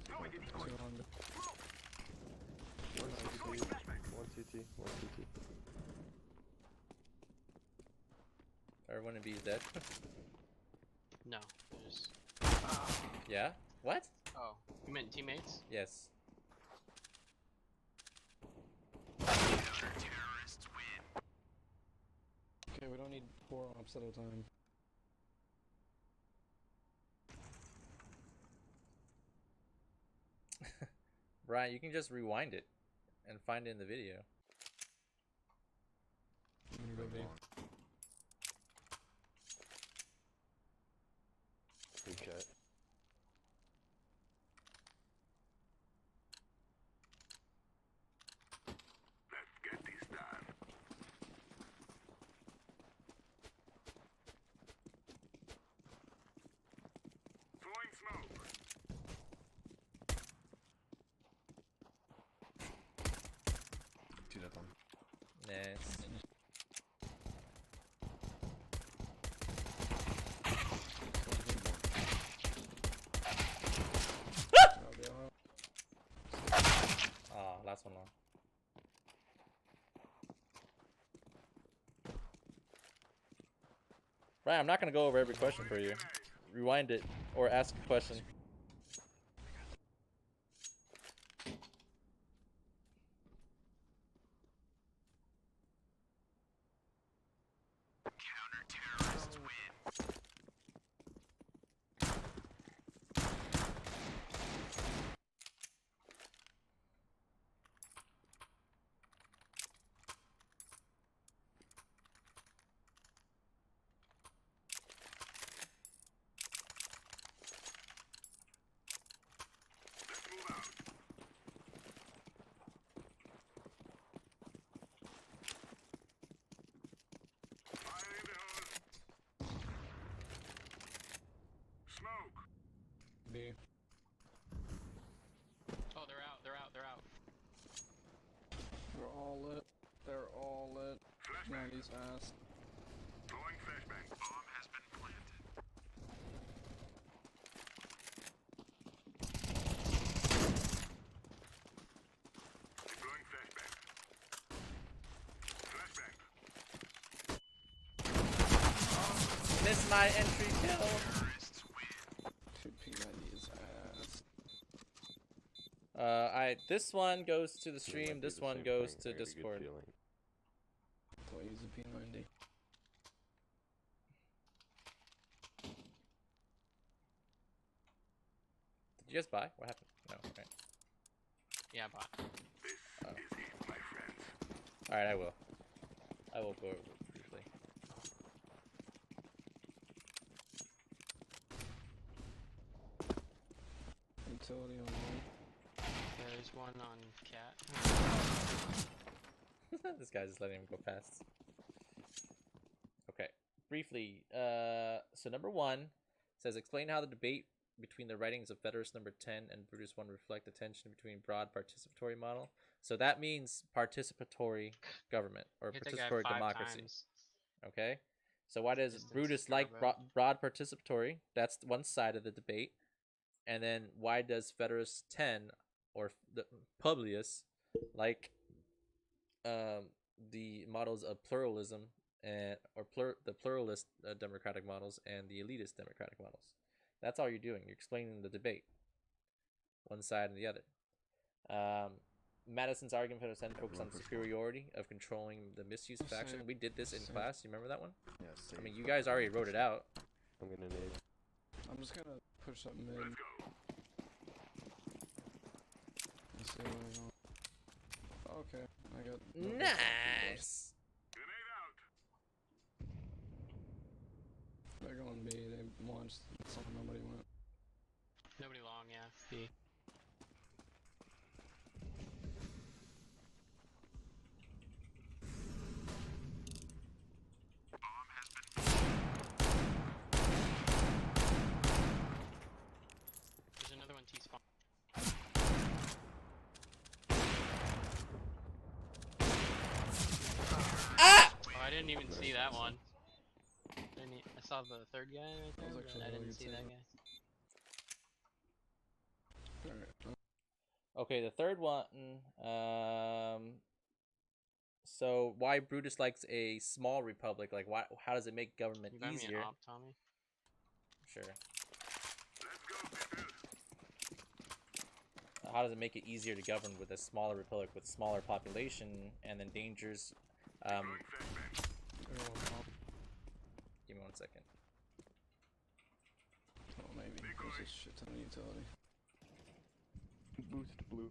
Throwing it. Two on B. One CT, one CT, one CT. Everyone in B is dead. No, there's. Yeah? What? Oh, you meant teammates? Yes. Okay, we don't need 4 ops at a time. Brian, you can just rewind it and find it in the video. I'm gonna go B. Good cut. Let's get this done. Throwing smoke. Two dead one. Nice. Ah, last one long. Brian, I'm not gonna go over every question for you. Rewind it or ask a question. Let's move out. Fire in the hole. Smoke. B. Oh, they're out. They're all lit. Flashbang. 90s ass. Throwing flashbang. Bomb has been planted. Deploying flashbang. Flashbang. Miss my entry kill. 2 P90s ass. This one goes to the Might stream. be This the one same goes thing, to I got a good Discord. feeling. So I use a P90. Did you guys buy? What happened? No. Okay. Yeah, bot. This is it, my friends. All right, I will. I will go over it briefly. Utility on There's one on cat. This guy's just letting him go past. Okay, briefly. So number 1 says explain how the debate between the writings of Federalist number 10 and Brutus 1 reflect the tension between broad participatory model. So that means participatory government or Hit that guy participatory 5 democracy. times. Okay, so why does Distance Brutus like turbo. broad participatory? That's one side of the debate. And then why does Federalist 10 or the Publius like the models of pluralism and the pluralist democratic models and the elitist democratic models. That's all you're doing. You're explaining the debate, one side and the other. Madison's argument for the focus on superiority of controlling the misuse faction. We did this in class. You remember that one? Yeah, I mean, you guys already wrote it out. I'm gonna nade. I'm just gonna push up mid. Let's see what I want. Okay, I got. Nice. They're going B. They launched. Something nobody went. Nobody long, yeah. B. There's another one T spawn. Ah! Oh, I didn't even see that one. I saw the third guy right there, was but actually I a really didn't good see that save. guy. Alright. Okay, the third one. So why Brutus likes a small republic? Like, why? How does it make government You got me easier? an op, Tommy. Sure. How does it make it easier to govern with a smaller republic with smaller population and then dangers? They're all top. Give me 1 second. Oh, maybe. There's a shit ton of utility. Boost blue.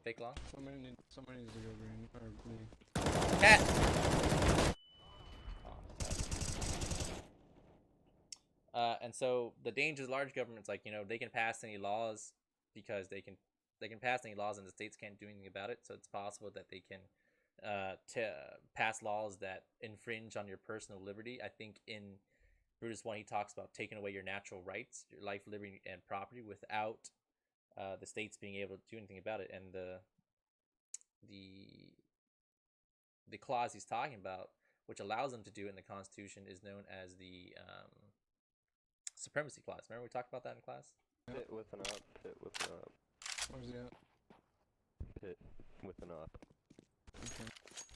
Fake long. Somebody needs to go green. Or me. Cat. And so the dangers of large governments, like, you know, they can pass any laws because they can pass any laws and the states can't do anything about it. So it's possible that they can pass laws that infringe on your personal liberty. I think in Brutus 1 he talks about taking away your natural rights, your life, liberty, and property without the states being able to do anything about it. And the clause he's talking about, which allows them to do it in the Constitution, is known as the supremacy clause. Remember we talked about that in class? Pit with an up. Pit with an up. Where's he at? Pit with an up. Okay.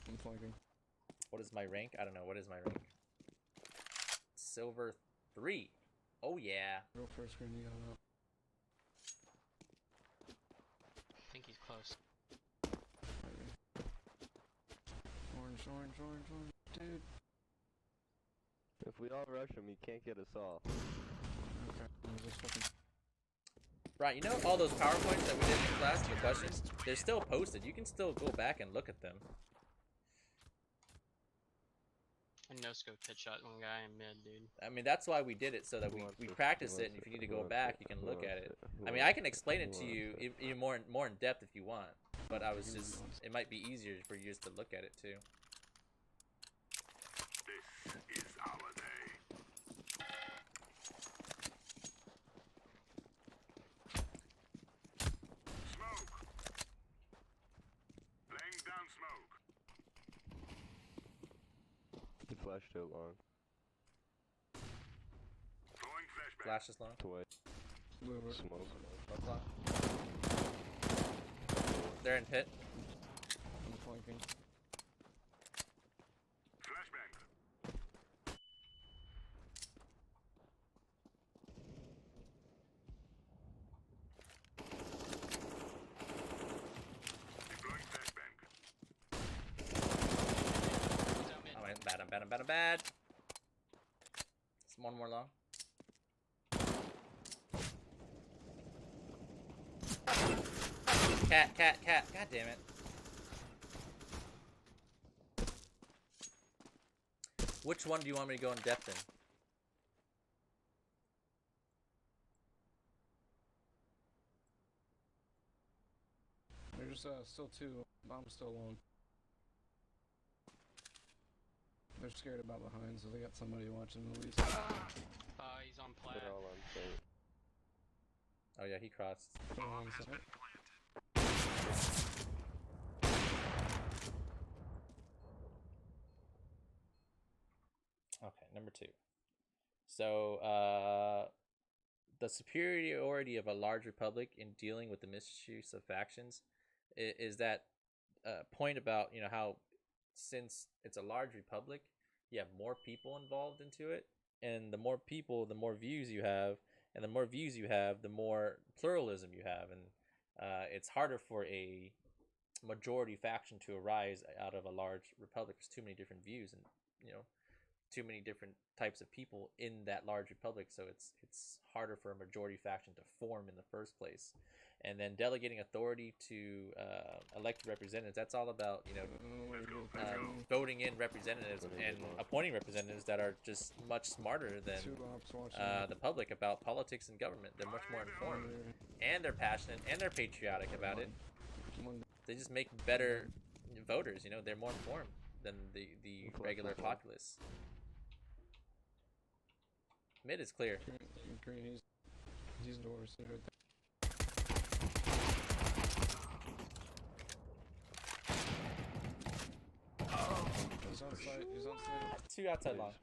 I'm flanking. What is my rank? I don't know. What is my rank? Silver 3. Oh yeah. Go first green, you got it up. I think he's close. Maybe. Orange, dude. If we all rush him, he can't get us off. Okay, I'm just fucking. Right, you know all those PowerPoints that we did in class, the questions? They're still posted. You can still go back and look at them. I no-scoped headshot one guy in mid, dude. I mean, that's why we did it, so that we practice it, and if you need to go back, you can look at it. I mean, I can explain it to you even more in depth if you want, but I was just, it might be easier for you just to look at it too. This is our day. Smoke. Laying down smoke. He flashed out long. Throwing flashbang. Flash is long. Twice. Blue over. Smoke. Both long. They're in pit. I'm flanking. Flashbang. Deploying flashbang. He's out mid. Oh, I'm bad. It's one more long. Cat. God damn it. Which one do you want me to go in depth in? There's still two. Bomb's still long. They're scared about behind, so they got somebody watching movies. He's on plat. They're all on site. Oh yeah, he crossed. They're on site. Okay, number 2. So, the superiority of a large republic in dealing with the misuse of factions is that point about, you know, how since it's a large republic, you have more people involved into it, and the more people, the more views you have, and the more views you have, the more pluralism you have, and it's harder for a majority faction to arise out of a large republic. There's too many different views, and you know, too many different types of people in that large republic, so it's harder for a majority faction to form in the first place. And then delegating authority to elected representatives, that's all about, you know, voting in representatives and appointing representatives that are just much smarter than the public about politics and government. They're much more informed, and they're passionate, and they're patriotic about it. They just make better voters, you know, they're more informed than the regular populace. Mid is clear. Green, he's doors right there. He's on site, he's on site. 2 outside long.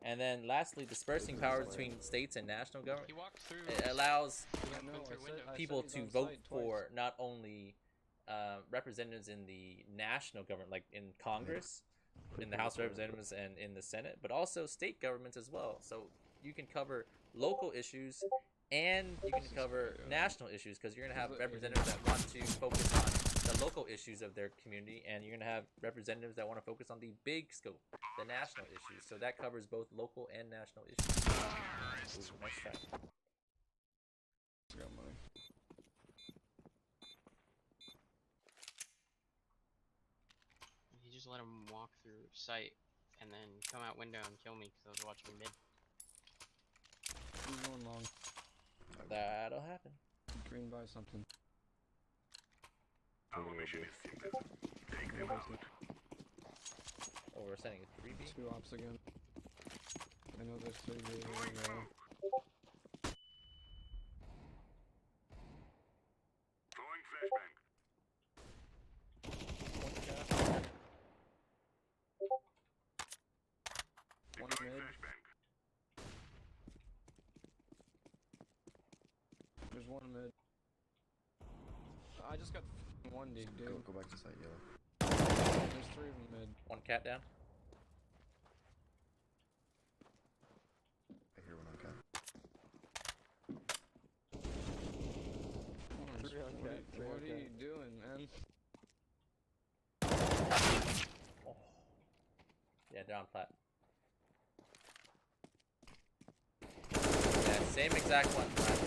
And then lastly, dispersing powers between states and national government. He walked through. It allows Yeah, no, people he's to on vote site twice. for not only representatives in the national government, like in Congress, in the House of Representatives, and in the Senate, but also state governments as well. So you can cover local issues and you can cover national issues, because you're going to have representatives that want to focus on the local issues of their community, and you're going to have representatives that want to focus on the big scope, the national issues. So that covers both local and national issues. Ooh, nice try. Got money. He just let him walk through sight and then come out window and kill me because I was watching mid. He's going long. That'll happen. Green buy something. Our mission is simple. Take them out. Oh, we're sending a 3B? 2 ops again. I know there's 3 B. Throwing flashbang. One Deploying mid. flashbang. There's one mid. I just got one dig, dude. Go back to site, yellow. There's 3 of them mid. One cat down. I hear one on cat. What are you doing, man? Oh. Yeah, they're on plat. Yeah, same exact one. Plat.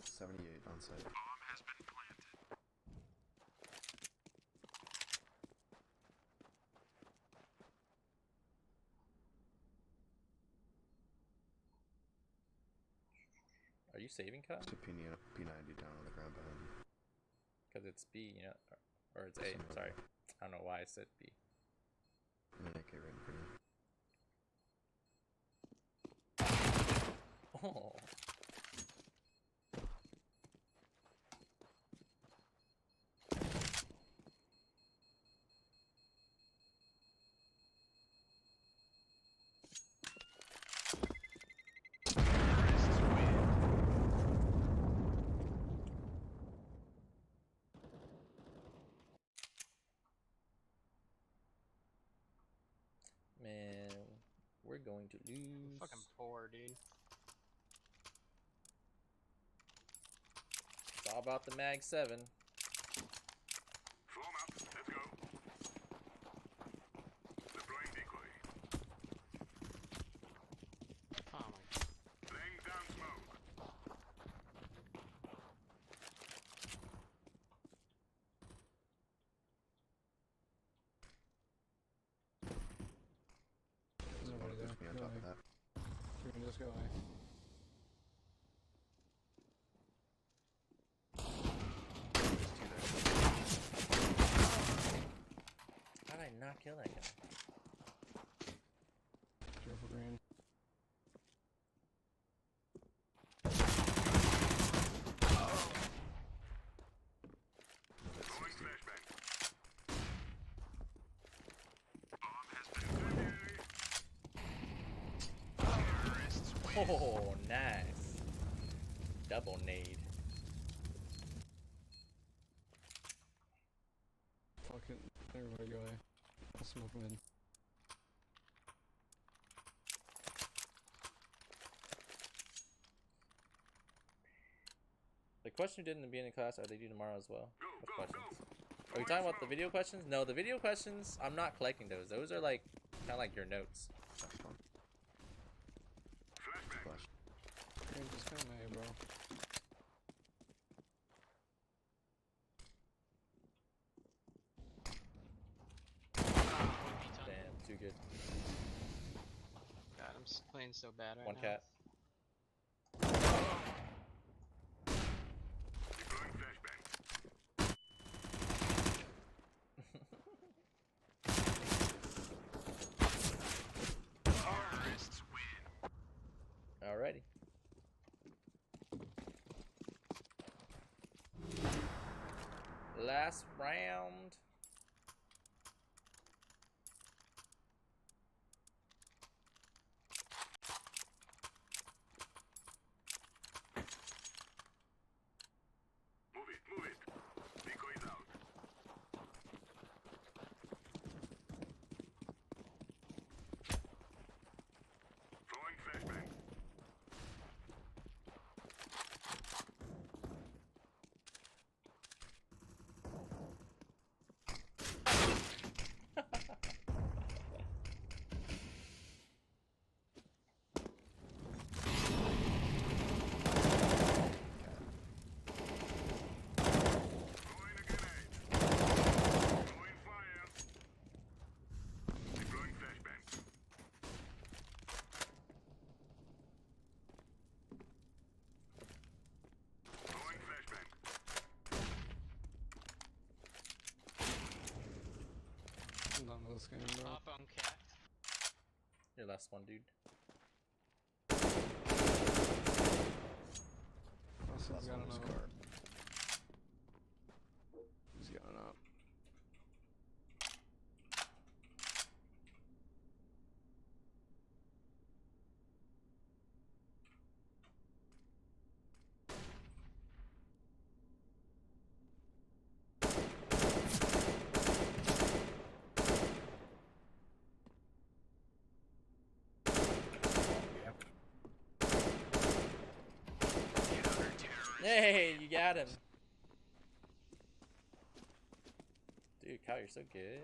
78 on site. Bomb has been planted. Are you saving cut? Two P90 down on the ground behind you. Because it's B, you know, or it's A. Sorry, I don't know why I said B. And an AK right in front of you. Oh. Man, we're going to lose. Fucking poor, dude. It's all about the Mag 7. Form up. Let's go. Deploying decoy. Oh my. Laying down smoke. There's nobody there. Push me on Go top of away. that. You can just go away. How did I not kill that guy? Careful, green. Throwing flashbang. Bomb has been incendiary. Terrorists win. Oh, nice. Double nade. Fucking everybody go away. I'll smoke him in. The question you did in the beginning of class, are they due tomorrow as well? What questions? Are we talking about the video questions? No, the video questions, I'm not collecting those. Those are like, kind of like your notes. You're just kinda mad, bro. Damn, too good. God, I'm playing so bad right One now. cat. Alrighty. Last round. Move it. Decoy is out. Throwing flashbang. Throwing a grenade. Throwing fire. Deploying flashbang. Throwing flashbang. I'm done with this game, bro. Up on cat. Your last one, dude. Austin's got an up. He's got an up. Hey, you got him. Dude, Kyle, you're so good.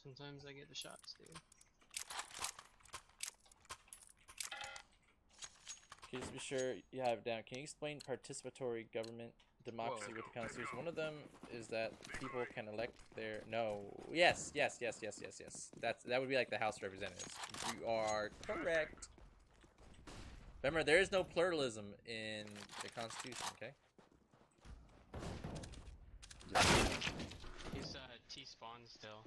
Sometimes I get the shots, dude. Can you just be sure you have it down? Can you explain participatory government democracy Whoa. with the Constitution? One of them is that people can elect their Yes. That would be like the House of Representatives. You are correct. Remember, there is no pluralism in the Constitution. Okay. He's T-spawn still.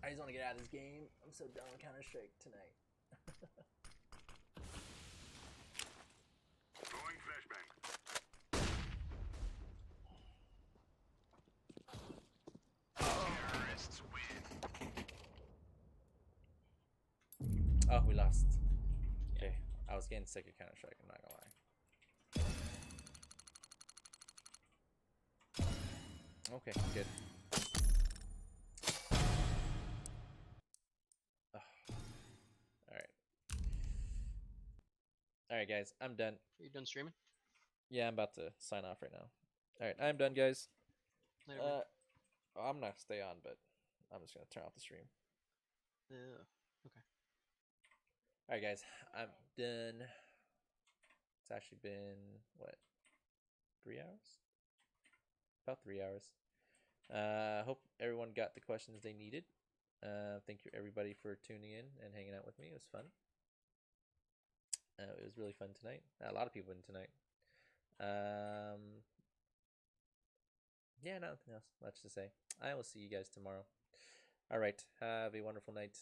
I just want to get out of this game. I'm so done with Counter-Strike tonight. Throwing flashbang. Terrorists win. Oh, we lost. Okay, I was getting sick of Counter-Strike, I'm not gonna lie. Okay, good. Alright guys, I'm done. Are you done streaming? Yeah, I'm about to sign off right now. Alright, I'm done guys. Later, man. I'm not gonna stay on, but I'm just gonna turn off the stream. Okay. Alright guys, I'm done. It's actually been, what, 3 hours? About 3 hours. Hope everyone got the questions they needed. Thank you everybody for tuning in and hanging out with me. It was fun. It was really fun tonight. A lot of people in tonight. Yeah, nothing else much to say. I will see you guys tomorrow. Alright, have a wonderful night.